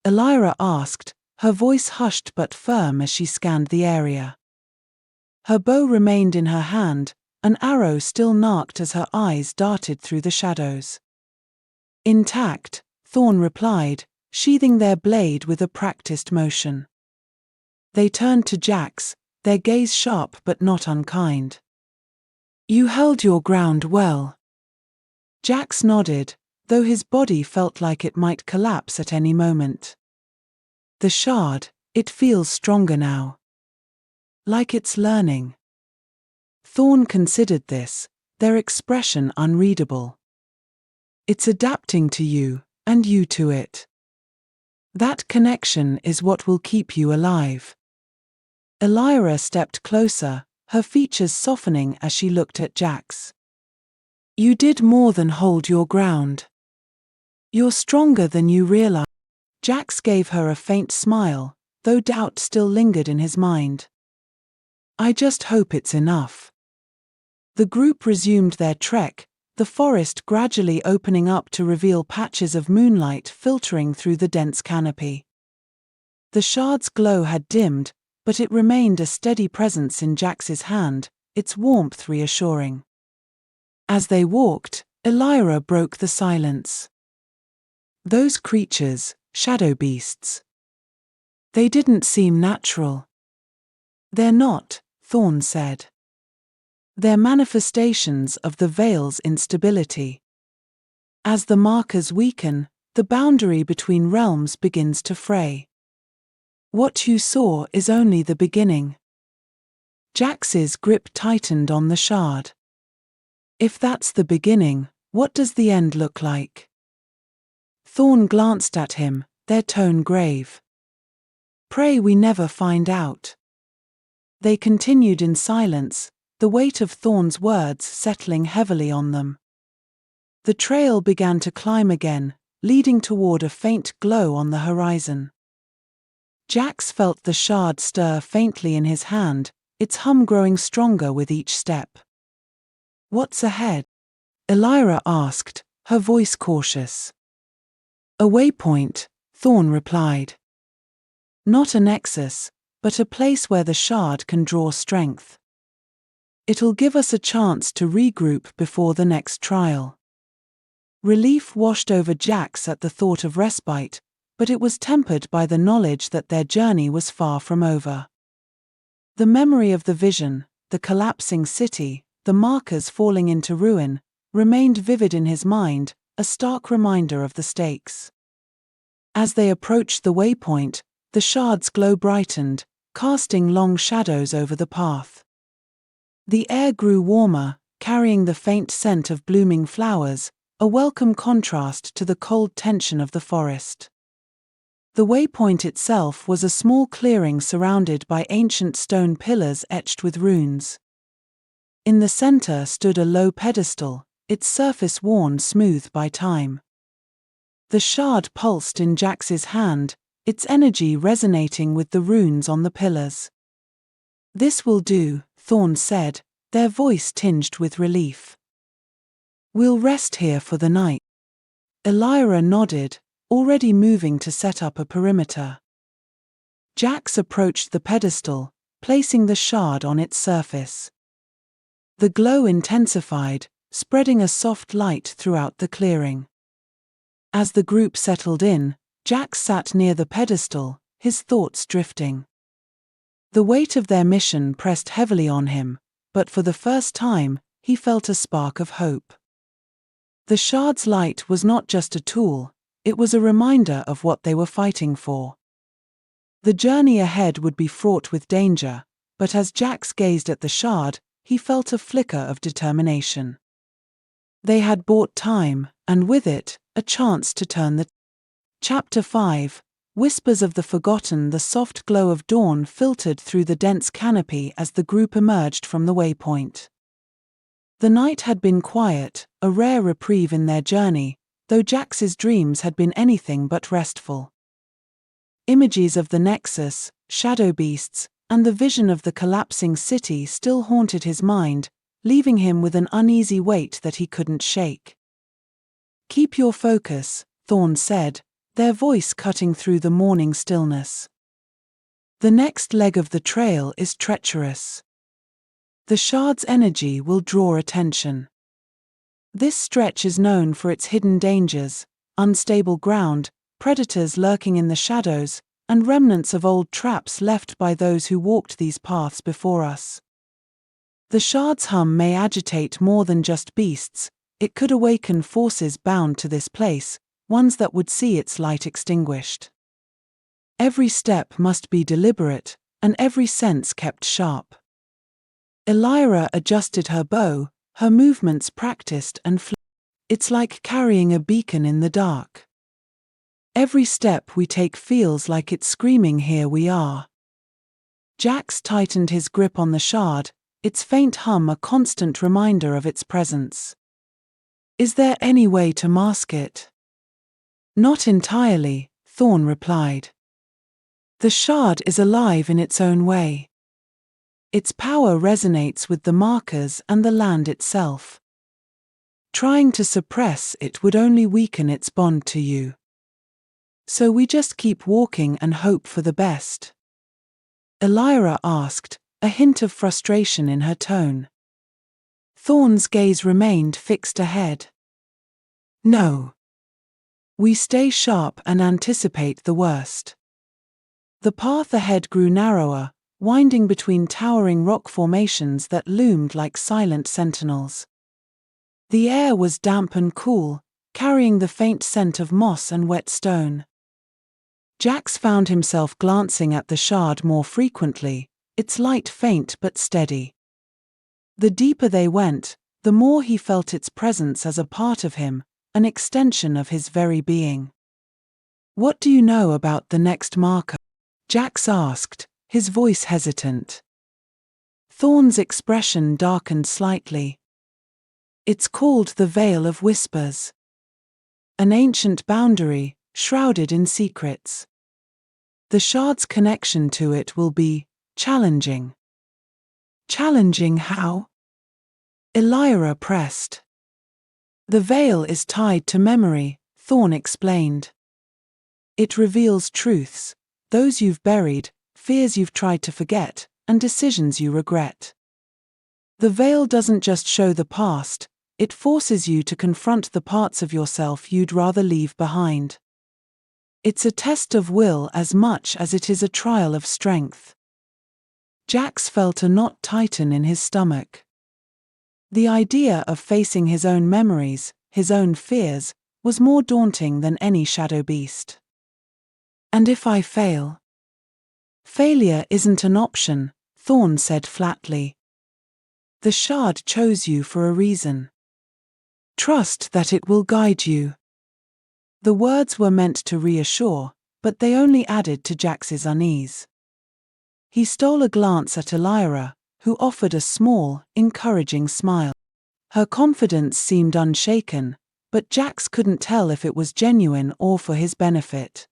Speaker 1: Elyra asked, her voice hushed but firm as she scanned the area. Her bow remained in her hand, an arrow still narked as her eyes darted through the shadows. "Intact," Thorne replied, sheathing their blade with a practiced motion. They turned to Jax, their gaze sharp but not unkind. "You held your ground well." Jax nodded, though his body felt like it might collapse at any moment. "The shard, it feels stronger now. Like it's learning." Thorne considered this, their expression unreadable. "It's adapting to you, and you to it. That connection is what will keep you alive." Elyra stepped closer, her features softening as she looked at Jax. "You did more than hold your ground. You're stronger than you realize." Jax gave her a faint smile, though doubt still lingered in his mind. "I just hope it's enough." The group resumed their trek, the forest gradually opening up to reveal patches of moonlight filtering through the dense canopy. The shard's glow had dimmed, but it remained a steady presence in Jax's hand, its warmth reassuring. As they walked, Elyra broke the silence. "Those creatures, shadow beasts. They didn't seem natural." "They're not," Thorne said. "They're manifestations of the Veil's instability. As the markers weaken, the boundary between realms begins to fray. What you saw is only the beginning." Jax's grip tightened on the shard. "If that's the beginning, what does the end look like?" Thorne glanced at him, their tone grave. "Pray we never find out." They continued in silence, the weight of Thorne's words settling heavily on them. The trail began to climb again, leading toward a faint glow on the horizon. Jax felt the shard stir faintly in his hand, its hum growing stronger with each step. "What's ahead?" Elyra asked, her voice cautious. "A waypoint," Thorne replied. "Not a nexus, but a place where the shard can draw strength. It'll give us a chance to regroup before the next trial." Relief washed over Jax at the thought of respite, but it was tempered by the knowledge that their journey was far from over. The memory of the vision, the collapsing city, the markers falling into ruin, remained vivid in his mind, a stark reminder of the stakes. As they approached the waypoint, the shard's glow brightened, casting long shadows over the path. The air grew warmer, carrying the faint scent of blooming flowers, a welcome contrast to the cold tension of the forest. The waypoint itself was a small clearing surrounded by ancient stone pillars etched with runes. In the center stood a low pedestal, its surface worn smooth by time. The shard pulsed in Jax's hand, its energy resonating with the runes on the pillars. "This will do," Thorne said, their voice tinged with relief. "We'll rest here for the night." Elyra nodded, already moving to set up a perimeter. Jax approached the pedestal, placing the shard on its surface. The glow intensified, spreading a soft light throughout the clearing. As the group settled in, Jax sat near the pedestal, his thoughts drifting. The weight of their mission pressed heavily on him, but for the first time, he felt a spark of hope. The shard's light was not just a tool, it was a reminder of what they were fighting for. The journey ahead would be fraught with danger, but as Jax gazed at the shard, he felt a flicker of determination. They had bought time, and with it, a chance to turn the Chapter 5, Whispers of the Forgotten. The soft glow of dawn filtered through the dense canopy as the group emerged from the waypoint. The night had been quiet, a rare reprieve in their journey, though Jax's dreams had been anything but restful. Images of the Nexus, shadow beasts, and the vision of the collapsing city still haunted his mind, leaving him with an uneasy weight that he couldn't shake. "Keep your focus," Thorne said, their voice cutting through the morning stillness. "The next leg of the trail is treacherous. The shard's energy will draw attention. This stretch is known for its hidden dangers, unstable ground, predators lurking in the shadows, and remnants of old traps left by those who walked these paths before us. The shard's hum may agitate more than just beasts, it could awaken forces bound to this place, ones that would see its light extinguished. Every step must be deliberate, and every sense kept sharp." Elyra adjusted her bow, her movements practiced and "It's like carrying a beacon in the dark. Every step we take feels like it's screaming, 'Here we are.'" Jax tightened his grip on the shard, its faint hum a constant reminder of its presence. "Is there any way to mask it?" "Not entirely," Thorne replied. "The shard is alive in its own way. Its power resonates with the markers and the land itself. Trying to suppress it would only weaken its bond to you. So we just keep walking and hope for the best." Elyra asked, a hint of frustration in her tone. Thorne's gaze remained fixed ahead. "No. We stay sharp and anticipate the worst." The path ahead grew narrower, winding between towering rock formations that loomed like silent sentinels. The air was damp and cool, carrying the faint scent of moss and wet stone. Jax found himself glancing at the shard more frequently, its light faint but steady. The deeper they went, the more he felt its presence as a part of him, an extension of his very being. "What do you know about the next marker?" Jax asked, his voice hesitant. Thorne's expression darkened slightly. "It's called the Veil of Whispers. An ancient boundary, shrouded in secrets. The shard's connection to it will be challenging." "Challenging how?" Elyra pressed. "The veil is tied to memory," Thorne explained. "It reveals truths, those you've buried, fears you've tried to forget, and decisions you regret. The veil doesn't just show the past, it forces you to confront the parts of yourself you'd rather leave behind. It's a test of will as much as it is a trial of strength." Jax felt a knot tighten in his stomach. The idea of facing his own memories, his own fears, was more daunting than any shadow beast. "And if I fail?" "Failure isn't an option," Thorne said flatly. "The shard chose you for a reason. Trust that it will guide you." The words were meant to reassure, but they only added to Jax's unease. He stole a glance at Elyra, who offered a small, encouraging smile. Her confidence seemed unshaken, but Jax couldn't tell if it was genuine or for his benefit.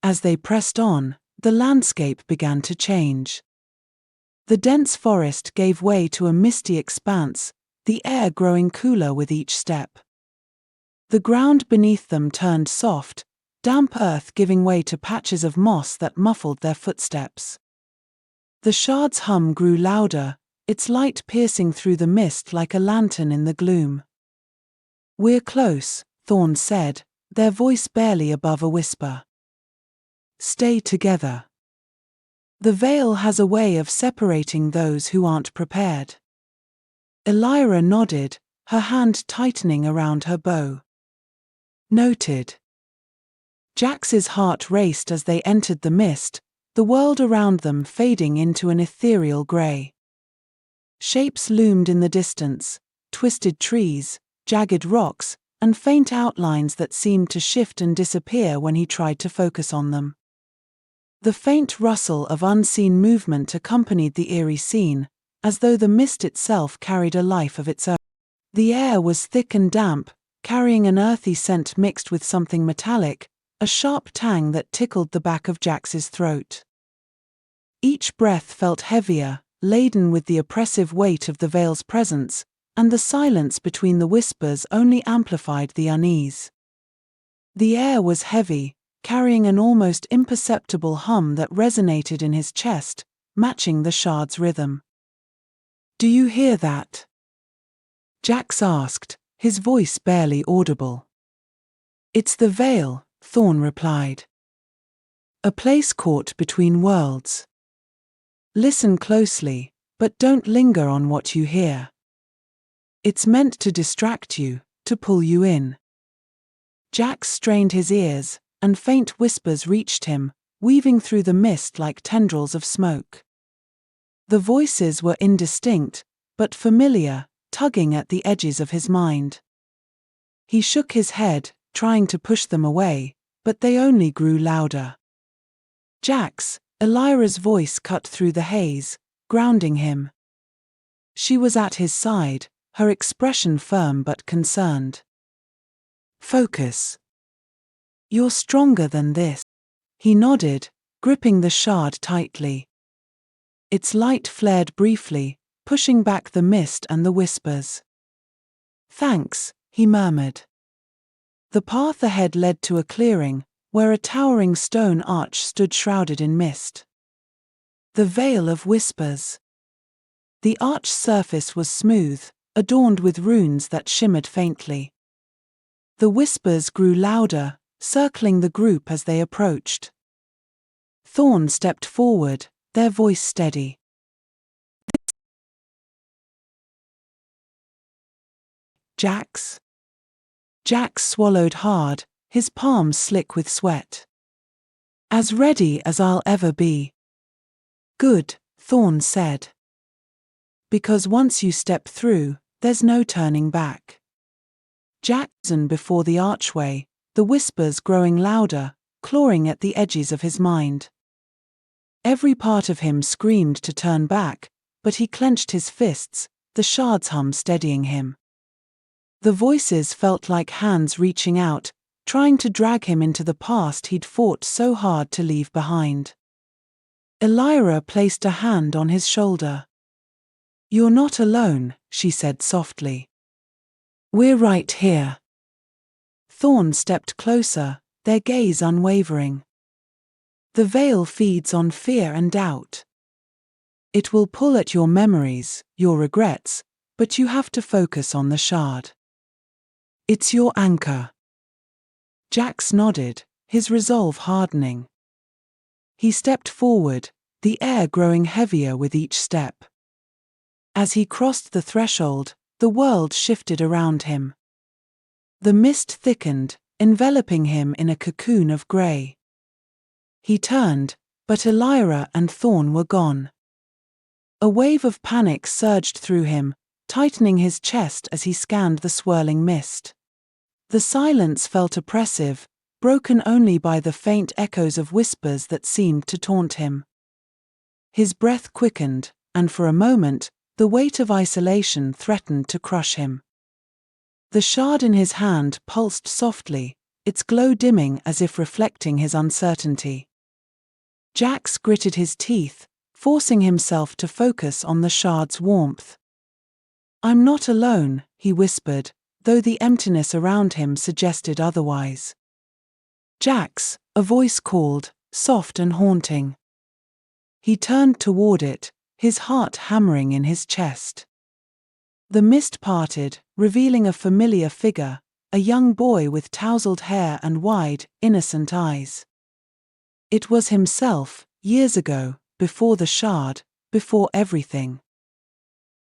Speaker 1: As they pressed on, the landscape began to change. The dense forest gave way to a misty expanse, the air growing cooler with each step. The ground beneath them turned soft, damp earth giving way to patches of moss that muffled their footsteps. The shard's hum grew louder, its light piercing through the mist like a lantern in the gloom. "We're close," Thorne said, their voice barely above a whisper. "Stay together. The veil has a way of separating those who aren't prepared." Elyra nodded, her hand tightening around her bow. "Noted." Jax's heart raced as they entered the mist, the world around them fading into an ethereal grey. Shapes loomed in the distance, twisted trees, jagged rocks, and faint outlines that seemed to shift and disappear when he tried to focus on them. The faint rustle of unseen movement accompanied the eerie scene, as though the mist itself carried a life of its own. The air was thick and damp, carrying an earthy scent mixed with something metallic, a sharp tang that tickled the back of Jax's throat. Each breath felt heavier, laden with the oppressive weight of the veil's presence, and the silence between the whispers only amplified the unease. The air was heavy, carrying an almost imperceptible hum that resonated in his chest, matching the shard's rhythm. "Do you hear that?" Jax asked, his voice barely audible. "It's the veil," Thorne replied. "A place caught between worlds. Listen closely, but don't linger on what you hear. It's meant to distract you, to pull you in." Jax strained his ears, and faint whispers reached him, weaving through the mist like tendrils of smoke. The voices were indistinct, but familiar, tugging at the edges of his mind. He shook his head, trying to push them away, but they only grew louder. "Jax," Elyra's voice cut through the haze, grounding him. She was at his side, her expression firm but concerned. "Focus. You're stronger than this." He nodded, gripping the shard tightly. Its light flared briefly, pushing back the mist and the whispers. "Thanks," he murmured. The path ahead led to a clearing, where a towering stone arch stood shrouded in mist. The Veil of Whispers. The arch's surface was smooth, adorned with runes that shimmered faintly. The whispers grew louder, circling the group as they approached. Thorne stepped forward, their voice steady. "Jax?" Jax swallowed hard, his palms slick with sweat. "As ready as I'll ever be." "Good," Thorne said. "Because once you step through, there's no turning back." Jackson before the archway, the whispers growing louder, clawing at the edges of his mind. Every part of him screamed to turn back, but he clenched his fists, the shard's hum steadying him. The voices felt like hands reaching out, trying to drag him into the past he'd fought so hard to leave behind. Elyra placed a hand on his shoulder. "You're not alone," she said softly. "We're right here." Thorne stepped closer, their gaze unwavering. "The veil feeds on fear and doubt. It will pull at your memories, your regrets, but you have to focus on the shard. It's your anchor." Jax nodded, his resolve hardening. He stepped forward, the air growing heavier with each step. As he crossed the threshold, the world shifted around him. The mist thickened, enveloping him in a cocoon of grey. He turned, but Elyra and Thorne were gone. A wave of panic surged through him, tightening his chest as he scanned the swirling mist. The silence felt oppressive, broken only by the faint echoes of whispers that seemed to taunt him. His breath quickened, and for a moment, the weight of isolation threatened to crush him. The shard in his hand pulsed softly, its glow dimming as if reflecting his uncertainty. Jax gritted his teeth, forcing himself to focus on the shard's warmth. "I'm not alone," he whispered, though the emptiness around him suggested otherwise. "Jax," a voice called, soft and haunting. He turned toward it, his heart hammering in his chest. The mist parted, revealing a familiar figure, a young boy with tousled hair and wide, innocent eyes. It was himself, years ago, before the shard, before everything.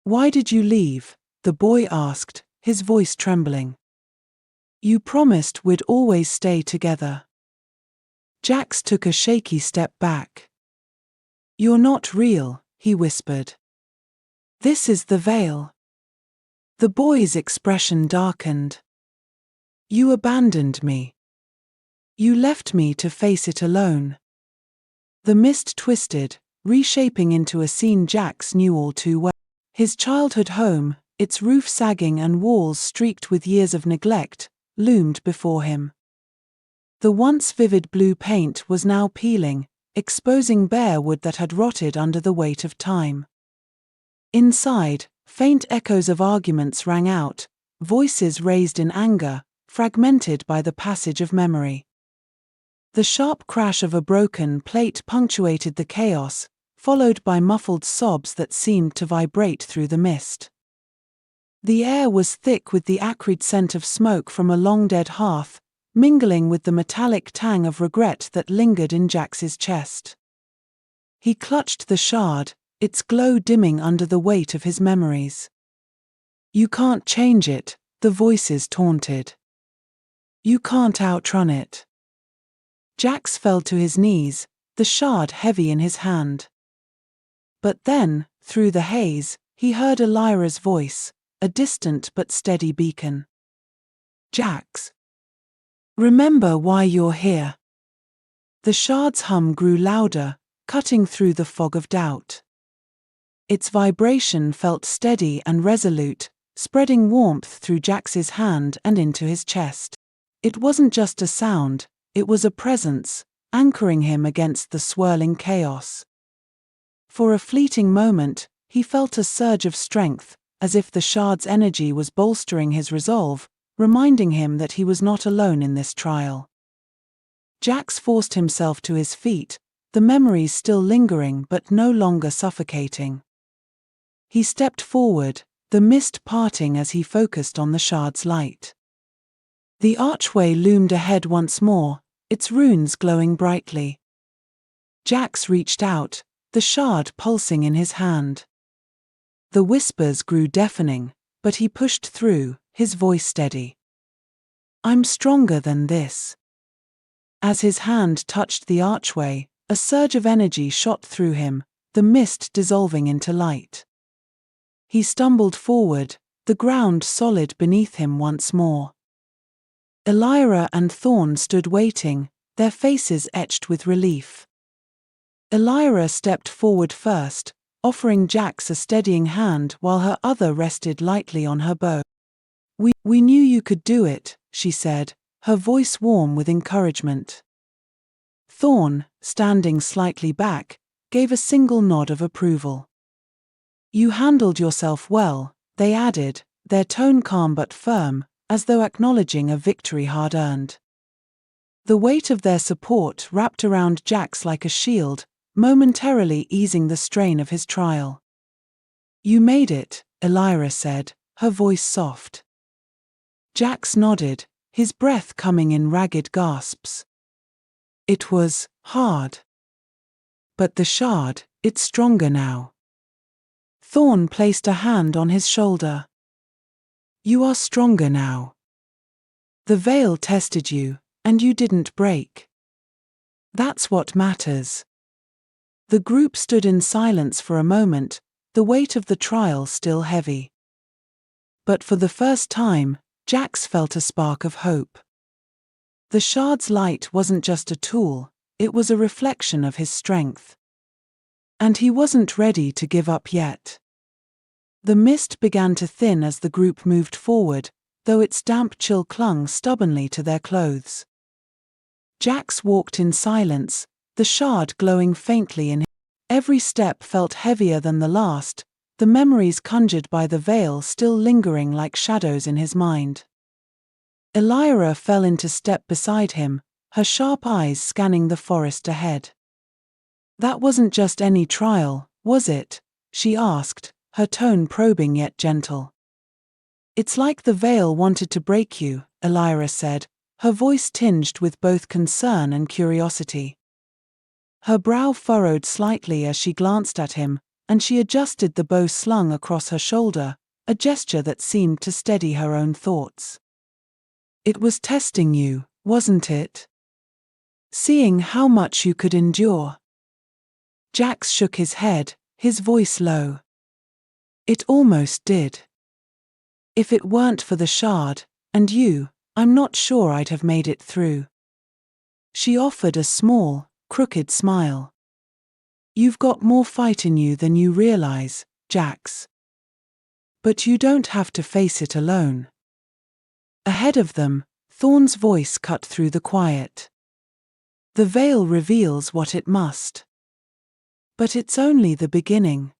Speaker 1: "Why did you leave?" the boy asked, his voice trembling. "You promised we'd always stay together." Jax took a shaky step back. "You're not real," he whispered. "This is the veil." The boy's expression darkened. "You abandoned me. You left me to face it alone." The mist twisted, reshaping into a scene Jax knew all too well. His childhood home, its roof sagging and walls streaked with years of neglect, loomed before him. The once vivid blue paint was now peeling, exposing bare wood that had rotted under the weight of time. Inside, faint echoes of arguments rang out, voices raised in anger, fragmented by the passage of memory. The sharp crash of a broken plate punctuated the chaos, followed by muffled sobs that seemed to vibrate through the mist. The air was thick with the acrid scent of smoke from a long-dead hearth, mingling with the metallic tang of regret that lingered in Jax's chest. He clutched the shard, its glow dimming under the weight of his memories. "You can't change it," the voices taunted. "You can't outrun it." Jax fell to his knees, the shard heavy in his hand. But then, through the haze, he heard Elyra's voice, a distant but steady beacon. "Jax, remember why you're here." The shard's hum grew louder, cutting through the fog of doubt. Its vibration felt steady and resolute, spreading warmth through Jax's hand and into his chest. It wasn't just a sound, it was a presence, anchoring him against the swirling chaos. For a fleeting moment, he felt a surge of strength, as if the shard's energy was bolstering his resolve, reminding him that he was not alone in this trial. Jax forced himself to his feet, the memories still lingering but no longer suffocating. He stepped forward, the mist parting as he focused on the shard's light. The archway loomed ahead once more, its runes glowing brightly. Jax reached out, the shard pulsing in his hand. The whispers grew deafening, but he pushed through, his voice steady. "I'm stronger than this." As his hand touched the archway, a surge of energy shot through him, the mist dissolving into light. He stumbled forward, the ground solid beneath him once more. Elyra and Thorne stood waiting, their faces etched with relief. Elyra stepped forward first, offering Jax a steadying hand while her other rested lightly on her bow. We knew you could do it," she said, her voice warm with encouragement. Thorne, standing slightly back, gave a single nod of approval. "You handled yourself well," they added, their tone calm but firm, as though acknowledging a victory hard-earned. The weight of their support wrapped around Jax like a shield, momentarily easing the strain of his trial. "You made it," Elyra said, her voice soft. Jax nodded, his breath coming in ragged gasps. "It was hard. But the shard, it's stronger now." Thorne placed a hand on his shoulder. "You are stronger now. The veil tested you, and you didn't break. That's what matters." The group stood in silence for a moment, the weight of the trial still heavy. But for the first time, Jax felt a spark of hope. The shard's light wasn't just a tool, it was a reflection of his strength. And he wasn't ready to give up yet. The mist began to thin as the group moved forward, though its damp chill clung stubbornly to their clothes. Jax walked in silence, the shard glowing faintly in him. Every step felt heavier than the last, the memories conjured by the veil still lingering like shadows in his mind. Elyra fell into step beside him, her sharp eyes scanning the forest ahead. "That wasn't just any trial, was it?" she asked, her tone probing yet gentle. "It's like the veil wanted to break you," Elyra said, her voice tinged with both concern and curiosity. Her brow furrowed slightly as she glanced at him, and she adjusted the bow slung across her shoulder, a gesture that seemed to steady her own thoughts. "It was testing you, wasn't it? Seeing how much you could endure." Jax shook his head, his voice low. "It almost did. If it weren't for the shard, and you, I'm not sure I'd have made it through." She offered a small, crooked smile. "You've got more fight in you than you realize, Jax. But you don't have to face it alone." Ahead of them, Thorne's voice cut through the quiet. The veil reveals what it must. But it's only the beginning.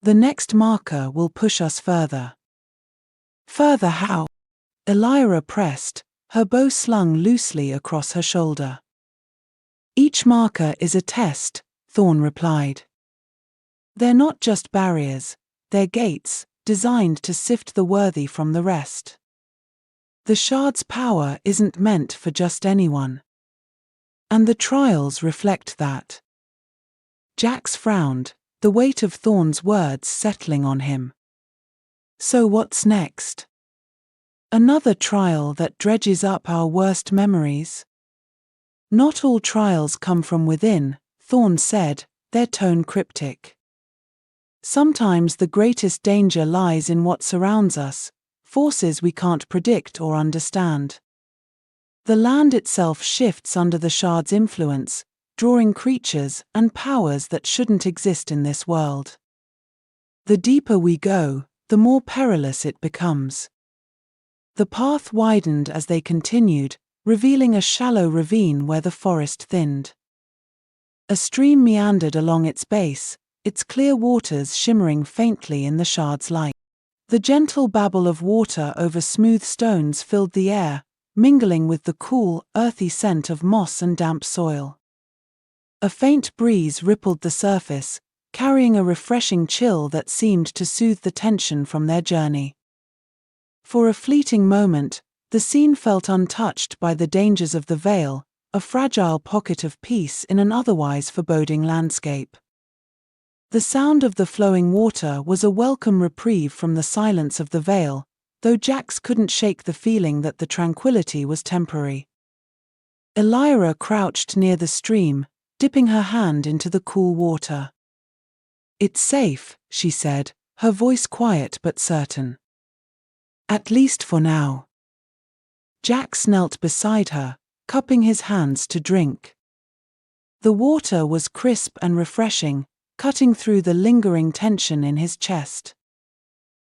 Speaker 1: The next marker will push us further. Further how? Elyra pressed, her bow slung loosely across her shoulder. Each marker is a test, Thorne replied. They're not just barriers, they're gates, designed to sift the worthy from the rest. The shard's power isn't meant for just anyone. And the trials reflect that. Jax frowned, the weight of Thorne's words settling on him. So what's next? Another trial that dredges up our worst memories? Not all trials come from within, Thorne said, their tone cryptic. Sometimes the greatest danger lies in what surrounds us, forces we can't predict or understand. The land itself shifts under the shard's influence, drawing creatures and powers that shouldn't exist in this world. The deeper we go, the more perilous it becomes. The path widened as they continued, revealing a shallow ravine where the forest thinned. A stream meandered along its base, its clear waters shimmering faintly in the shard's light. The gentle babble of water over smooth stones filled the air, mingling with the cool, earthy scent of moss and damp soil. A faint breeze rippled the surface, carrying a refreshing chill that seemed to soothe the tension from their journey. For a fleeting moment, the scene felt untouched by the dangers of the Vale, a fragile pocket of peace in an otherwise foreboding landscape. The sound of the flowing water was a welcome reprieve from the silence of the Vale, though Jax couldn't shake the feeling that the tranquility was temporary. Elyra crouched near the stream, dipping her hand into the cool water. "It's safe," she said, her voice quiet but certain. "At least for now." Jax knelt beside her, cupping his hands to drink. The water was crisp and refreshing, cutting through the lingering tension in his chest.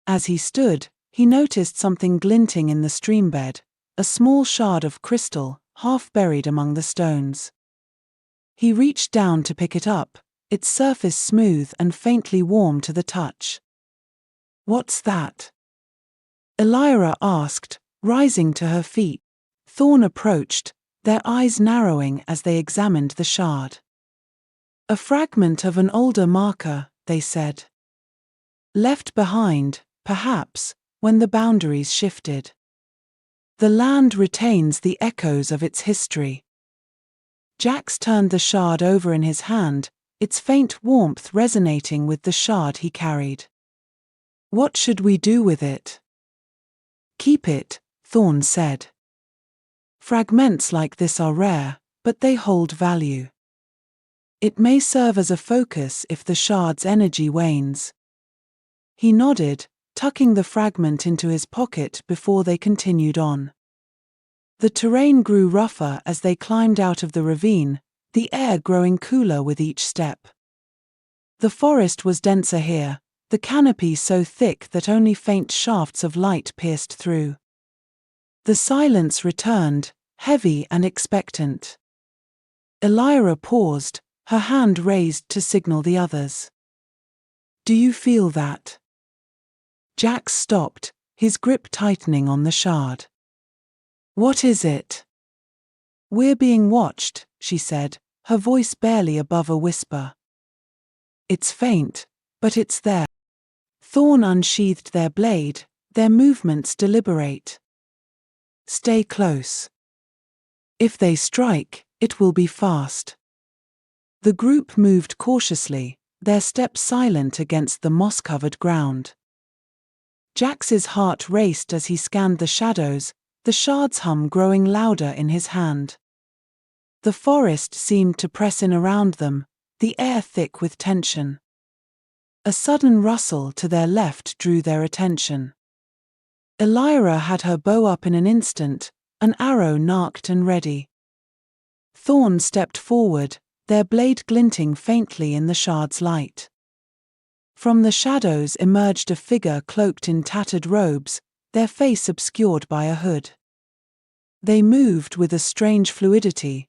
Speaker 1: As he stood, he noticed something glinting in the streambed, a small shard of crystal, half buried among the stones. He reached down to pick it up, its surface smooth and faintly warm to the touch. "What's that?" Elyra asked, rising to her feet. Thorne approached, their eyes narrowing as they examined the shard. "A fragment of an older marker," they said. "Left behind, perhaps, when the boundaries shifted. The land retains the echoes of its history." Jax turned the shard over in his hand, its faint warmth resonating with the shard he carried. "What should we do with it?" "Keep it," Thorne said. "Fragments like this are rare, but they hold value. It may serve as a focus if the shard's energy wanes." He nodded, tucking the fragment into his pocket before they continued on. The terrain grew rougher as they climbed out of the ravine, the air growing cooler with each step. The forest was denser here, the canopy so thick that only faint shafts of light pierced through. The silence returned, heavy and expectant. Elyra paused, her hand raised to signal the others. "Do you feel that?" Jax stopped, his grip tightening on the shard. "What is it?" "We're being watched," she said, her voice barely above a whisper. "It's faint, but it's there." Thorne unsheathed their blade, their movements deliberate. "Stay close. If they strike, it will be fast." The group moved cautiously, their steps silent against the moss-covered ground. Jax's heart raced as he scanned the shadows, the shard's hum growing louder in his hand. The forest seemed to press in around them, the air thick with tension. A sudden rustle to their left drew their attention. Elyra had her bow up in an instant, an arrow narked and ready. Thorne stepped forward, their blade glinting faintly in the shard's light. From the shadows emerged a figure cloaked in tattered robes, their face obscured by a hood. They moved with a strange fluidity,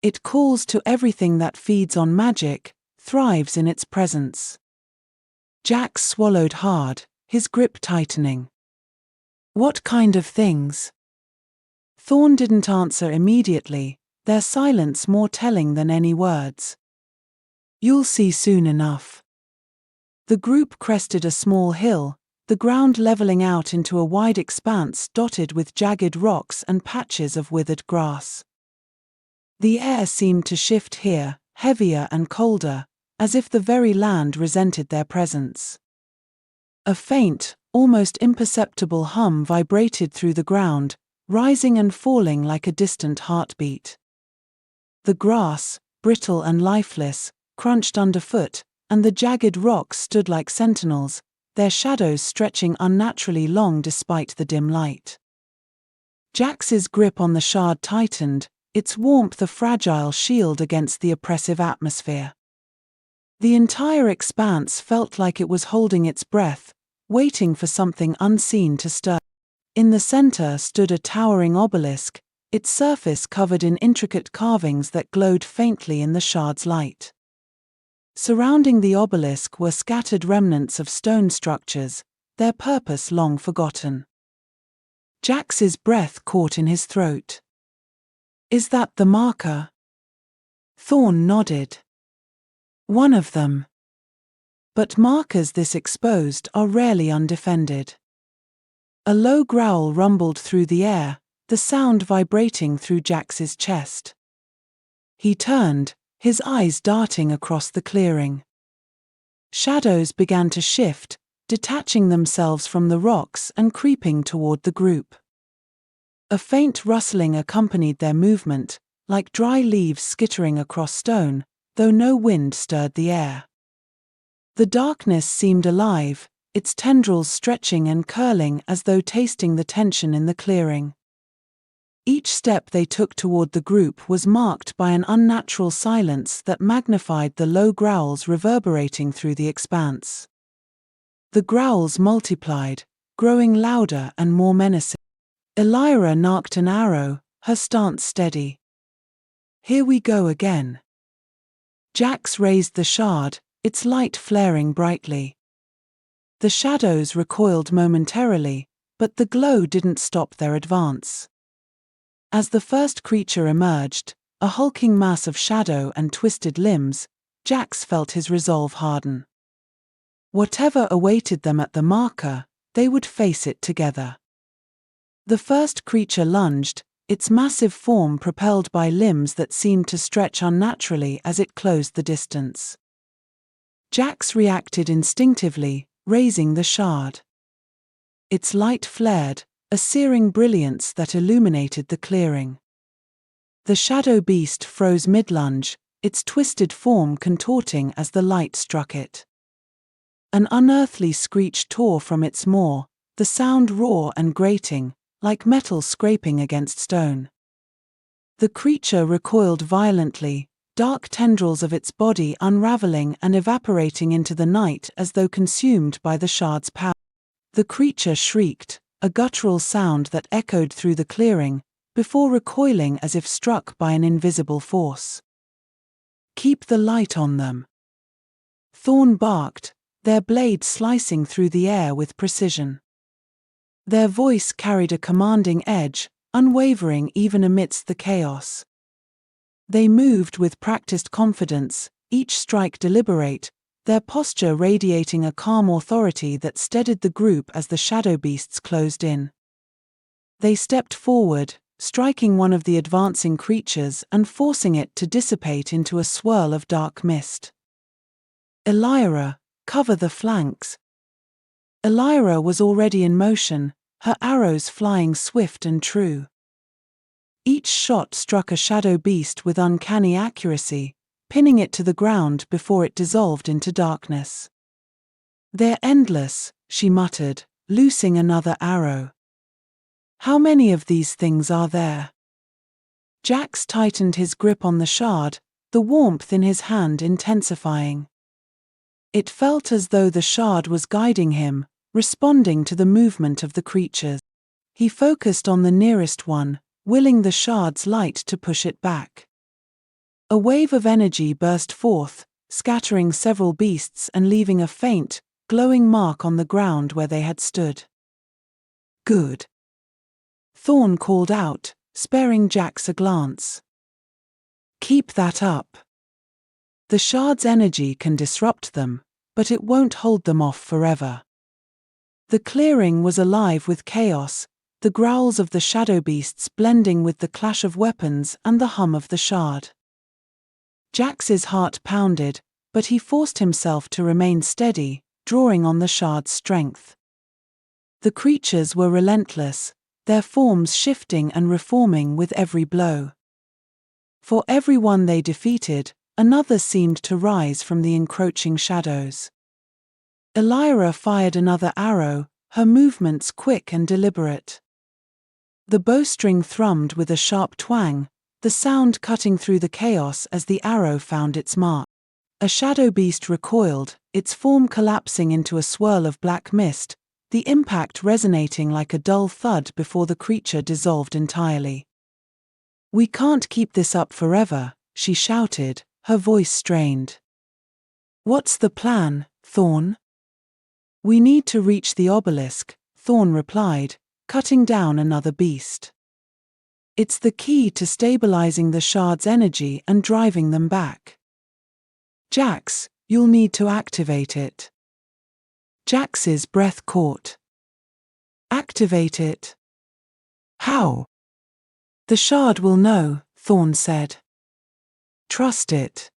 Speaker 1: It calls to everything that feeds on magic, thrives in its presence. Jax swallowed hard, his grip tightening. What kind of things? Thorne didn't answer immediately, their silence more telling than any words. You'll see soon enough. The group crested a small hill, the ground leveling out into a wide expanse dotted with jagged rocks and patches of withered grass. The air seemed to shift here, heavier and colder, as if the very land resented their presence. A faint, almost imperceptible hum vibrated through the ground, rising and falling like a distant heartbeat. The grass, brittle and lifeless, crunched underfoot, and the jagged rocks stood like sentinels, their shadows stretching unnaturally long despite the dim light. Jax's grip on the shard tightened, its warmth a fragile shield against the oppressive atmosphere. The entire expanse felt like it was holding its breath, waiting for something unseen to stir. In the center stood a towering obelisk, its surface covered in intricate carvings that glowed faintly in the shard's light. Surrounding the obelisk were scattered remnants of stone structures, their purpose long forgotten. Jax's breath caught in his throat. Is that the marker? Thorne nodded. One of them. But markers this exposed are rarely undefended. A low growl rumbled through the air, the sound vibrating through Jax's chest. He turned, his eyes darting across the clearing. Shadows began to shift, detaching themselves from the rocks and creeping toward the group. A faint rustling accompanied their movement, like dry leaves skittering across stone, though no wind stirred the air. The darkness seemed alive, its tendrils stretching and curling as though tasting the tension in the clearing. Each step they took toward the group was marked by an unnatural silence that magnified the low growls reverberating through the expanse. The growls multiplied, growing louder and more menacing. Elyra narked an arrow, her stance steady. Here we go again. Jax raised the shard, its light flaring brightly. The shadows recoiled momentarily, but the glow didn't stop their advance. As the first creature emerged, a hulking mass of shadow and twisted limbs, Jax felt his resolve harden. Whatever awaited them at the marker, they would face it together. The first creature lunged, its massive form propelled by limbs that seemed to stretch unnaturally as it closed the distance. Jax reacted instinctively, raising the shard. Its light flared, a searing brilliance that illuminated the clearing. The shadow beast froze mid-lunge, its twisted form contorting as the light struck it. An unearthly screech tore from its maw, the sound raw and grating, like metal scraping against stone. The creature recoiled violently, dark tendrils of its body unraveling and evaporating into the night as though consumed by the shard's power. The creature shrieked, a guttural sound that echoed through the clearing, before recoiling as if struck by an invisible force. Keep the light on them. Thorne barked, their blade slicing through the air with precision. Their voice carried a commanding edge, unwavering even amidst the chaos. They moved with practiced confidence, each strike deliberate, their posture radiating a calm authority that steadied the group as the shadow beasts closed in. They stepped forward, striking one of the advancing creatures and forcing it to dissipate into a swirl of dark mist. Elyra, cover the flanks. Elyra was already in motion, her arrows flying swift and true. Each shot struck a shadow beast with uncanny accuracy, pinning it to the ground before it dissolved into darkness. They're endless, she muttered, loosing another arrow. How many of these things are there? Jax tightened his grip on the shard, the warmth in his hand intensifying. It felt as though the shard was guiding him, responding to the movement of the creatures. He focused on the nearest one, willing the shard's light to push it back. A wave of energy burst forth, scattering several beasts and leaving a faint, glowing mark on the ground where they had stood. "Good," Thorne called out, sparing Jax a glance. "Keep that up. The shard's energy can disrupt them, but it won't hold them off forever." The clearing was alive with chaos, the growls of the shadow beasts blending with the clash of weapons and the hum of the shard. Jax's heart pounded, but he forced himself to remain steady, drawing on the shard's strength. The creatures were relentless, their forms shifting and reforming with every blow. For every one they defeated, another seemed to rise from the encroaching shadows. Elyra fired another arrow, her movements quick and deliberate. The bowstring thrummed with a sharp twang, the sound cutting through the chaos as the arrow found its mark. A shadow beast recoiled, its form collapsing into a swirl of black mist, the impact resonating like a dull thud before the creature dissolved entirely. "We can't keep this up forever," she shouted, her voice strained. "What's the plan, Thorne?" "We need to reach the obelisk," Thorne replied, cutting down another beast. "It's the key to stabilizing the shard's energy and driving them back. Jax, you'll need to activate it." Jax's breath caught. "Activate it? How?" "The shard will know," Thorne said. "Trust it."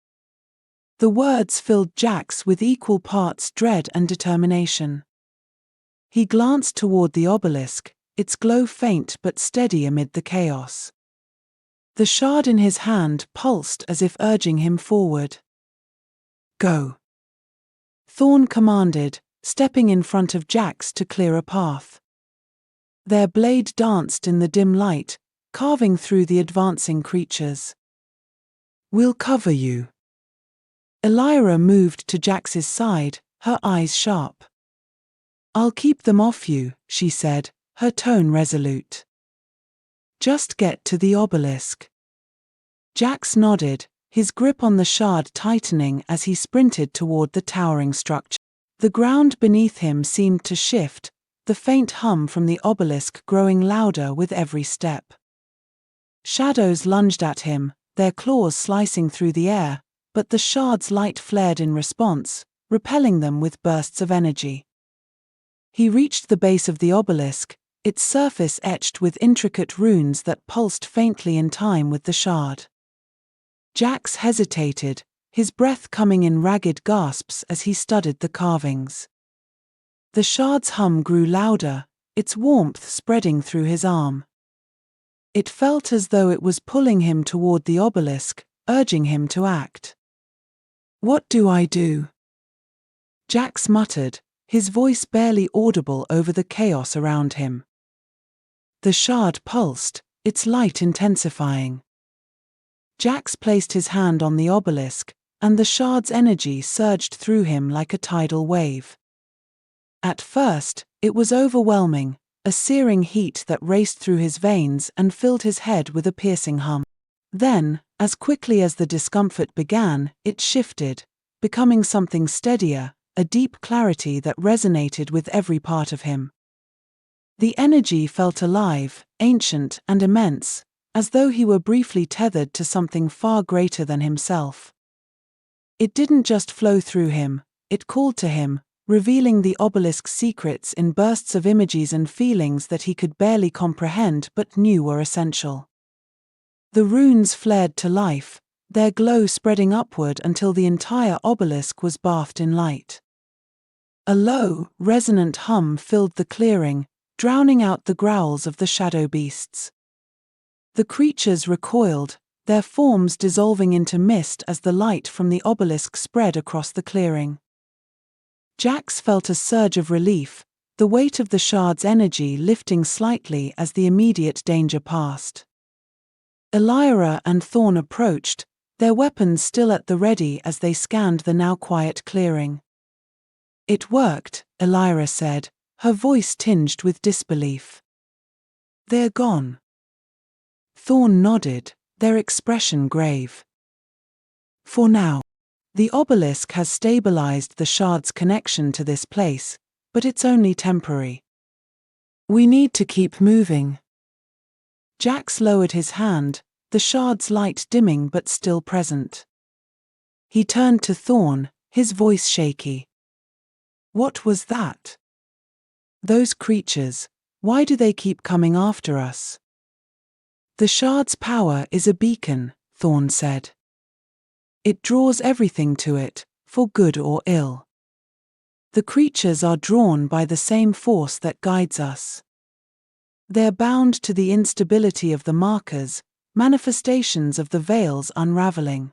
Speaker 1: The words filled Jax with equal parts dread and determination. He glanced toward the obelisk, its glow faint but steady amid the chaos. The shard in his hand pulsed as if urging him forward. "Go," Thorne commanded, stepping in front of Jax to clear a path. Their blade danced in the dim light, carving through the advancing creatures. "We'll cover you." Elyra moved to Jax's side, her eyes sharp. "I'll keep them off you," she said, her tone resolute. "Just get to the obelisk." Jax nodded, his grip on the shard tightening as he sprinted toward the towering structure. The ground beneath him seemed to shift, the faint hum from the obelisk growing louder with every step. Shadows lunged at him, their claws slicing through the air, but the shard's light flared in response, repelling them with bursts of energy. He reached the base of the obelisk, its surface etched with intricate runes that pulsed faintly in time with the shard. Jax hesitated, his breath coming in ragged gasps as he studied the carvings. The shard's hum grew louder, its warmth spreading through his arm. It felt as though it was pulling him toward the obelisk, urging him to act. "What do I do?" Jax muttered, his voice barely audible over the chaos around him. The shard pulsed, its light intensifying. Jax placed his hand on the obelisk, and the shard's energy surged through him like a tidal wave. At first, it was overwhelming, a searing heat that raced through his veins and filled his head with a piercing hum. Then, as quickly as the discomfort began, it shifted, becoming something steadier, a deep clarity that resonated with every part of him. The energy felt alive, ancient and immense, as though he were briefly tethered to something far greater than himself. It didn't just flow through him, it called to him, revealing the obelisk's secrets in bursts of images and feelings that he could barely comprehend but knew were essential. The runes flared to life, their glow spreading upward until the entire obelisk was bathed in light. A low, resonant hum filled the clearing, drowning out the growls of the shadow beasts. The creatures recoiled, their forms dissolving into mist as the light from the obelisk spread across the clearing. Jax felt a surge of relief, the weight of the shard's energy lifting slightly as the immediate danger passed. Elyra and Thorne approached, their weapons still at the ready as they scanned the now quiet clearing. "It worked," Elyra said, her voice tinged with disbelief. "They're gone." Thorne nodded, their expression grave. For now. The obelisk has stabilized the shard's connection to this place, but it's only temporary. We need to keep moving. Jax lowered his hand, the shard's light dimming but still present. He turned to Thorne, his voice shaky. What was that? Those creatures, why do they keep coming after us? The shard's power is a beacon, Thorne said. It draws everything to it, for good or ill. The creatures are drawn by the same force that guides us. They're bound to the instability of the markers, manifestations of the veil's unraveling.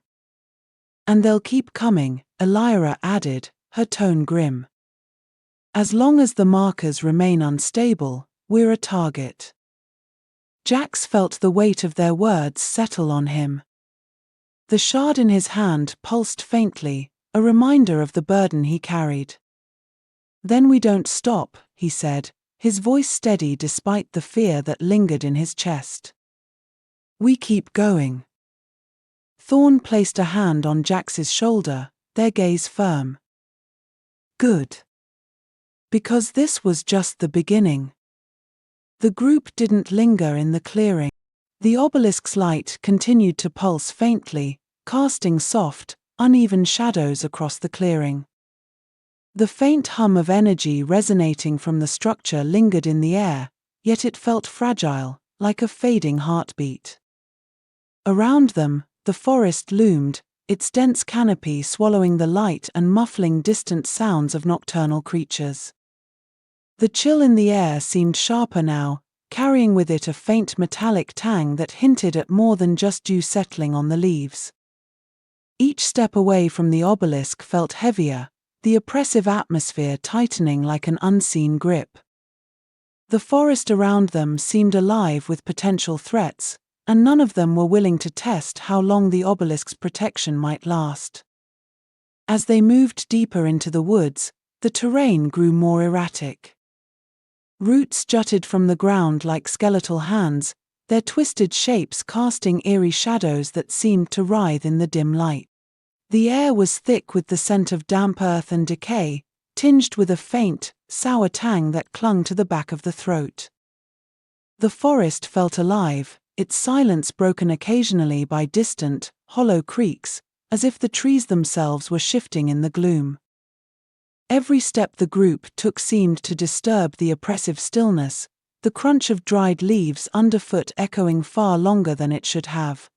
Speaker 1: And they'll keep coming, Elyra added, her tone grim. As long as the markers remain unstable, we're a target. Jax felt the weight of their words settle on him. The shard in his hand pulsed faintly, a reminder of the burden he carried. Then we don't stop, he said, his voice steady despite the fear that lingered in his chest. We keep going. Thorne placed a hand on Jax's shoulder, their gaze firm. Good. Because this was just the beginning. The group didn't linger in the clearing. The obelisk's light continued to pulse faintly, casting soft, uneven shadows across the clearing. The faint hum of energy resonating from the structure lingered in the air, yet it felt fragile, like a fading heartbeat. Around them, the forest loomed, its dense canopy swallowing the light and muffling distant sounds of nocturnal creatures. The chill in the air seemed sharper now, carrying with it a faint metallic tang that hinted at more than just dew settling on the leaves. Each step away from the obelisk felt heavier, the oppressive atmosphere tightening like an unseen grip. The forest around them seemed alive with potential threats, and none of them were willing to test how long the obelisk's protection might last. As they moved deeper into the woods, the terrain grew more erratic. Roots jutted from the ground like skeletal hands, their twisted shapes casting eerie shadows that seemed to writhe in the dim light. The air was thick with the scent of damp earth and decay, tinged with a faint, sour tang that clung to the back of the throat. The forest felt alive, its silence broken occasionally by distant, hollow creaks, as if the trees themselves were shifting in the gloom. Every step the group took seemed to disturb the oppressive stillness, the crunch of dried leaves underfoot echoing far longer than it should have.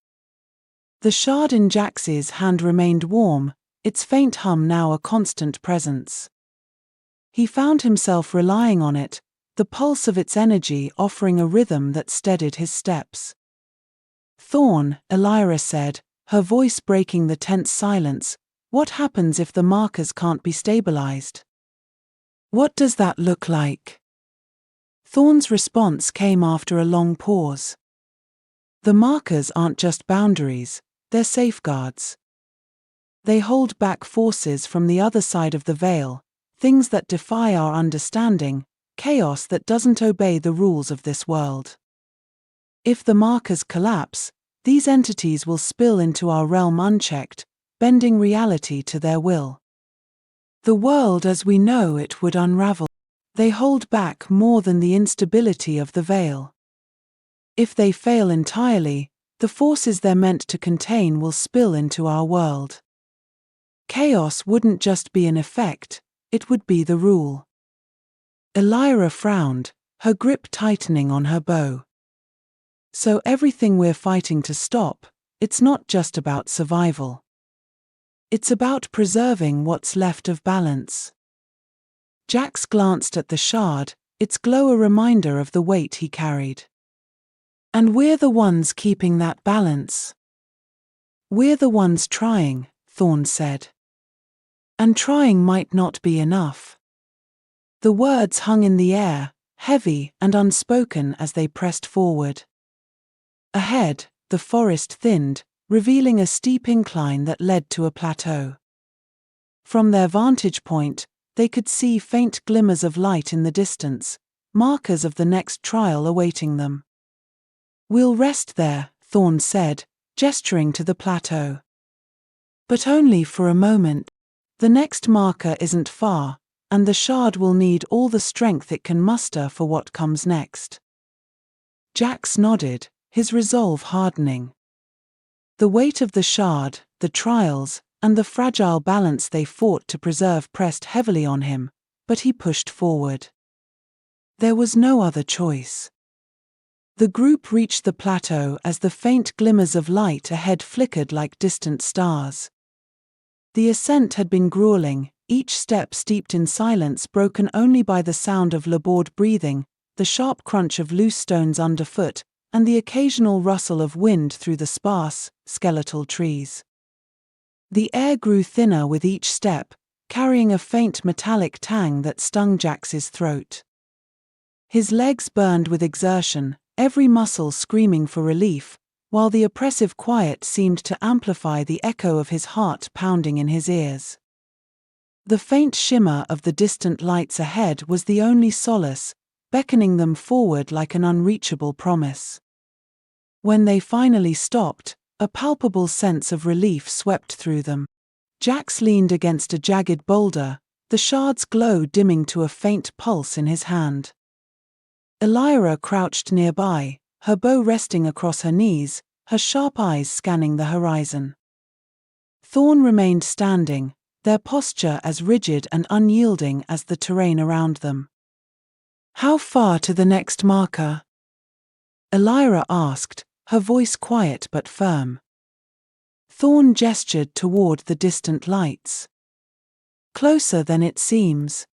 Speaker 1: The shard in Jax's hand remained warm, its faint hum now a constant presence. He found himself relying on it, the pulse of its energy offering a rhythm that steadied his steps. Thorne, Elyra said, her voice breaking the tense silence, what happens if the markers can't be stabilized? What does that look like? Thorne's response came after a long pause. The markers aren't just boundaries, they're safeguards. They hold back forces from the other side of the veil, things that defy our understanding, chaos that doesn't obey the rules of this world. If the markers collapse, these entities will spill into our realm unchecked, bending reality to their will. The world as we know it would unravel. They hold back more than the instability of the veil. If they fail entirely, the forces they're meant to contain will spill into our world. Chaos wouldn't just be an effect, it would be the rule. Elyra frowned, her grip tightening on her bow. So everything we're fighting to stop, it's not just about survival. It's about preserving what's left of balance. Jax glanced at the shard, its glow a reminder of the weight he carried. And we're the ones keeping that balance. We're the ones trying, Thorne said. And trying might not be enough. The words hung in the air, heavy and unspoken as they pressed forward. Ahead, the forest thinned, revealing a steep incline that led to a plateau. From their vantage point, they could see faint glimmers of light in the distance, markers of the next trial awaiting them. We'll rest there, Thorne said, gesturing to the plateau. But only for a moment. The next marker isn't far, and the shard will need all the strength it can muster for what comes next. Jax nodded, his resolve hardening. The weight of the shard, the trials, and the fragile balance they fought to preserve pressed heavily on him, but he pushed forward. There was no other choice. The group reached the plateau as the faint glimmers of light ahead flickered like distant stars. The ascent had been grueling, each step steeped in silence broken only by the sound of labored breathing, the sharp crunch of loose stones underfoot, and the occasional rustle of wind through the sparse, skeletal trees. The air grew thinner with each step, carrying a faint metallic tang that stung Jax's throat. His legs burned with exertion, every muscle screaming for relief, while the oppressive quiet seemed to amplify the echo of his heart pounding in his ears. The faint shimmer of the distant lights ahead was the only solace, beckoning them forward like an unreachable promise. When they finally stopped, a palpable sense of relief swept through them. Jax leaned against a jagged boulder, the shard's glow dimming to a faint pulse in his hand. Elyra crouched nearby, her bow resting across her knees, her sharp eyes scanning the horizon. Thorne remained standing, their posture as rigid and unyielding as the terrain around them. "How far to the next marker?" Elyra asked, her voice quiet but firm. Thorne gestured toward the distant lights. "Closer than it seems.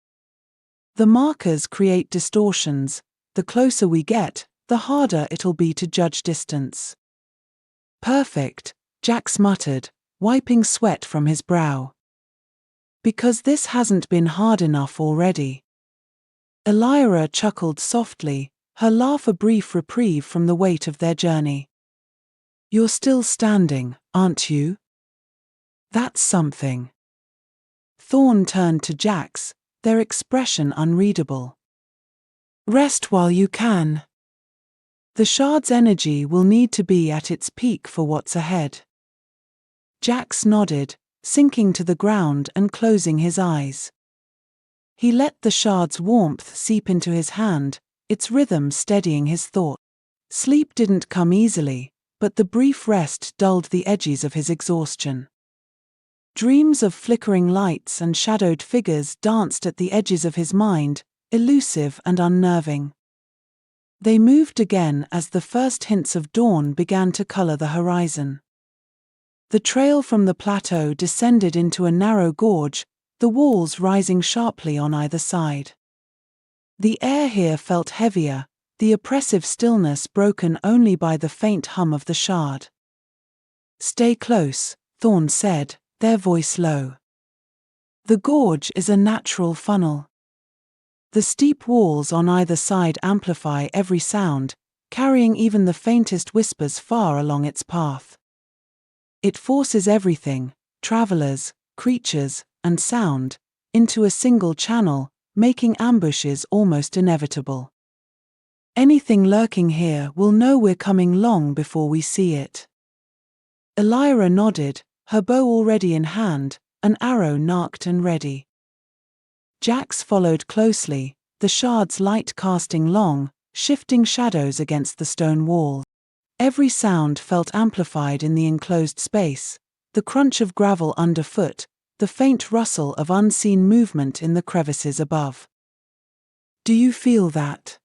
Speaker 1: The markers create distortions. The closer we get, the harder it'll be to judge distance." "Perfect," Jax muttered, wiping sweat from his brow. "Because this hasn't been hard enough already." Elyra chuckled softly, her laugh a brief reprieve from the weight of their journey. "You're still standing, aren't you? That's something." Thorne turned to Jax, their expression unreadable. "Rest while you can. The shard's energy will need to be at its peak for what's ahead." Jax nodded, sinking to the ground and closing his eyes. He let the shard's warmth seep into his hand, its rhythm steadying his thought. Sleep didn't come easily, but the brief rest dulled the edges of his exhaustion. Dreams of flickering lights and shadowed figures danced at the edges of his mind, elusive and unnerving. They moved again as the first hints of dawn began to color the horizon. The trail from the plateau descended into a narrow gorge, the walls rising sharply on either side. The air here felt heavier, the oppressive stillness broken only by the faint hum of the shard. "Stay close," Thorne said, their voice low. "The gorge is a natural funnel. The steep walls on either side amplify every sound, carrying even the faintest whispers far along its path. It forces everything, travelers, creatures, and sound, into a single channel, making ambushes almost inevitable. Anything lurking here will know we're coming long before we see it." Elyra nodded, her bow already in hand, an arrow narked and ready. Jax followed closely, the shard's light casting long, shifting shadows against the stone wall. Every sound felt amplified in the enclosed space, the crunch of gravel underfoot, the faint rustle of unseen movement in the crevices above. "Do you feel that?"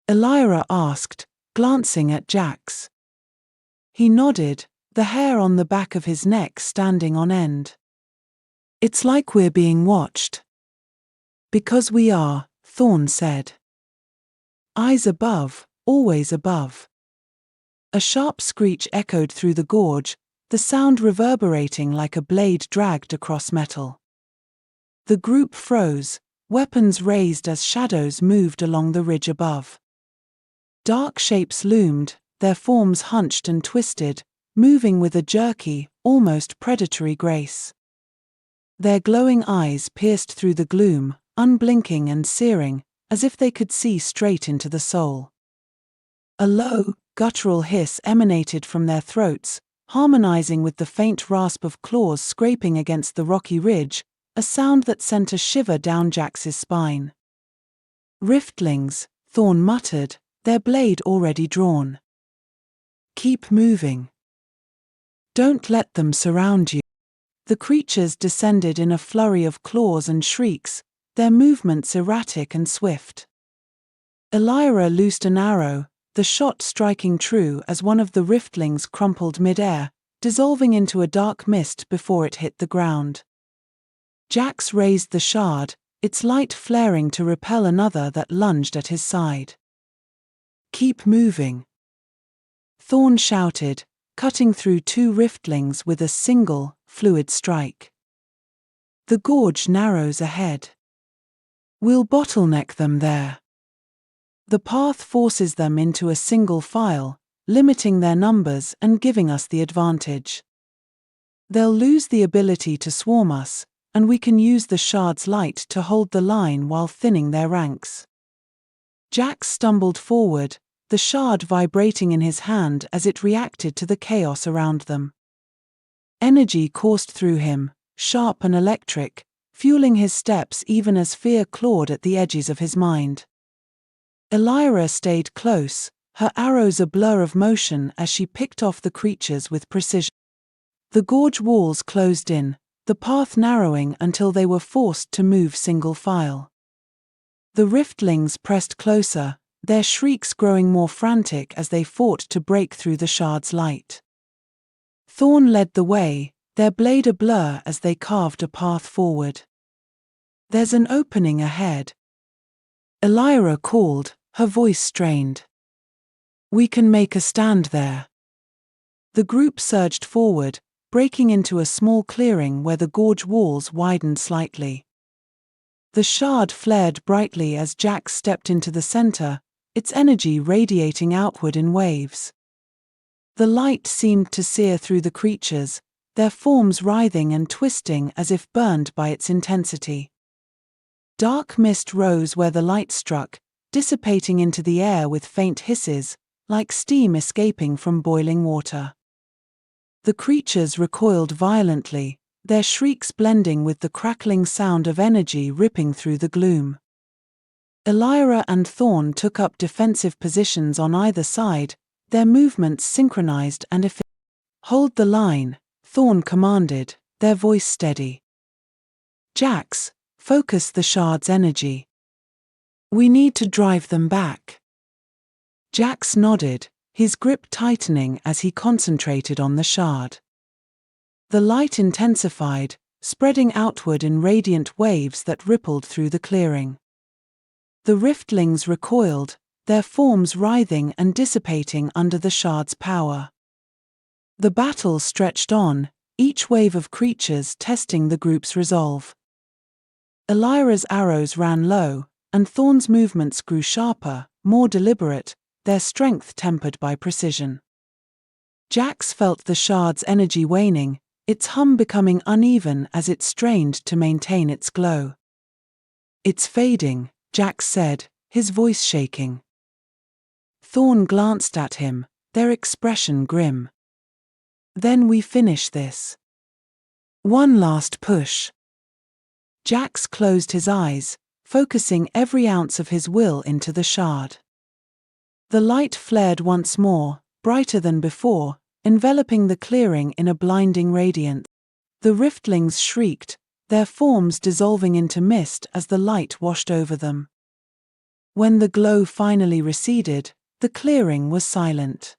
Speaker 1: Elyra asked, glancing at Jax. He nodded, the hair on the back of his neck standing on end. "It's like we're being watched." "Because we are," Thorne said. Eyes above, always above. A sharp screech echoed through the gorge, the sound reverberating like a blade dragged across metal. The group froze, weapons raised as shadows moved along the ridge above. Dark shapes loomed, their forms hunched and twisted, moving with a jerky, almost predatory grace. Their glowing eyes pierced through the gloom, unblinking and searing, as if they could see straight into the soul. A low, guttural hiss emanated from their throats, harmonizing with the faint rasp of claws scraping against the rocky ridge, a sound that sent a shiver down Jax's spine. "Riftlings," Thorne muttered, their blade already drawn. "Keep moving. Don't let them surround you." The creatures descended in a flurry of claws and shrieks, their movements erratic and swift. Elyra loosed an arrow, the shot striking true as one of the riftlings crumpled mid-air, dissolving into a dark mist before it hit the ground. Jax raised the shard, its light flaring to repel another that lunged at his side. "Keep moving," Thorne shouted, cutting through two riftlings with a single, fluid strike. "The gorge narrows ahead. We'll bottleneck them there. The path forces them into a single file, limiting their numbers and giving us the advantage. They'll lose the ability to swarm us, and we can use the shard's light to hold the line while thinning their ranks." Jax stumbled forward, the shard vibrating in his hand as it reacted to the chaos around them. Energy coursed through him, sharp and electric, fueling his steps even as fear clawed at the edges of his mind. Elyra stayed close, her arrows a blur of motion as she picked off the creatures with precision. The gorge walls closed in, the path narrowing until they were forced to move single file. The riftlings pressed closer, their shrieks growing more frantic as they fought to break through the shard's light. Thorne led the way, their blade a blur as they carved a path forward. "There's an opening ahead," Elyra called, her voice strained. "We can make a stand there." The group surged forward, breaking into a small clearing where the gorge walls widened slightly. The shard flared brightly as Jax stepped into the center, its energy radiating outward in waves. The light seemed to sear through the creatures, their forms writhing and twisting as if burned by its intensity. Dark mist rose where the light struck, dissipating into the air with faint hisses, like steam escaping from boiling water. The creatures recoiled violently, their shrieks blending with the crackling sound of energy ripping through the gloom. Elyra and Thorne took up defensive positions on either side, their movements synchronized and efficient. "Hold the line," Thorne commanded, their voice steady. "Jax, focus the shard's energy. We need to drive them back." Jax nodded, his grip tightening as he concentrated on the shard. The light intensified, spreading outward in radiant waves that rippled through the clearing. The riftlings recoiled, their forms writhing and dissipating under the shard's power. The battle stretched on, each wave of creatures testing the group's resolve. Elyra's arrows ran low, and Thorne's movements grew sharper, more deliberate, their strength tempered by precision. Jax felt the shard's energy waning, its hum becoming uneven as it strained to maintain its glow. "It's fading," Jax said, his voice shaking. Thorne glanced at him, their expression grim. "Then we finish this. One last push." Jax closed his eyes, focusing every ounce of his will into the shard. The light flared once more, brighter than before, enveloping the clearing in a blinding radiance. The riftlings shrieked, their forms dissolving into mist as the light washed over them. When the glow finally receded, the clearing was silent.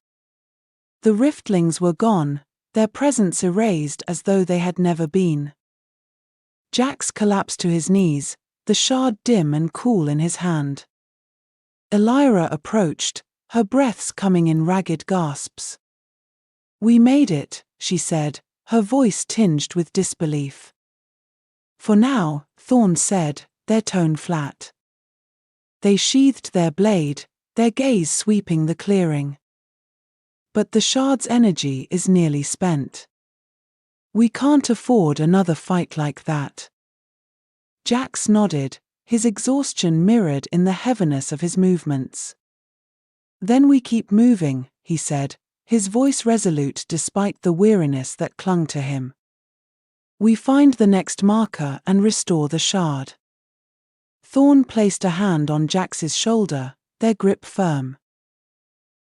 Speaker 1: The riftlings were gone, their presence erased as though they had never been. Jax collapsed to his knees, the shard dim and cool in his hand. Elyra approached, her breaths coming in ragged gasps. "We made it," she said, her voice tinged with disbelief. "For now," Thorne said, their tone flat. They sheathed their blade, their gaze sweeping the clearing. "But the shard's energy is nearly spent. We can't afford another fight like that." Jax nodded, his exhaustion mirrored in the heaviness of his movements. "Then we keep moving," he said, his voice resolute despite the weariness that clung to him. "We find the next marker and restore the shard." Thorne placed a hand on Jax's shoulder, their grip firm.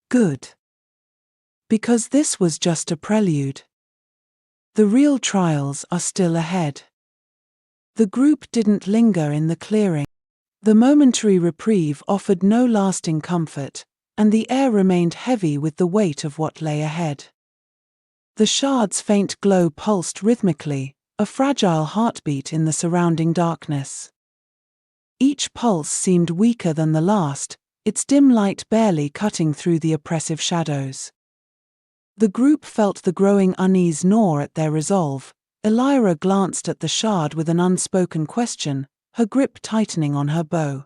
Speaker 1: "Good. Because this was just a prelude. The real trials are still ahead." The group didn't linger in the clearing. The momentary reprieve offered no lasting comfort, and the air remained heavy with the weight of what lay ahead. The shard's faint glow pulsed rhythmically, a fragile heartbeat in the surrounding darkness. Each pulse seemed weaker than the last, its dim light barely cutting through the oppressive shadows. The group felt the growing unease gnaw at their resolve. Elyra glanced at the shard with an unspoken question, her grip tightening on her bow.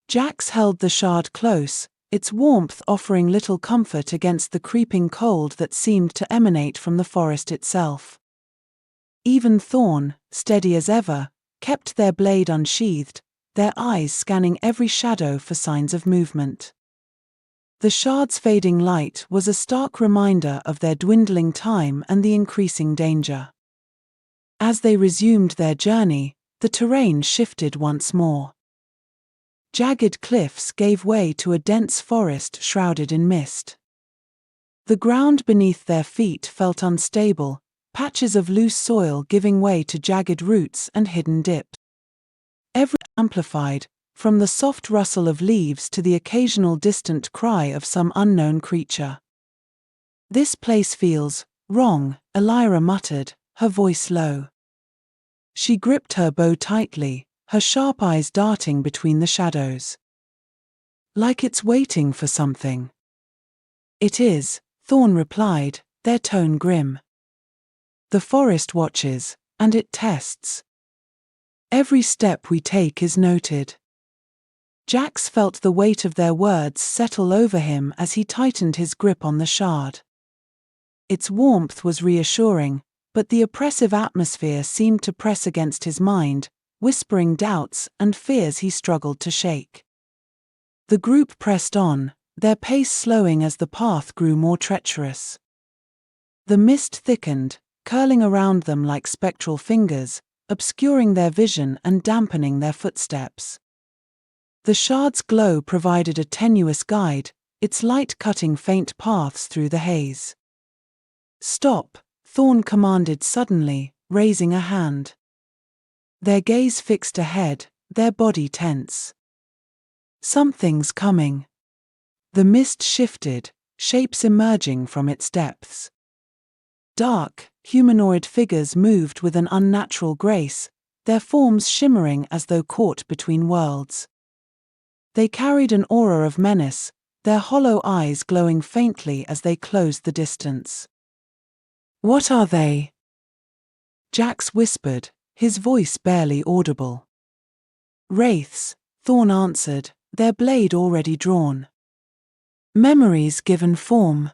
Speaker 1: Jax held the shard close, its warmth offering little comfort against the creeping cold that seemed to emanate from the forest itself. Even Thorne, steady as ever, kept their blade unsheathed, their eyes scanning every shadow for signs of movement. The shard's fading light was a stark reminder of their dwindling time and the increasing danger. As they resumed their journey, the terrain shifted once more. Jagged cliffs gave way to a dense forest shrouded in mist. The ground beneath their feet felt unstable, patches of loose soil giving way to jagged roots and hidden dips. Every amplified, from the soft rustle of leaves to the occasional distant cry of some unknown creature. "This place feels wrong," Elyra muttered, her voice low. She gripped her bow tightly, her sharp eyes darting between the shadows. "Like it's waiting for something." "It is," Thorne replied, their tone grim. "The forest watches, and it tests. Every step we take is noted." Jax felt the weight of their words settle over him as he tightened his grip on the shard. Its warmth was reassuring, but the oppressive atmosphere seemed to press against his mind, whispering doubts and fears he struggled to shake. The group pressed on, their pace slowing as the path grew more treacherous. The mist thickened, curling around them like spectral fingers, obscuring their vision and dampening their footsteps. The shard's glow provided a tenuous guide, its light cutting faint paths through the haze. "Stop," Thorne commanded suddenly, raising a hand. Their gaze fixed ahead, their body tense. "Something's coming." The mist shifted, shapes emerging from its depths. Dark, humanoid figures moved with an unnatural grace, their forms shimmering as though caught between worlds. They carried an aura of menace, their hollow eyes glowing faintly as they closed the distance. "What are they?" Jax whispered, his voice barely audible. "Wraiths," Thorne answered, their blade already drawn. "Memories given form.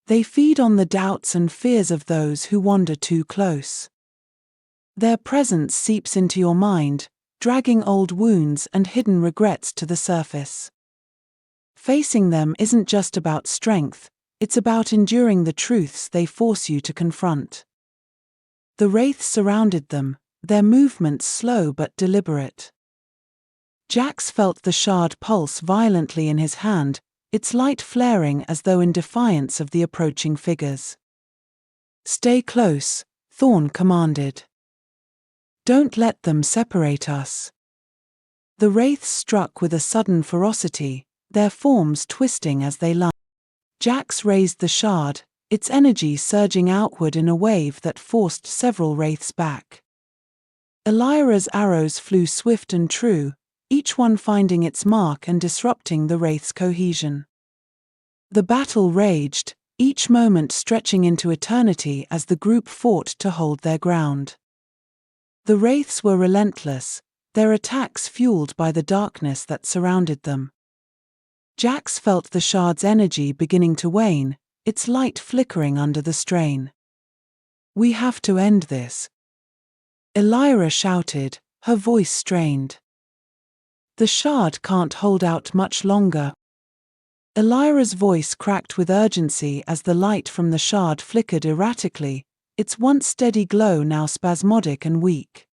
Speaker 1: They feed on the doubts and fears of those who wander too close. Their presence seeps into your mind, dragging old wounds and hidden regrets to the surface. Facing them isn't just about strength, it's about enduring the truths they force you to confront." The wraiths surrounded them, their movements slow but deliberate. Jax felt the shard pulse violently in his hand, its light flaring as though in defiance of the approaching figures. "Stay close," Thorne commanded. "Don't let them separate us." The wraiths struck with a sudden ferocity, their forms twisting as they lunged. Jax raised the shard, its energy surging outward in a wave that forced several wraiths back. Elyra's arrows flew swift and true, each one finding its mark and disrupting the wraith's cohesion. The battle raged, each moment stretching into eternity as the group fought to hold their ground. The wraiths were relentless, their attacks fueled by the darkness that surrounded them. Jax felt the shard's energy beginning to wane, its light flickering under the strain. "We have to end this," Elyra shouted, her voice strained. "The shard can't hold out much longer." Elyra's voice cracked with urgency as the light from the shard flickered erratically, its once steady glow now spasmodic and weak.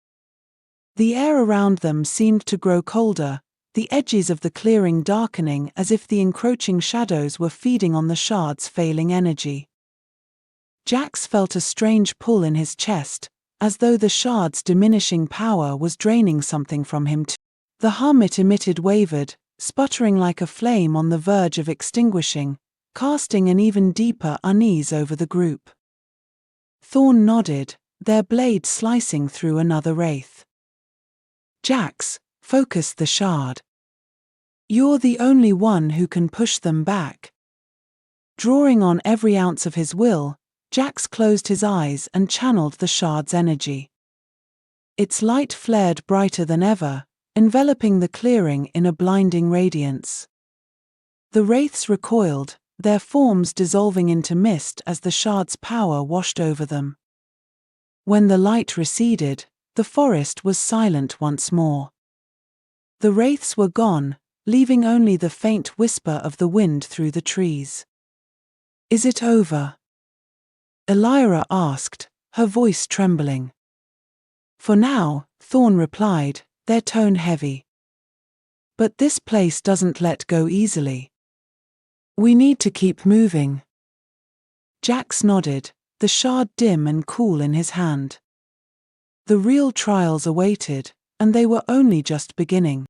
Speaker 1: The air around them seemed to grow colder, the edges of the clearing darkening as if the encroaching shadows were feeding on the shard's failing energy. Jax felt a strange pull in his chest, as though the shard's diminishing power was draining something from him too. The hum it emitted wavered, sputtering like a flame on the verge of extinguishing, casting an even deeper unease over the group. Thorne nodded, their blade slicing through another wraith. Jax, focus the shard. You're the only one who can push them back. Drawing on every ounce of his will, Jax closed his eyes and channeled the shard's energy. Its light flared brighter than ever, enveloping the clearing in a blinding radiance. The wraiths recoiled, their forms dissolving into mist as the shard's power washed over them. When the light receded, the forest was silent once more. The wraiths were gone, leaving only the faint whisper of the wind through the trees. Is it over? Elyra asked, her voice trembling. For now, Thorne replied, their tone heavy. But this place doesn't let go easily. We need to keep moving. Jax nodded, the shard dim and cool in his hand. The real trials awaited, and they were only just beginning.